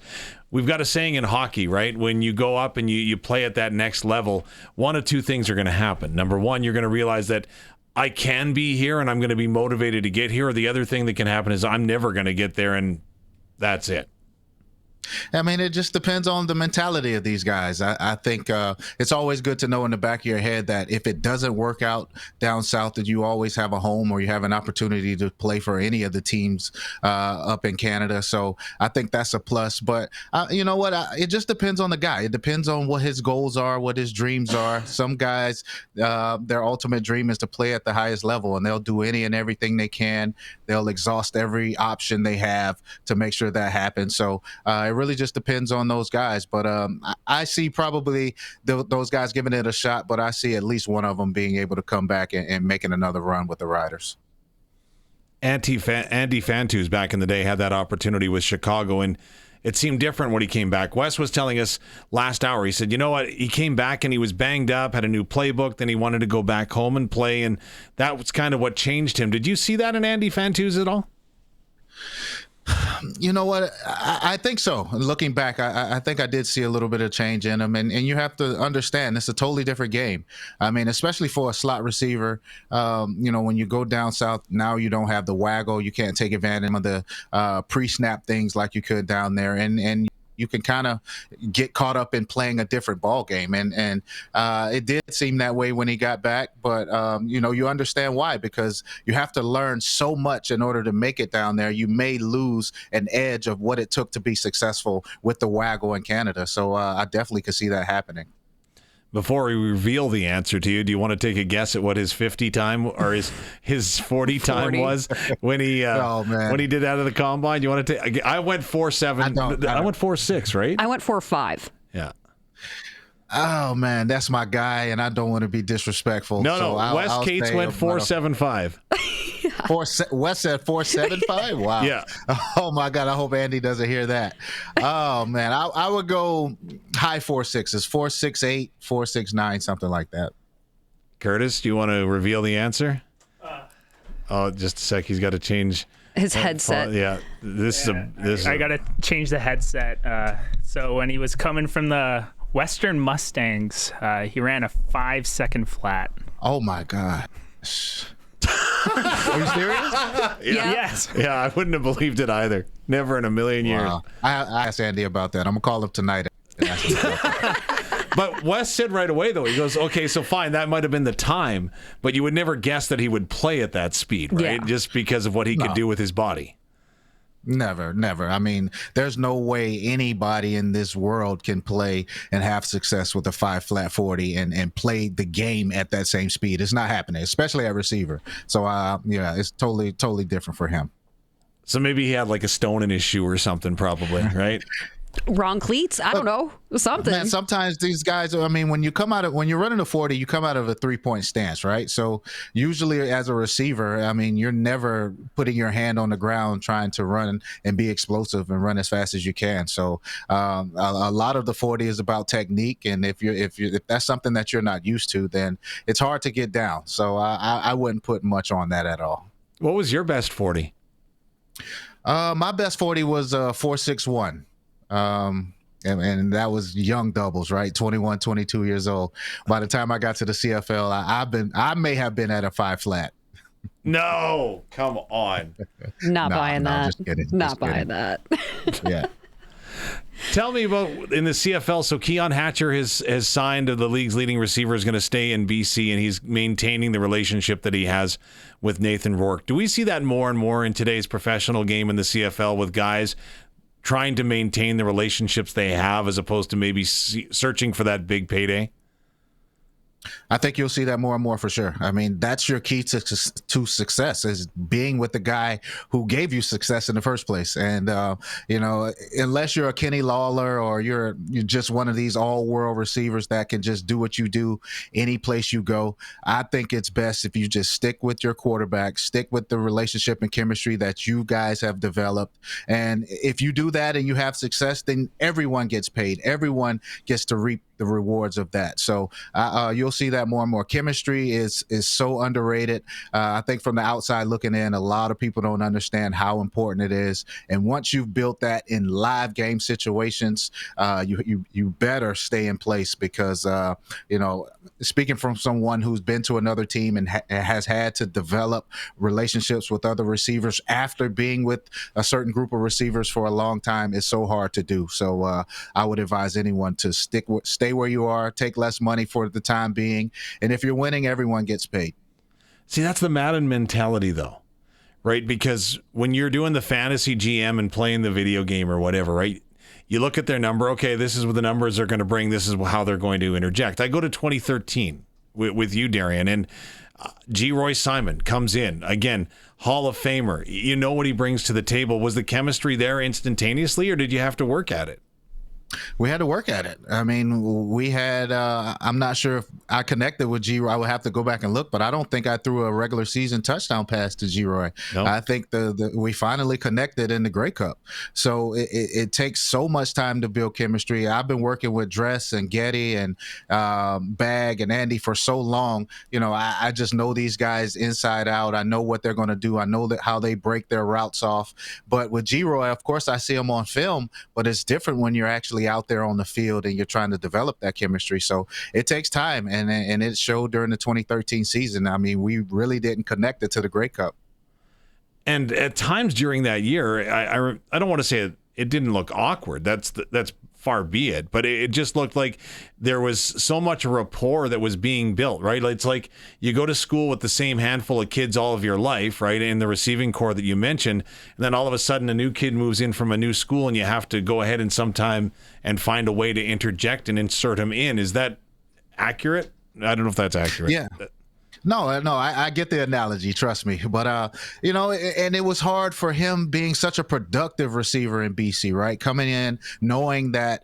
we've got a saying in hockey, right? When you go up and you play at that next level, one of two things are going to happen. Number one, you're going to realize that I can be here and I'm going to be motivated to get here. Or the other thing that can happen is I'm never going to get there and that's it. I mean, it just depends on the mentality of these guys. I think it's always good to know in the back of your head that if it doesn't work out down south, that you always have a home or you have an opportunity to play for any of the teams up in Canada. So I think that's a plus. But you know what? It just depends on the guy. It depends on what his goals are, what his dreams are. Some guys, their ultimate dream is to play at the highest level, and they'll do any and everything they can. They'll exhaust every option they have to make sure that happens. So it really just depends on those guys. But I see probably those guys giving it a shot, but I see at least one of them being able to come back and making another run with the Riders. Andy Fantus back in the day had that opportunity with Chicago, and it seemed different when he came back. Wes was telling us last hour, he said, you know what, he came back and he was banged up, had a new playbook, then he wanted to go back home and play, and that was kind of what changed him. Did you see that in Andy Fantus at all? You know what? I think so. Looking back, I think I did see a little bit of change in him. And you have to understand, it's a totally different game. I mean, especially for a slot receiver, you know, when you go down south, now you don't have the waggle. You can't take advantage of the pre-snap things like you could down there. And you can kind of get caught up in playing a different ball game. And it did seem that way when he got back. But, you know, you understand why, because you have to learn so much in order to make it down there. You may lose an edge of what it took to be successful with the waggle in Canada. So I definitely could see that happening. Before we reveal the answer to you, do you want to take a guess at what his 50 time or his 40 time was when he when he did out of the combine? You want to take? I went 4.7. I went 4.6, right? I went 4.5. Yeah. Oh man, that's my guy, and I don't want to be disrespectful. No, Wes Cates went 4.75. Wes said 4.75. Wow. Yeah. Oh my God. I hope Andy doesn't hear that. Oh man, I would go high 4.6s, 4.68, 4.69, something like that. Curtis, do you want to reveal the answer? Oh, just a sec. He's got to change his headset. Yeah. This is. I got to change the headset. So when he was coming from the Western Mustangs, he ran a 5-second flat. Oh my God. Are you serious? Yeah. Yes. Yeah, I wouldn't have believed it either. Never in a million years. Wow. I asked Andy about that. I'm gonna call him tonight. But Wes said right away, though, he goes, okay, so fine, that might have been the time, but you would never guess that he would play at that speed, right? Yeah. Just because of what he could do with his body. Never. I mean, there's no way anybody in this world can play and have success with a 5 40 and play the game at that same speed. It's not happening, especially at receiver. So, yeah, it's totally different for him. So maybe he had like a stone in his shoe or something, probably, right? Wrong cleats? I don't know. Something. Man, sometimes these guys, I mean, when you're running a 40, you come out of a 3-point stance, right? So usually as a receiver, I mean, you're never putting your hand on the ground trying to run and be explosive and run as fast as you can. So a lot of the 40 is about technique. And if that's something that you're not used to, then it's hard to get down. So I wouldn't put much on that at all. What was your best 40? My best 40 was 4.61. And that was young doubles, right? 21, 22 years old. By the time I got to the CFL, I may have been at a 5 flat. No, come on. Not buying that. Just kidding. Not buying that. Yeah. Tell me about in the CFL. So Keon Hatcher has signed the league's leading receiver, is going to stay in BC, and he's maintaining the relationship that he has with Nathan Rourke. Do we see that more and more in today's professional game in the CFL with guys trying to maintain the relationships they have as opposed to maybe searching for that big payday? I think you'll see that more and more for sure. I mean, that's your key to success, is being with the guy who gave you success in the first place. And, unless you're a Kenny Lawler or you're just one of these all-world receivers that can just do what you do any place you go, I think it's best if you just stick with your quarterback, stick with the relationship and chemistry that you guys have developed. And if you do that and you have success, then everyone gets paid. Everyone gets to reap the rewards of that. So you'll see that more and more. Chemistry is so underrated. I think from the outside looking in, a lot of people don't understand how important it is. And once you've built that in live game situations, you better stay in place because, speaking from someone who's been to another team and has had to develop relationships with other receivers after being with a certain group of receivers for a long time, is so hard to do. So I would advise anyone to stay where you are, take less money for the time being, and if you're winning, everyone gets paid. See, that's the Madden mentality, though, right? Because when you're doing the fantasy GM and playing the video game or whatever, right, you look at their number. Okay, this is what the numbers are going to bring. This is how they're going to interject. I go to 2013 with you, Darian, and G. Roy Simon comes in again, Hall of Famer. You know what he brings to the table. Was the chemistry there instantaneously, or did you have to work at it? We had to work at it. I mean, we had, I'm not sure if I connected with G-Roy. I would have to go back and look, but I don't think I threw a regular season touchdown pass to G-Roy. Nope. I think we finally connected in the Grey Cup. So it takes so much time to build chemistry. I've been working with Dress and Getty and Bag and Andy for so long. I just know these guys inside out. I know what they're going to do. I know how they break their routes off. But with G-Roy, of course, I see him on film, but it's different when you're actually out there on the field and you're trying to develop that chemistry. So it takes time, and it showed during the 2013 season. I mean, we really didn't connect it to the Grey Cup. And at times during that year, I don't want to say it didn't look awkward. That's far be it, but it just looked like there was so much rapport that was being built, right? It's like you go to school with the same handful of kids all of your life, right, in the receiving corps that you mentioned, and then all of a sudden a new kid moves in from a new school and you have to go ahead and sometime and find a way to interject and insert him in. Is that accurate? I don't know if that's accurate. Yeah. No, I get the analogy, trust me. But, and it was hard for him being such a productive receiver in BC, right? Coming in, knowing that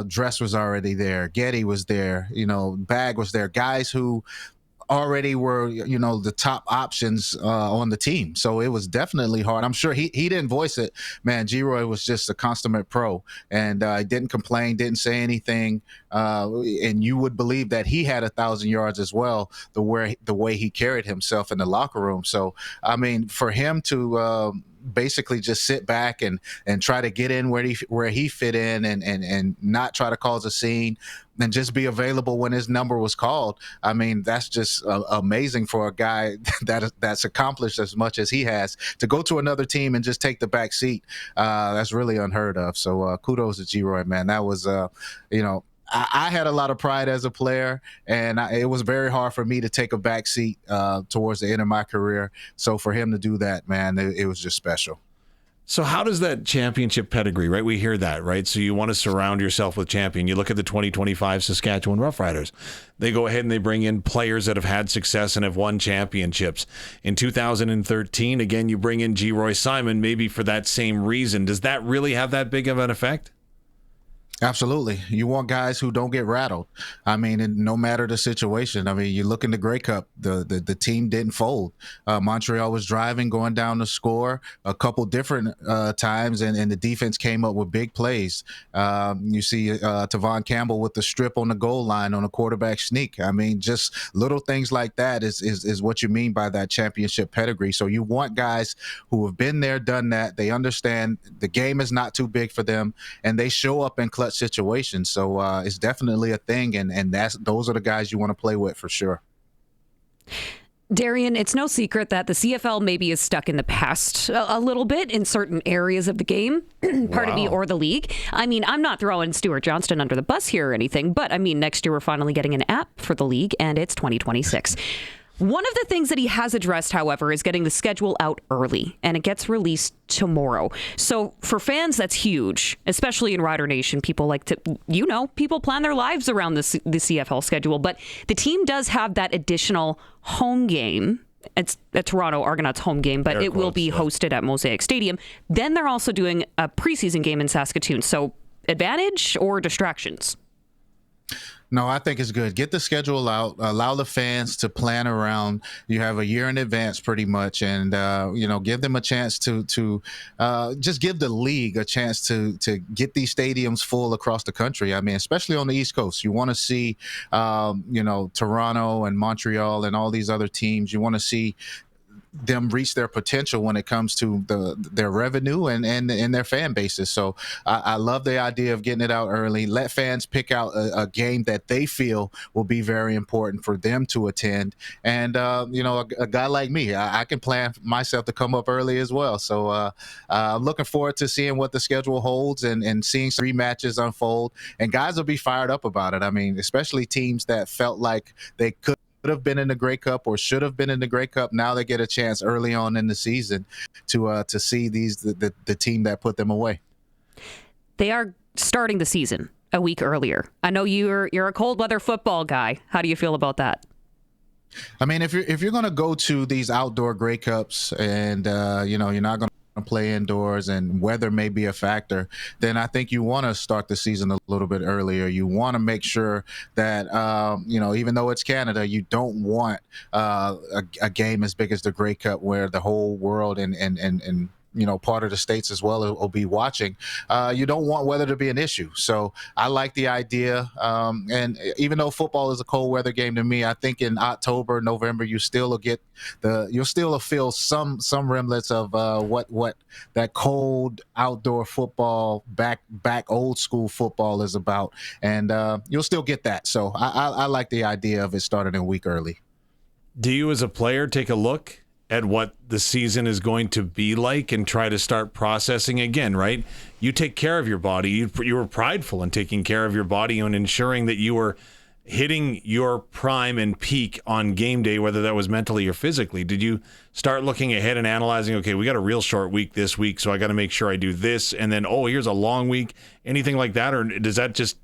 Dress was already there, Getty was there, Bag was there, guys who already were, the top options on the team. So it was definitely hard. I'm sure he didn't voice it. Man, G-Roy was just a consummate pro, and didn't complain, didn't say anything. And you would believe that he had 1,000 yards as well, the way he carried himself in the locker room. So, I mean, for him to basically just sit back and try to get in where he fit in and not try to cause a scene and just be available when his number was called. I mean, that's just amazing for a guy that's accomplished as much as he has to go to another team and just take the back seat. That's really unheard of. So kudos to G-Roy, man. That was, I had a lot of pride as a player, and it was very hard for me to take a back seat towards the end of my career. So for him to do that, man, it was just special. So how does that championship pedigree, right? We hear that, right? So you want to surround yourself with champion. You look at the 2025 Saskatchewan Roughriders. They go ahead and they bring in players that have had success and have won championships. In 2013, again, you bring in G. Roy Simon, maybe for that same reason. Does that really have that big of an effect? Absolutely. You want guys who don't get rattled. I mean, no matter the situation. I mean, you look in the Grey Cup, the team didn't fold. Montreal was driving, going down to score a couple different times, and the defense came up with big plays. You see Teagan Campbell with the strip on the goal line on a quarterback sneak. I mean, just little things like that is what you mean by that championship pedigree. So you want guys who have been there, done that. They understand the game is not too big for them, and they show up in clutch situations. So it's definitely a thing, and those are the guys you want to play with for sure. Darian, it's no secret that the CFL maybe is stuck in the past a little bit in certain areas of the game, pardon me, or the league. I mean, I'm not throwing Stuart Johnston under the bus here or anything, but I mean, next year we're finally getting an app for the league, and it's 2026. One of the things that he has addressed, however, is getting the schedule out early, and it gets released tomorrow. So for fans, that's huge, especially in Rider Nation. People like to, people plan their lives around the CFL schedule, but the team does have that additional home game. It's a Toronto Argonauts home game, but it will be hosted at Mosaic Stadium. Then they're also doing a preseason game in Saskatoon. So advantage or distractions? No, I think it's good. Get the schedule out. Allow the fans to plan around. You have a year in advance, pretty much, and give them a chance to just give the league a chance to get these stadiums full across the country. I mean, especially on the East Coast, you want to see, Toronto and Montreal and all these other teams. You want to see them reach their potential when it comes to their revenue and their fan bases. So I love the idea of getting it out early. Let fans pick out a game that they feel will be very important for them to attend. And, a guy like me, I can plan myself to come up early as well. So I'm looking forward to seeing what the schedule holds and seeing some rematches unfold. And guys will be fired up about it. I mean, especially teams that felt like they could have been in the Grey Cup or should have been in the Grey Cup. Now they get a chance early on in the season to see the team that put them away. They are starting the season a week earlier. I know you're a cold weather football guy. How do you feel about that? I mean, if you're going to go to these outdoor Grey Cups and you're not going to play indoors and weather may be a factor, then I think you want to start the season a little bit earlier. You want to make sure that, even though it's Canada, you don't want a game as big as the Grey Cup where the whole world and part of the states as well will be watching. You don't want weather to be an issue. So I like the idea. And even though football is a cold weather game to me, I think in October, November, you'll still feel some remnants of what that cold outdoor football, back old school football is about. And you'll still get that. So I like the idea of it starting a week early. Do you as a player take a look at what the season is going to be like and try to start processing again, right? You take care of your body. You were prideful in taking care of your body and ensuring that you were hitting your prime and peak on game day, whether that was mentally or physically. Did you start looking ahead and analyzing, okay, we got a real short week this week, so I got to make sure I do this, and then, here's a long week, anything like that? Or does that just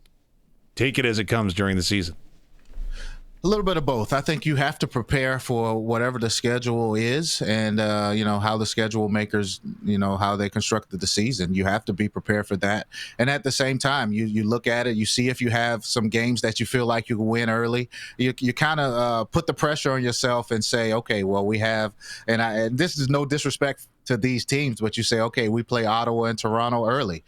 take it as it comes during the season? A little bit of both. I think you have to prepare for whatever the schedule is and, how the schedule makers, how they constructed the season. You have to be prepared for that. And at the same time, you look at it, you see if you have some games that you feel like you can win early. You kind of put the pressure on yourself and say, okay, well, we have, and this is no disrespect to these teams, but you say, okay, we play Ottawa and Toronto early.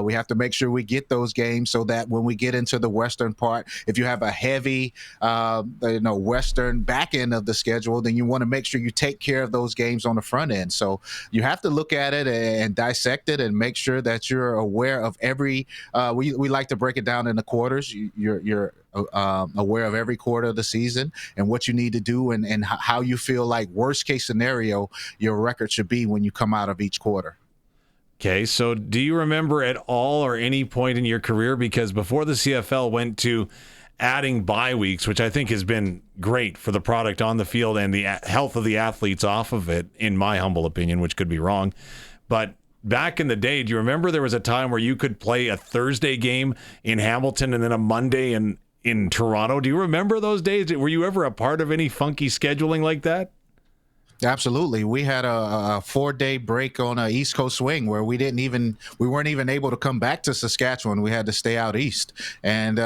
We have to make sure we get those games so that when we get into the western part, if you have a heavy, western back end of the schedule, then you want to make sure you take care of those games on the front end. So you have to look at it and dissect it and make sure that you're aware of every. We like to break it down into quarters. You're aware of every quarter of the season and what you need to do and how you feel like worst case scenario your record should be when you come out of each quarter. Okay, so do you remember at all or any point in your career, because before the CFL went to adding bye weeks, which I think has been great for the product on the field and the health of the athletes off of it, in my humble opinion, which could be wrong, but back in the day, do you remember there was a time where you could play a Thursday game in Hamilton and then a Monday in Toronto? Do you remember those days? Were you ever a part of any funky scheduling like that? Absolutely. We had a 4-day break on a East Coast swing where we weren't even able to come back to Saskatchewan. We had to stay out east. And,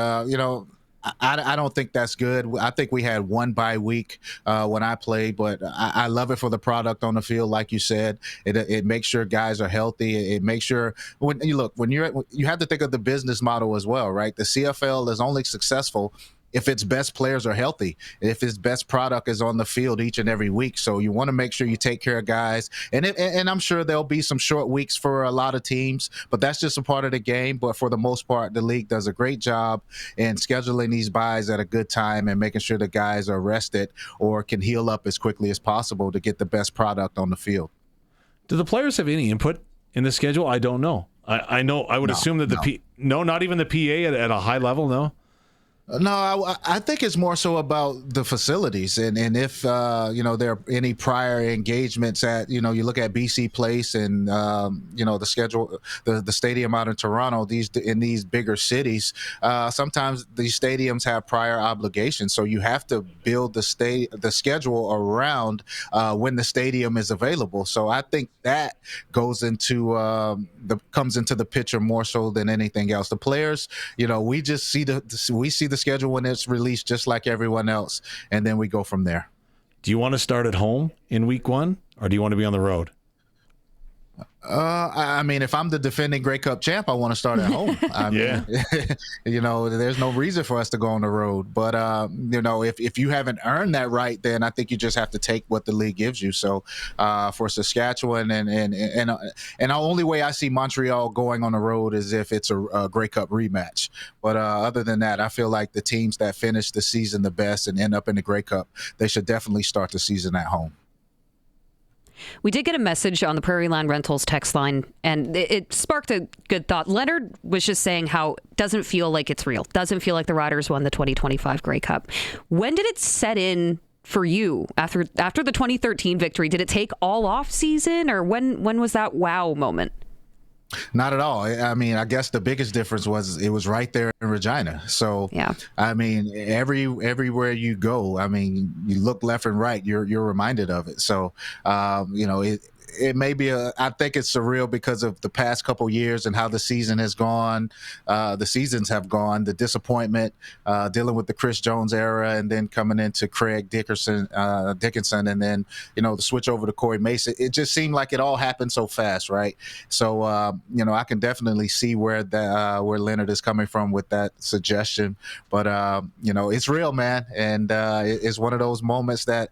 I don't think that's good. I think we had one bye week when I played, but I love it for the product on the field. Like you said, it makes sure guys are healthy. It makes sure you have to think of the business model as well, right? The CFL is only successful if its best players are healthy, if its best product is on the field each and every week. So you want to make sure you take care of guys. And I'm sure there'll be some short weeks for a lot of teams, but that's just a part of the game. But for the most part, the league does a great job in scheduling these buys at a good time and making sure the guys are rested or can heal up as quickly as possible to get the best product on the field. Do the players have any input in the schedule? I don't know. I know. I would assume that not even the PA at a high level, no? No, I think it's more so about the facilities and if, there are any prior engagements at, you look at BC Place and, the schedule, the stadium out in Toronto, in these bigger cities, sometimes these stadiums have prior obligations. So you have to build the schedule around when the stadium is available. So I think that goes into comes into the picture more so than anything else. The players, we just see the schedule when it's released just like everyone else, and then we go from there. Do you want to start at home in week 1, or do you want to be on the road? I mean, if I'm the defending Grey Cup champ, I want to start at home. I mean, there's no reason for us to go on the road. But, if you haven't earned that right, then I think you just have to take what the league gives you. So for Saskatchewan and the only way I see Montreal going on the road is if it's a Grey Cup rematch. But other than that, I feel like the teams that finish the season the best and end up in the Grey Cup, they should definitely start the season at home. We did get a message on the Prairie Land Rentals text line, and it sparked a good thought. Leonard was just saying how it doesn't feel like it's real. Doesn't feel like the Riders won the 2025 Grey Cup. When did it set in for you after the 2013 victory? Did it take all off season, or when was that wow moment? Not at all. I mean, I guess the biggest difference was it was right there in Regina. So, yeah. I mean, everywhere you go, I mean, you look left and right, you're reminded of it. So, it may be I think it's surreal because of the past couple years and how the season has gone. The seasons have gone, the disappointment, dealing with the Chris Jones era, and then coming into Craig Dickinson, and then, the switch over to Corey Mason. It just seemed like it all happened so fast, right? So, I can definitely see where Leonard is coming from with that suggestion. But, it's real, man. And it's one of those moments that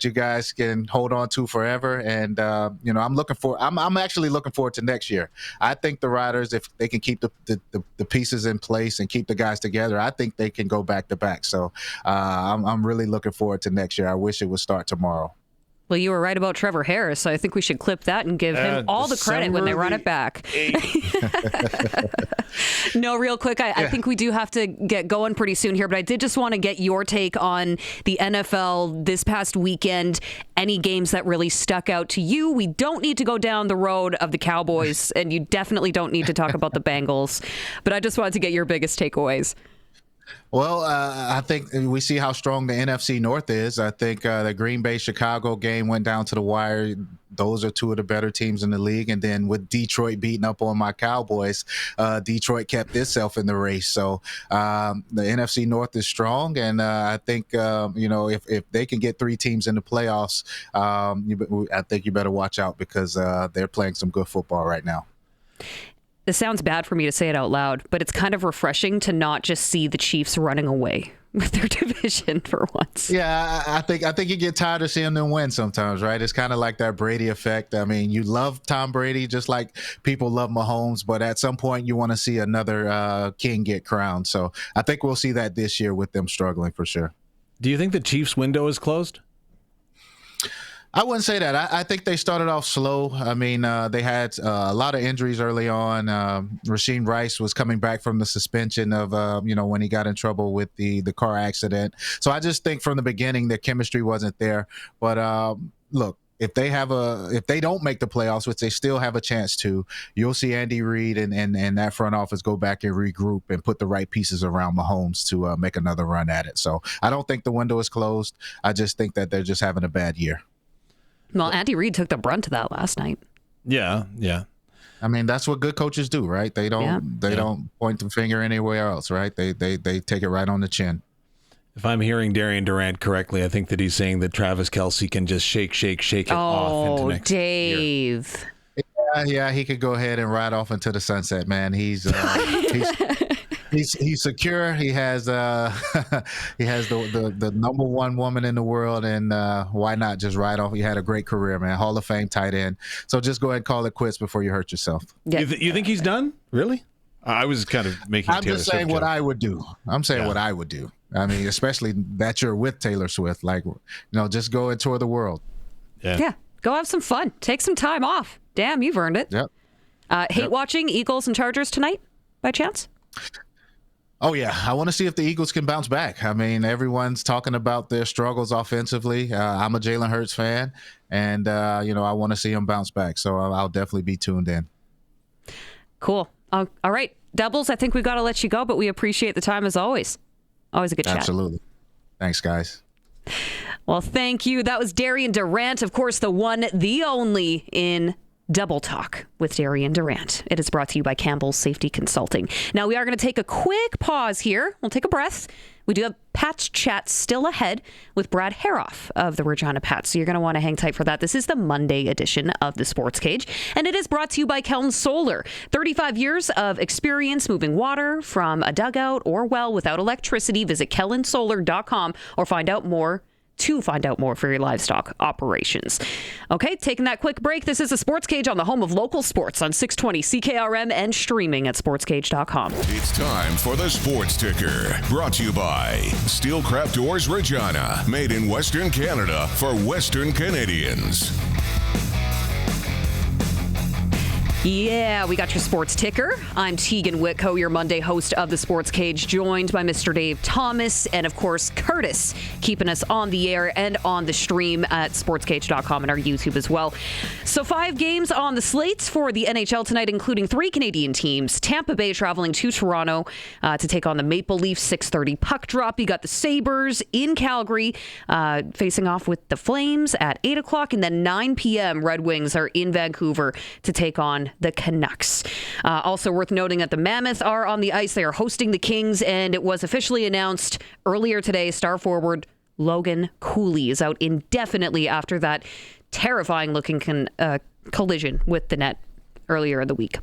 you guys can hold on to forever. And, I'm actually looking forward to next year. I think the Riders, if they can keep the pieces in place and keep the guys together, I think they can go back to back. So I'm really looking forward to next year. I wish it would start tomorrow. Well, you were right about Trevor Harris, so I think we should clip that and give him all the credit when they run it back. No, real quick, I think we do have to get going pretty soon here, but I did just want to get your take on the NFL this past weekend. Any games that really stuck out to you? We don't need to go down the road of the Cowboys, and you definitely don't need to talk about the Bengals, but I just wanted to get your biggest takeaways. Well, I think we see how strong the NFC North is. I think the Green Bay-Chicago game went down to the wire. Those are two of the better teams in the league. And then with Detroit beating up on my Cowboys, Detroit kept itself in the race. So the NFC North is strong. And I think, if they can get 3 teams in the playoffs, I think you better watch out because they're playing some good football right now. This sounds bad for me to say it out loud, but it's kind of refreshing to not just see the Chiefs running away with their division for once. Yeah, I think you get tired of seeing them win sometimes, right? It's kind of like that Brady effect. I mean, you love Tom Brady just like people love Mahomes, but at some point you want to see another king get crowned. So I think we'll see that this year with them struggling for sure. Do you think the Chiefs' window is closed? I wouldn't say that. I think they started off slow. I mean, they had a lot of injuries early on. Rasheed Rice was coming back from the suspension of, when he got in trouble with the car accident. So I just think from the beginning the chemistry wasn't there. But look, if they don't make the playoffs, which they still have a chance to, you'll see Andy Reid and that front office go back and regroup and put the right pieces around Mahomes to make another run at it. So I don't think the window is closed. I just think that they're just having a bad year. Well, Andy Reid took the brunt of that last night. Yeah. I mean, that's what good coaches do, right? They don't point the finger anywhere else, right? They take it right on the chin. If I'm hearing Darian Durant correctly, I think that he's saying that Travis Kelce can just shake it off into next Dave. year. Yeah, he could go ahead and ride off into the sunset, man. He's he's secure. He has he has the number one woman in the world, and why not just ride off? He had a great career, man. Hall of Fame tight end. So just go ahead and call it quits before you hurt yourself. Yeah. You think he's done? Really? I was kind of making. I'm just saying what I would do. I'm saying what I would do. I mean, especially that you're with Taylor Swift. Like, just go and tour the world. Yeah. Go have some fun. Take some time off. Damn, you've earned it. Yep. Hate watching Eagles and Chargers tonight, by chance? Oh, yeah. I want to see if the Eagles can bounce back. I mean, everyone's talking about their struggles offensively. I'm a Jalen Hurts fan, and, I want to see him bounce back. So I'll definitely be tuned in. Cool. All right. Doubles, I think we've got to let you go, but we appreciate the time as always. Always a good chat. Absolutely. Thanks, guys. Well, thank you. That was Darian Durant, of course, the one, the only in Double Talk with Darian Durant. It is brought to you by Campbell's Safety Consulting. Now, we are going to take a quick pause here. We'll take a breath. We do have Pats Chat still ahead with Brad Herauf of the Regina Pats. So you're going to want to hang tight for that. This is the Monday edition of the Sports Cage, and it is brought to you by Kelton Solar. 35 years of experience moving water from a dugout or well without electricity. Visit keltonsolar.com or find out more for your livestock operations. Okay, taking that quick break. This is the Sports Cage on the home of local sports on 620 CKRM and streaming at sportscage.com. It's time for the Sports Ticker, brought to you by Steelcraft Doors Regina, made in Western Canada for Western Canadians. Yeah, we got your sports ticker. I'm Teagan Witko, your Monday host of the Sports Cage, joined by Mr. Dave Thomas and, of course, Curtis, keeping us on the air and on the stream at sportscage.com and our YouTube as well. So 5 games on the slate for the NHL tonight, including 3 Canadian teams. Tampa Bay traveling to Toronto to take on the Maple Leafs, 6:30 puck drop. You got the Sabres in Calgary facing off with the Flames at 8 o'clock, and then 9 p.m. Red Wings are in Vancouver to take on the Canucks. Also worth noting that the Mammoth are on the ice. They are hosting the Kings, and it was officially announced earlier today, star forward Logan Cooley is out indefinitely after that terrifying-looking collision with the net earlier in the week.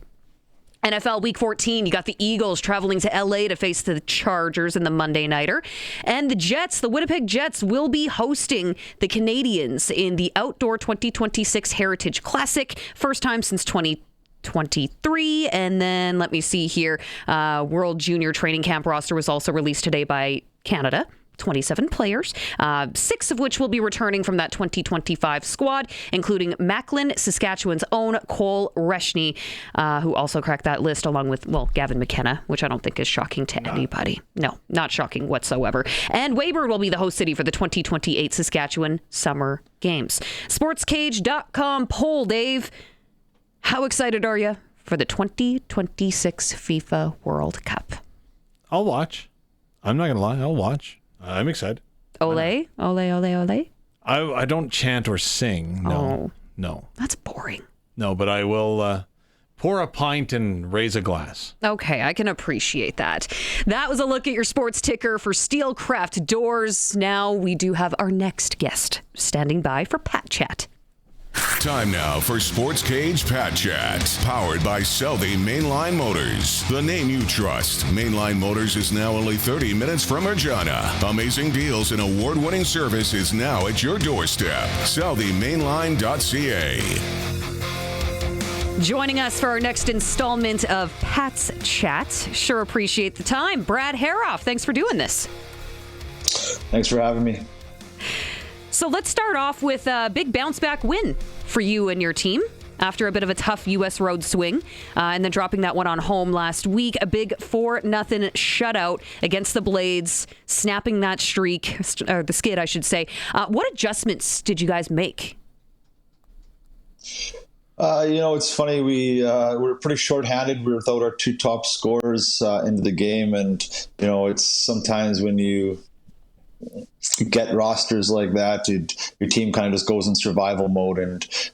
NFL Week 14, you got the Eagles traveling to L.A. to face the Chargers in the Monday Nighter. And the Jets, the Winnipeg Jets, will be hosting the Canadians in the Outdoor 2026 Heritage Classic. First time since 2023. And then, let me see here, World Junior Training Camp roster was also released today by Canada. 27 players, 6 of which will be returning from that 2025 squad, including Macklin, Saskatchewan's own Cole Reshney, who also cracked that list along with, Gavin McKenna, which I don't think is shocking to anybody. No, not shocking whatsoever. And Weyburn will be the host city for the 2028 Saskatchewan Summer Games. SportsCage.com poll, Dave. How excited are you for the 2026 FIFA World Cup? I'll watch. I'm not going to lie. I'll watch. I'm excited. Ole, ole, ole, ole. I don't chant or sing. No. No. That's boring. No, but I will pour a pint and raise a glass. Okay, I can appreciate that. That was a look at your sports ticker for Steelcraft Doors. Now we do have our next guest standing by for Pat Chat. Time now for Sports Cage Pat Chat, powered by Southey Mainline Motors. The name you trust. Mainline Motors is now only 30 minutes from Regina. Amazing deals and award-winning service is now at your doorstep. SoutheyMainline.ca. Joining us for our next installment of Pat's Chat. Sure appreciate the time. Brad Herauf, thanks for doing this. Thanks for having me. So let's start off with a big bounce-back win for you and your team after a bit of a tough U.S. road swing, and then dropping that one on home last week. A big 4-0 shutout against the Blades, snapping that streak, or the skid, I should say. What adjustments did you guys make? It's funny. We were pretty shorthanded. We were without our 2 top scorers into the game, and it's sometimes when you get rosters like that, your team kind of just goes in survival mode,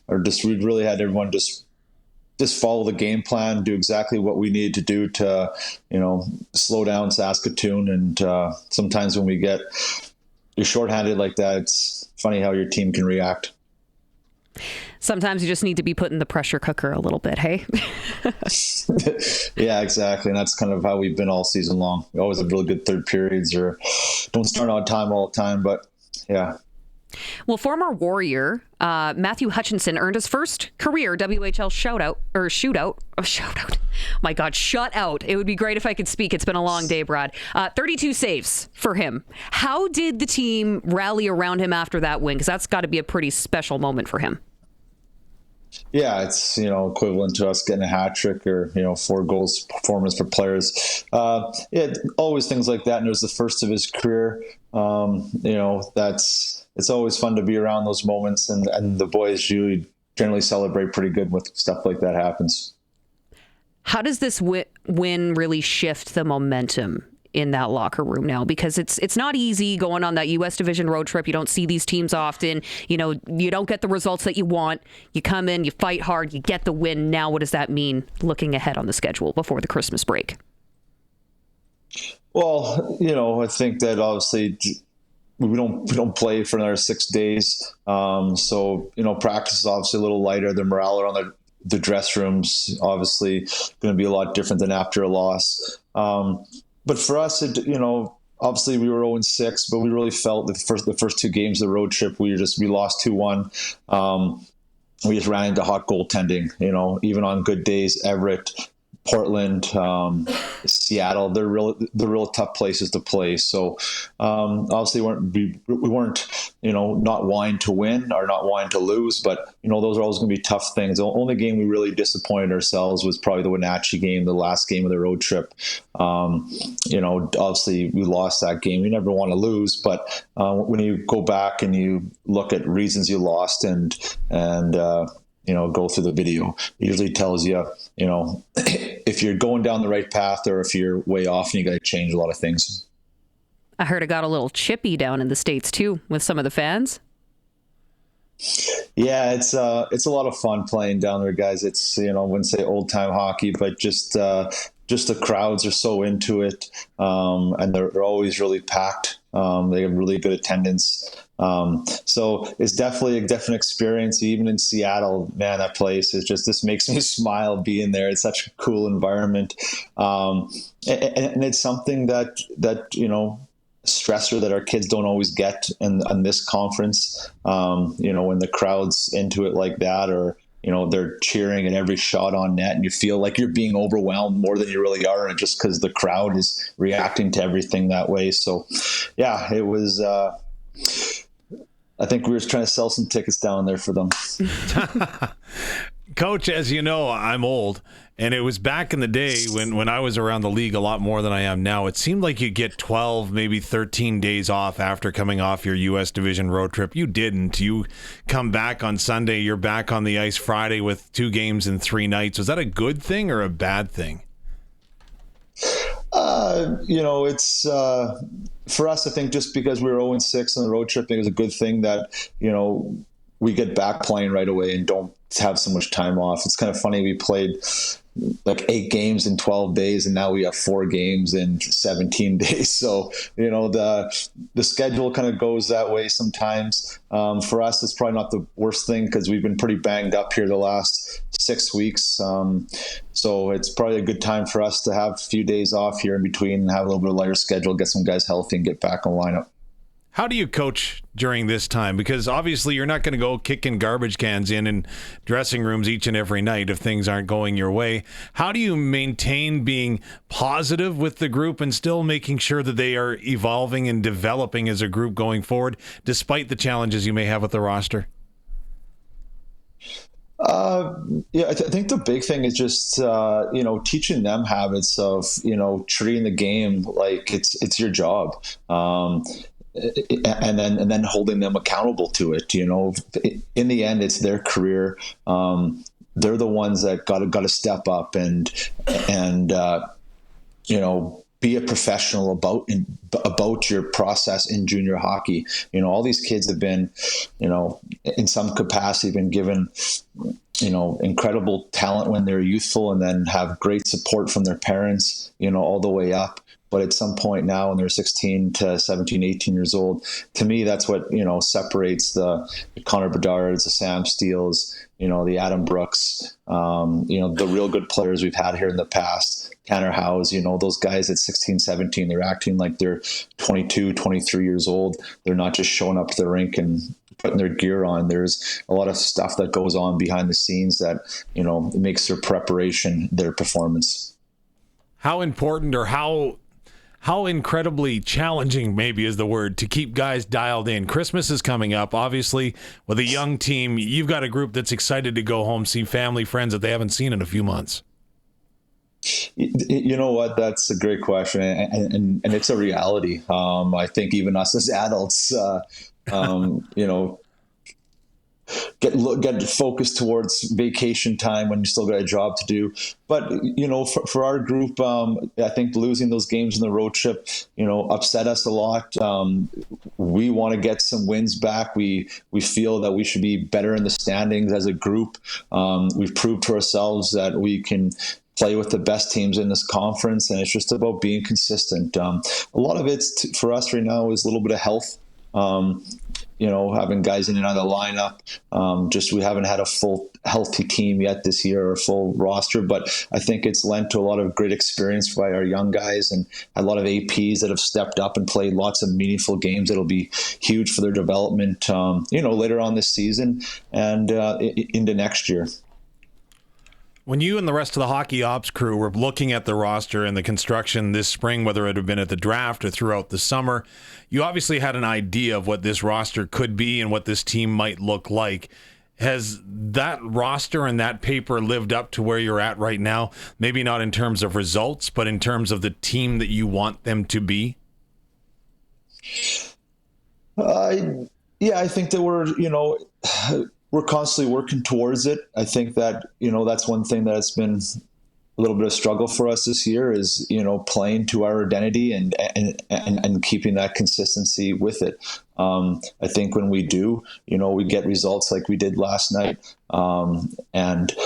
we really had everyone just follow the game plan, do exactly what we needed to do to, slow down Saskatoon. And sometimes when you're shorthanded like that, it's funny how your team can react. Sometimes you just need to be put in the pressure cooker a little bit, hey? Yeah, exactly. And that's kind of how we've been all season long. We always have really good third periods or don't start on time all the time, but yeah. Well, former Warrior Matthew Hutchinson earned his first career WHL shootout. My God, shut out. It would be great if I could speak. It's been a long day, Brad. 32 saves for him. How did the team rally around him after that win? Because that's got to be a pretty special moment for him. Yeah, it's, equivalent to us getting a hat trick or, 4 goals performance for players. Always things like that. And it was the first of his career. It's always fun to be around those moments. And the boys generally celebrate pretty good when stuff like that happens. How does this win really shift the momentum in that locker room now? Because it's not easy going on that U.S. Division road trip. You don't see these teams often. You don't get the results that you want. You come in, you fight hard, you get the win. Now, what does that mean looking ahead on the schedule before the Christmas break? Well, I think that obviously we don't play for another 6 days. So practice is obviously a little lighter. The morale around the dress rooms obviously going to be a lot different than after a loss. But for us, obviously we were 0-6, but we really felt the first 2 games of the road trip, we lost 2-1. We just ran into hot goaltending, even on good days. Everett, Portland, Seattle, they're real tough places to play. So obviously we weren't not wanting to win or not wanting to lose, but those are always going to be tough things. The only game we really disappointed ourselves was probably the Wenatchee game, the last game of the road trip. Obviously we lost that game. You never want to lose, but when you go back and you look at reasons you lost and go through the video, it usually tells you, if you're going down the right path or if you're way off and you got to change a lot of things. I heard it got a little chippy down in the States too with some of the fans. Yeah, it's a lot of fun playing down there, guys. It's, I wouldn't say old time hockey, but just the crowds are so into it. And they're always really packed. They have really good attendance. So it's definitely a different experience. Even in Seattle, man, that place is this makes me smile being there. It's such a cool environment. And it's something that stressor that our kids don't always get in this conference. When the crowd's into it like that, or they're cheering at every shot on net and you feel like you're being overwhelmed more than you really are, and just because the crowd is reacting to everything that way. So yeah, it was, I think we were trying to sell some tickets down there for them. Coach, as you know, I'm old, and it was back in the day when I was around the league a lot more than I am now. It seemed like you get 12, maybe 13 days off after coming off your U.S. Division road trip. You didn't. You come back on Sunday, you're back on the ice Friday with 2 games in 3 nights. Was that a good thing or a bad thing? It's for us, I think just because we were 0-6 on the road trip, it was a good thing that, we get back playing right away and don't have so much time off. It's kind of funny. We played like 8 games in 12 days and now we have 4 games in 17 days. So, the schedule kind of goes that way sometimes. For us, it's probably not the worst thing because we've been pretty banged up here the last 6 weeks. So it's probably a good time for us to have a few days off here in between and have a little bit of lighter schedule, get some guys healthy and get back on lineup. How do you coach during this time? Because obviously you're not going to go kicking garbage cans in dressing rooms each and every night if things aren't going your way. How do you maintain being positive with the group and still making sure that they are evolving and developing as a group going forward, despite the challenges you may have with the roster? I think the big thing is just, teaching them habits of, treating the game like it's your job. And then holding them accountable to it. In the end, it's their career. They're the ones that got to step up and be a professional about your process in junior hockey. All these kids have been, in some capacity, been given, incredible talent when they're youthful, and then have great support from their parents, all the way up. But at some point now, when they're 16 to 17, 18 years old, to me, that's what, separates the Connor Bedards, the Sam Steeles, the Adam Brooks, the real good players we've had here in the past, Tanner Howes, those guys at 16, 17, they're acting like they're 22, 23 years old. They're not just showing up to the rink and putting their gear on. There's a lot of stuff that goes on behind the scenes that, makes their preparation, their performance. How important or how incredibly challenging maybe is the word to keep guys dialed in? Christmas is coming up. Obviously, with a young team, you've got a group that's excited to go home, see family, friends that they haven't seen in a few months. You know what? That's a great question. And it's a reality. I think even us as adults, get focused towards vacation time when you still got a job to do. But, for our group, I think losing those games in the road trip, upset us a lot. We want to get some wins back. We feel that we should be better in the standings as a group. We've proved to ourselves that we can play with the best teams in this conference, and it's just about being consistent. A lot of it for us right now is a little bit of health. Having guys in and out of the lineup. We haven't had a full healthy team yet this year, or a full roster, but I think it's lent to a lot of great experience by our young guys and a lot of APs that have stepped up and played lots of meaningful games that'll be huge for their development, later on this season and into next year. When you and the rest of the hockey ops crew were looking at the roster and the construction this spring, whether it had been at the draft or throughout the summer, you obviously had an idea of what this roster could be and what this team might look like. Has that roster and that paper lived up to where you're at right now? Maybe not in terms of results, but in terms of the team that you want them to be? I think that we're constantly working towards it. I think that, that's one thing that's been a little bit of struggle for us this year is, playing to our identity and keeping that consistency with it. I think when we do, we get results like we did last night. I think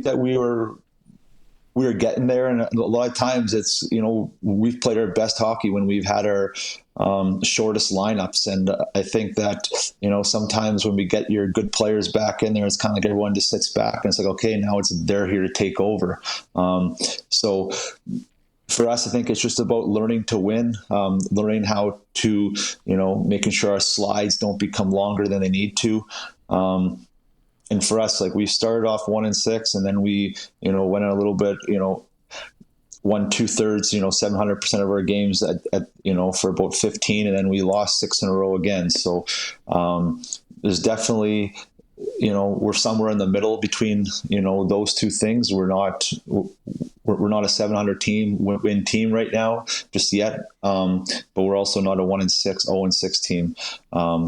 that we were getting there, and a lot of times it's we've played our best hockey when we've had our shortest lineups, and I think that sometimes when we get your good players back in there, it's kind of like everyone just sits back and it's like, okay, now they're here to take over. So for us, I think it's just about learning to win, learning how to making sure our slides don't become longer than they need to. And for us, we started off 1-6, and then we, went a little bit, won 2/3, 700% of our games at for about 15, and then we lost 6 in a row again. So there's definitely, we're somewhere in the middle between, those two things. We're not a 700 win team right now just yet, but we're also not a 1-6, 0-6 team.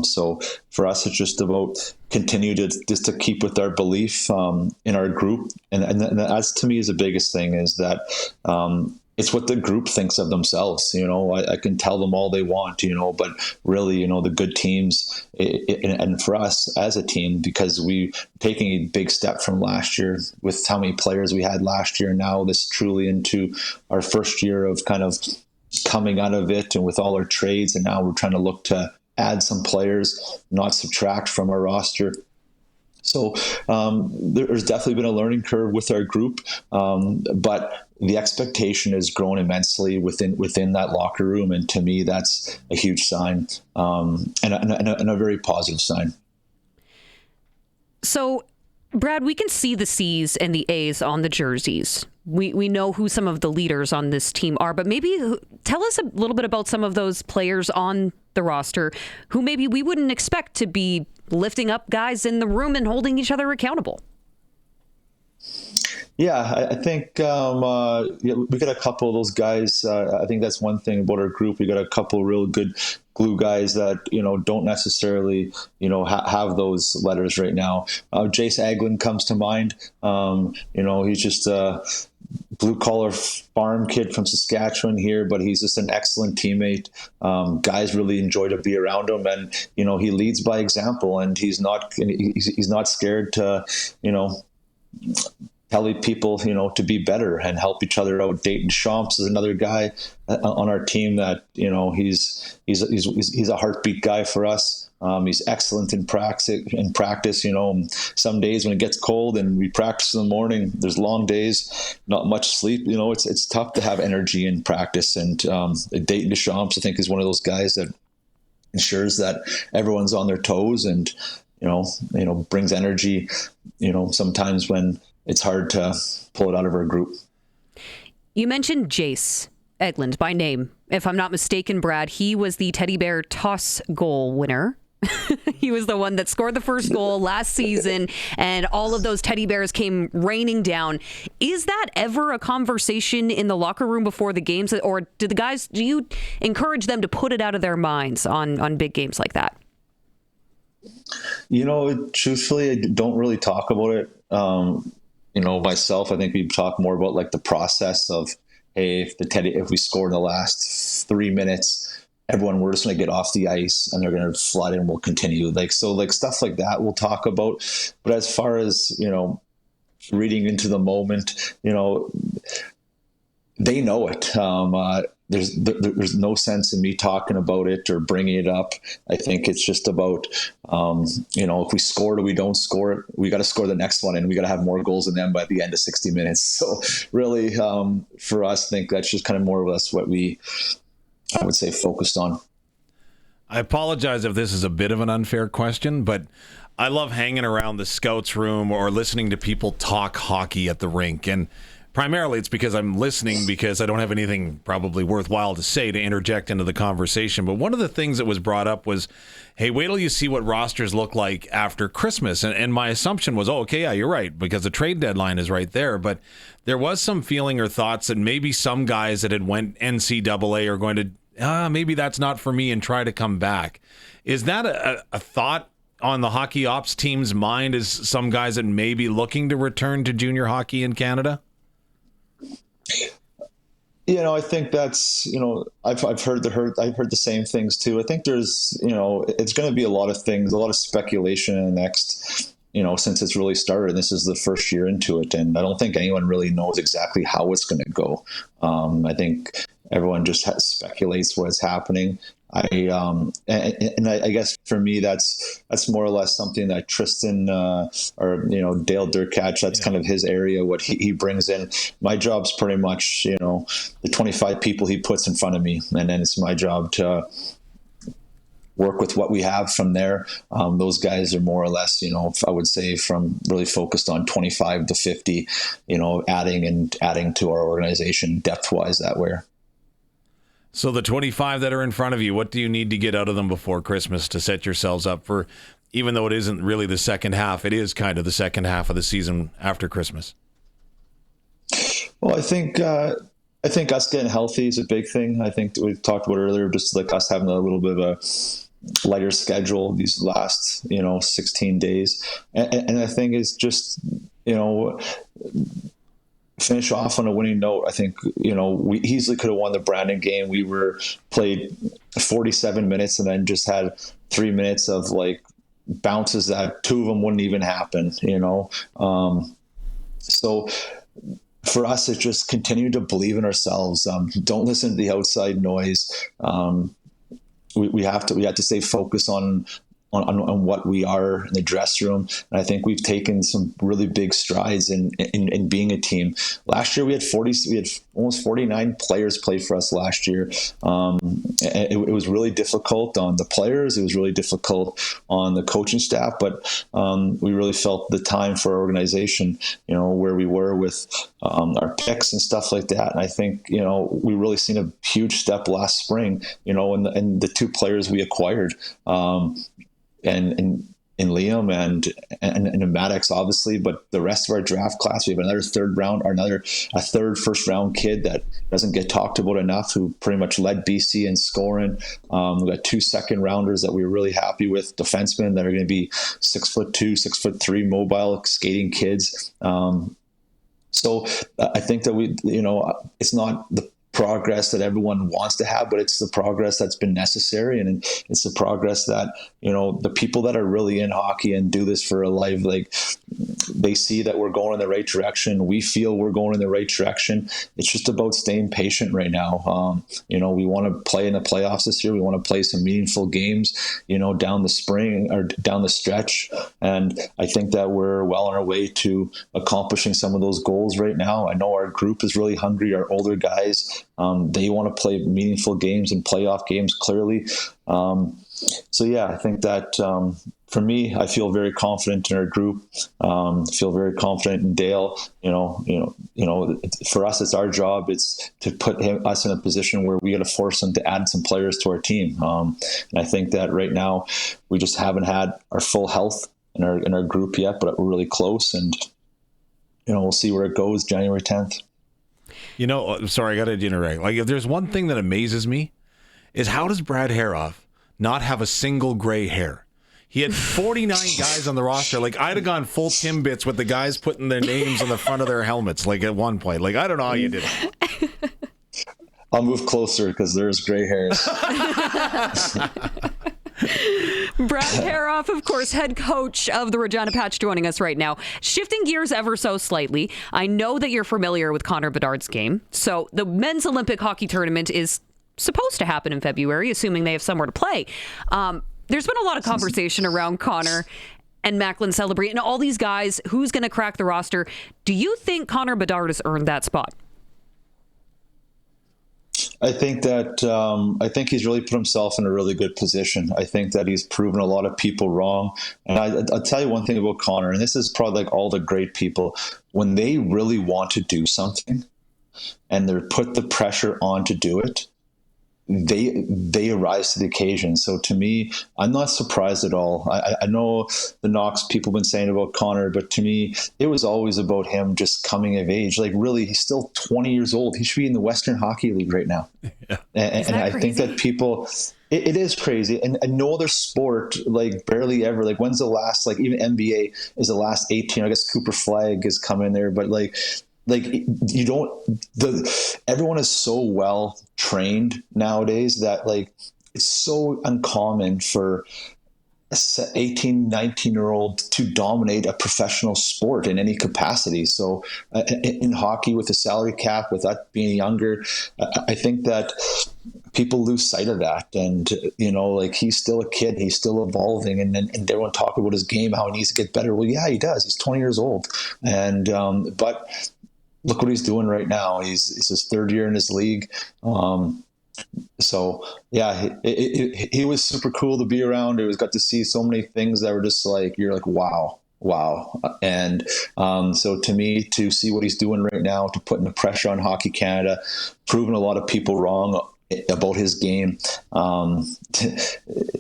So for us, it's just about continue to keep with our belief in our group, and that's to me is the biggest thing is that it's what the group thinks of themselves. I can tell them all they want, but really, the good teams, and for us as a team, because we taking a big step from last year with how many players we had last year, now this truly into our first year of kind of coming out of it, and with all our trades, and now we're trying to look to add some players, not subtract from our roster. So there's definitely been a learning curve with our group, but the expectation has grown immensely within that locker room, and to me, that's a huge sign, and a very positive sign. So, Brad, we can see the C's and the A's on the jerseys. We know who some of the leaders on this team are, but maybe tell us a little bit about some of those players on the roster who maybe we wouldn't expect to be lifting up guys in the room and holding each other accountable. Yeah, I think we got a couple of those guys. I think that's one thing about our group. We got a couple real good glue guys that don't necessarily have those letters right now. Jace Aglin comes to mind. He's just a blue collar farm kid from Saskatchewan here, but he's just an excellent teammate. Guys really enjoy to be around him, and he leads by example, and he's not scared to telling people, to be better and help each other out. Dayton Champs is another guy on our team that, he's a heartbeat guy for us. He's excellent in practice. Some days when it gets cold and we practice in the morning, there's long days, not much sleep. It's tough to have energy in practice. And Dayton Champs, I think, is one of those guys that ensures that everyone's on their toes and, brings energy, sometimes when it's hard to pull it out of our group. You mentioned Jace Eglund by name. If I'm not mistaken, Brad, he was the teddy bear toss goal winner. He was the one that scored the first goal last season, and all of those teddy bears came raining down. Is that ever a conversation in the locker room before the games, or do you encourage them to put it out of their minds on big games like that? Truthfully, I don't really talk about it. Myself, I think we talk more about like the process of, hey, if we score in the last 3 minutes, we're just going to get off the ice and they're going to flood and we'll continue. Stuff like that we'll talk about. But as far as, reading into the moment, they know it. There's no sense in me talking about it or bringing it up. I think it's just about, if we score it or we don't score it, we got to score the next one and we got to have more goals than them by the end of 60 minutes. So really, for us, I think that's just kind of more or less what I would say focused on. I apologize if this is a bit of an unfair question, but I love hanging around the scouts room or listening to people talk hockey at the rink. And primarily it's because I'm listening because I don't have anything probably worthwhile to say to interject into the conversation. But one of the things that was brought up was, hey, wait till you see what rosters look like after Christmas. And my assumption was, yeah, you're right, because the trade deadline is right there. But there was some feeling or thoughts that maybe some guys that had went NCAA are going to, maybe that's not for me and try to come back. Is that a thought on the hockey ops team's mind, as some guys that may be looking to return to junior hockey in Canada? I think that's, I've heard the same things too. I think there's, it's going to be a lot of things, a lot of speculation in the next, since it's really started, and this is the first year into it. And I don't think anyone really knows exactly how it's going to go. I think everyone just speculates what's happening. I guess for me, that's more or less something that Tristan or Dale Durkach, that's kind of his area, what he brings in. My job's pretty much the 25 people he puts in front of me, and then it's my job to work with what we have from there. Those guys are more or less, I would say, from really focused on 25 to 50, adding to our organization depth wise that way. So the 25 that are in front of you, what do you need to get out of them before Christmas to set yourselves up for, even though it isn't really the second half, it is kind of the second half of the season after Christmas? Well, I think us getting healthy is a big thing. I think we talked about earlier, just like us having a little bit of a lighter schedule these last, 16 days. And I think it's just, finish off on a winning note. I think, we easily could have won the Brandon game. We played 47 minutes and then just had 3 minutes of bounces that 2 of them wouldn't even happen, So for us, it's just continue to believe in ourselves. Don't listen to the outside noise. We have to stay focused on what we are in the dressing room. And I think we've taken some really big strides in being a team. Last year we had almost 49 players play for us last year. It was really difficult on the players. It was really difficult on the coaching staff, but we really felt the time for our organization, where we were with our picks and stuff like that. And I think, we really seen a huge step last spring, in the 2 players we acquired. And in Liam and Maddox, obviously, but the rest of our draft class, we have another a third first round kid that doesn't get talked about enough, who pretty much led BC in scoring. We've got 2 second rounders that we were really happy with, defensemen that are going to be 6'2", 6'3", mobile skating kids. So I think that we, it's not progress that everyone wants to have, but it's the progress that's been necessary, and it's the progress that, you know, the people that are really in hockey and do this for a life, like, they see that we're going in the right direction. We feel we're going in the right direction. It's just about staying patient right now. You know, we want to play in the playoffs this year. We want to play some meaningful games, you know, down the spring or down the stretch. And I think that we're well on our way to accomplishing some of those goals right now. I know our group is really hungry. Our older guys, they want to play meaningful games and playoff games, clearly. So yeah, I think that for me, I feel very confident in our group. Feel very confident in Dale. You know, for us, it's our job. It's to put us in a position where we got to force him to add some players to our team. And I think that right now we just haven't had our full health in our group yet, but we're really close. And you know, we'll see where it goes January 10th. You know, sorry, I got to interrupt. Like, if there's one thing that amazes me, is how does Brad Herauf not have a single gray hair? He had 49 guys on the roster. Like, I'd have gone full Timbits with the guys putting their names on the front of their helmets, like, at one point. Like, I don't know how you did it. I'll move closer because there's gray hairs. Brad Herauf, of course, head coach of the Regina PATS, joining us right now. Shifting gears ever so slightly, I know that you're familiar with Connor Bedard's game. So the men's Olympic hockey tournament is supposed to happen in February, assuming they have somewhere to play. There's been a lot of conversation around Connor and Macklin Celebrate and all these guys, who's going to crack the roster. Do you think Connor Bedard has earned that spot? I think he's really put himself in a really good position. I think that he's proven a lot of people wrong. And I'll tell you one thing about Connor, and this is probably like all the great people, when they really want to do something and they're put the pressure on to do it, they rise to the occasion. So to me, I'm not surprised at all. I know the knocks people have been saying about Connor, but to me, it was always about him just coming of age. Like, really, he's still 20 years old. He should be in the Western Hockey League right now. Yeah. And I think that people, it is crazy. And no other sport, like, barely ever. Like, when's the last, like, even NBA is the last 18. I guess Cooper Flagg has come in there, but you don't, everyone is so well trained nowadays that, like, it's so uncommon for a 18, 19-year-old to dominate a professional sport in any capacity. So in hockey, with the salary cap, with that being younger, I think that people lose sight of that. And, you know, like, he's still a kid, he's still evolving, and everyone talk about his game, how he needs to get better. Well, yeah, he does. He's 20 years old. And, but look what he's doing right now. He's his third year in his league. So yeah, he was super cool to be around. It was got to see so many things that were just like, you're like, wow. And so to me, to see what he's doing right now, to putting the pressure on Hockey Canada, proving a lot of people wrong about his game,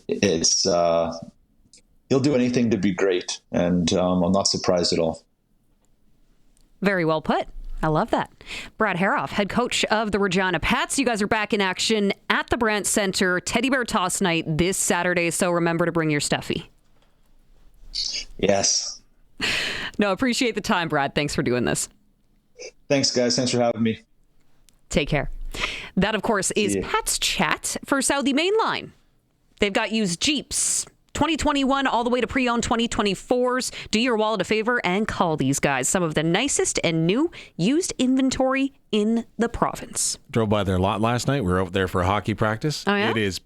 it's he'll do anything to be great. And I'm not surprised at all. Very well put. I love that. Brad Herauf, head coach of the Regina PATS. You guys are back in action at the Brandt Center. Teddy Bear Toss Night this Saturday, so remember to bring your stuffy. Yes. No, appreciate the time, Brad. Thanks for doing this. Thanks, guys. Thanks for having me. Take care. That, of course, is PATS Chat for Southie Mainline. They've got used Jeeps, 2021 all the way to pre-owned 2024s. Do your wallet a favor and call these guys. Some of the nicest and new used inventory in the province. Drove by their lot last night. We were out there for hockey practice. Oh, yeah? It is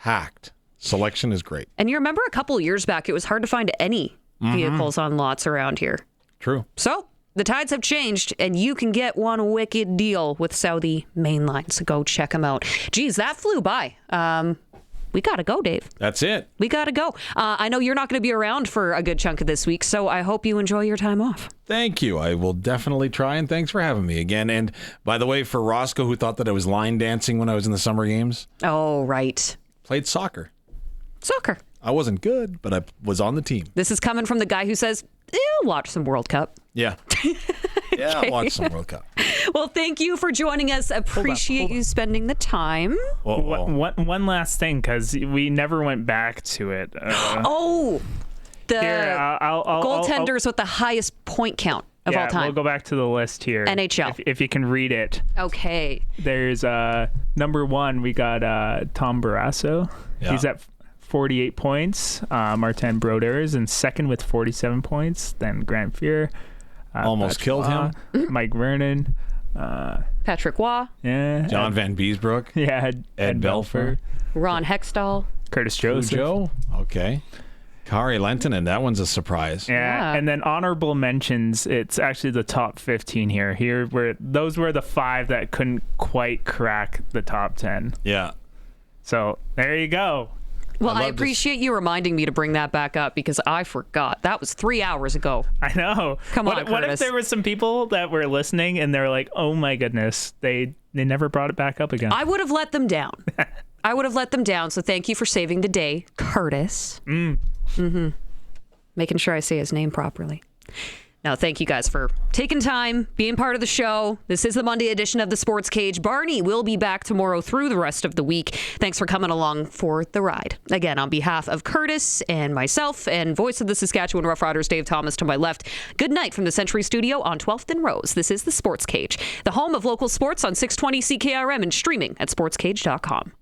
packed. Selection is great. And you remember a couple of years back, it was hard to find any vehicles on lots around here. True. So the tides have changed, and you can get one wicked deal with Southie Mainline. So go check them out. Geez, that flew by. We got to go, Dave. That's it. We got to go. I know you're not going to be around for a good chunk of this week, so I hope you enjoy your time off. Thank you. I will definitely try, and thanks for having me again. And by the way, for Roscoe, who thought that I was line dancing when I was in the summer games. Oh, right. Played soccer. Soccer. I wasn't good, but I was on the team. This is coming from the guy who says, I'll watch some World Cup. Yeah. Yeah, I'll watch some World Cup. Well, thank you for joining us. Appreciate you spending the time. One last thing, because we never went back to it. The goaltenders with the highest point count. of all time. We'll go back to the list here. NHL. If you can read it. Okay. There's number 1, we got Tom Barrasso. Yeah. He's at 48 points. Martin Brodeur is in second with 47 points. Then Grant Fuhr. Almost killed him. Mike Vernon. Patrick Waugh. Yeah. John Van Beesbrook. Yeah. Ed Belfour. Ron Hextall. Curtis Joseph. Joe. Okay. Kari Lentonen. That one's a surprise. Yeah. And then honorable mentions. It's actually the top 15 here. Those were the 5 that couldn't quite crack the top 10. Yeah. So there you go. Well, I appreciate you reminding me to bring that back up because I forgot. That was 3 hours ago. I know. Come on, What if Curtis. there were some people that were listening and they're like, oh my goodness, they never brought it back up again? I would have let them down. So thank you for saving the day, Curtis. Making sure I say his name properly. Now, thank you guys for taking time, being part of the show. This is the Monday edition of the Sports Cage. Barney will be back tomorrow through the rest of the week. Thanks for coming along for the ride. Again, on behalf of Curtis and myself and voice of the Saskatchewan Roughriders, Dave Thomas, to my left, good night from the Century Studio on 12th and Rose. This is the Sports Cage, the home of local sports on 620 CKRM and streaming at sportscage.com.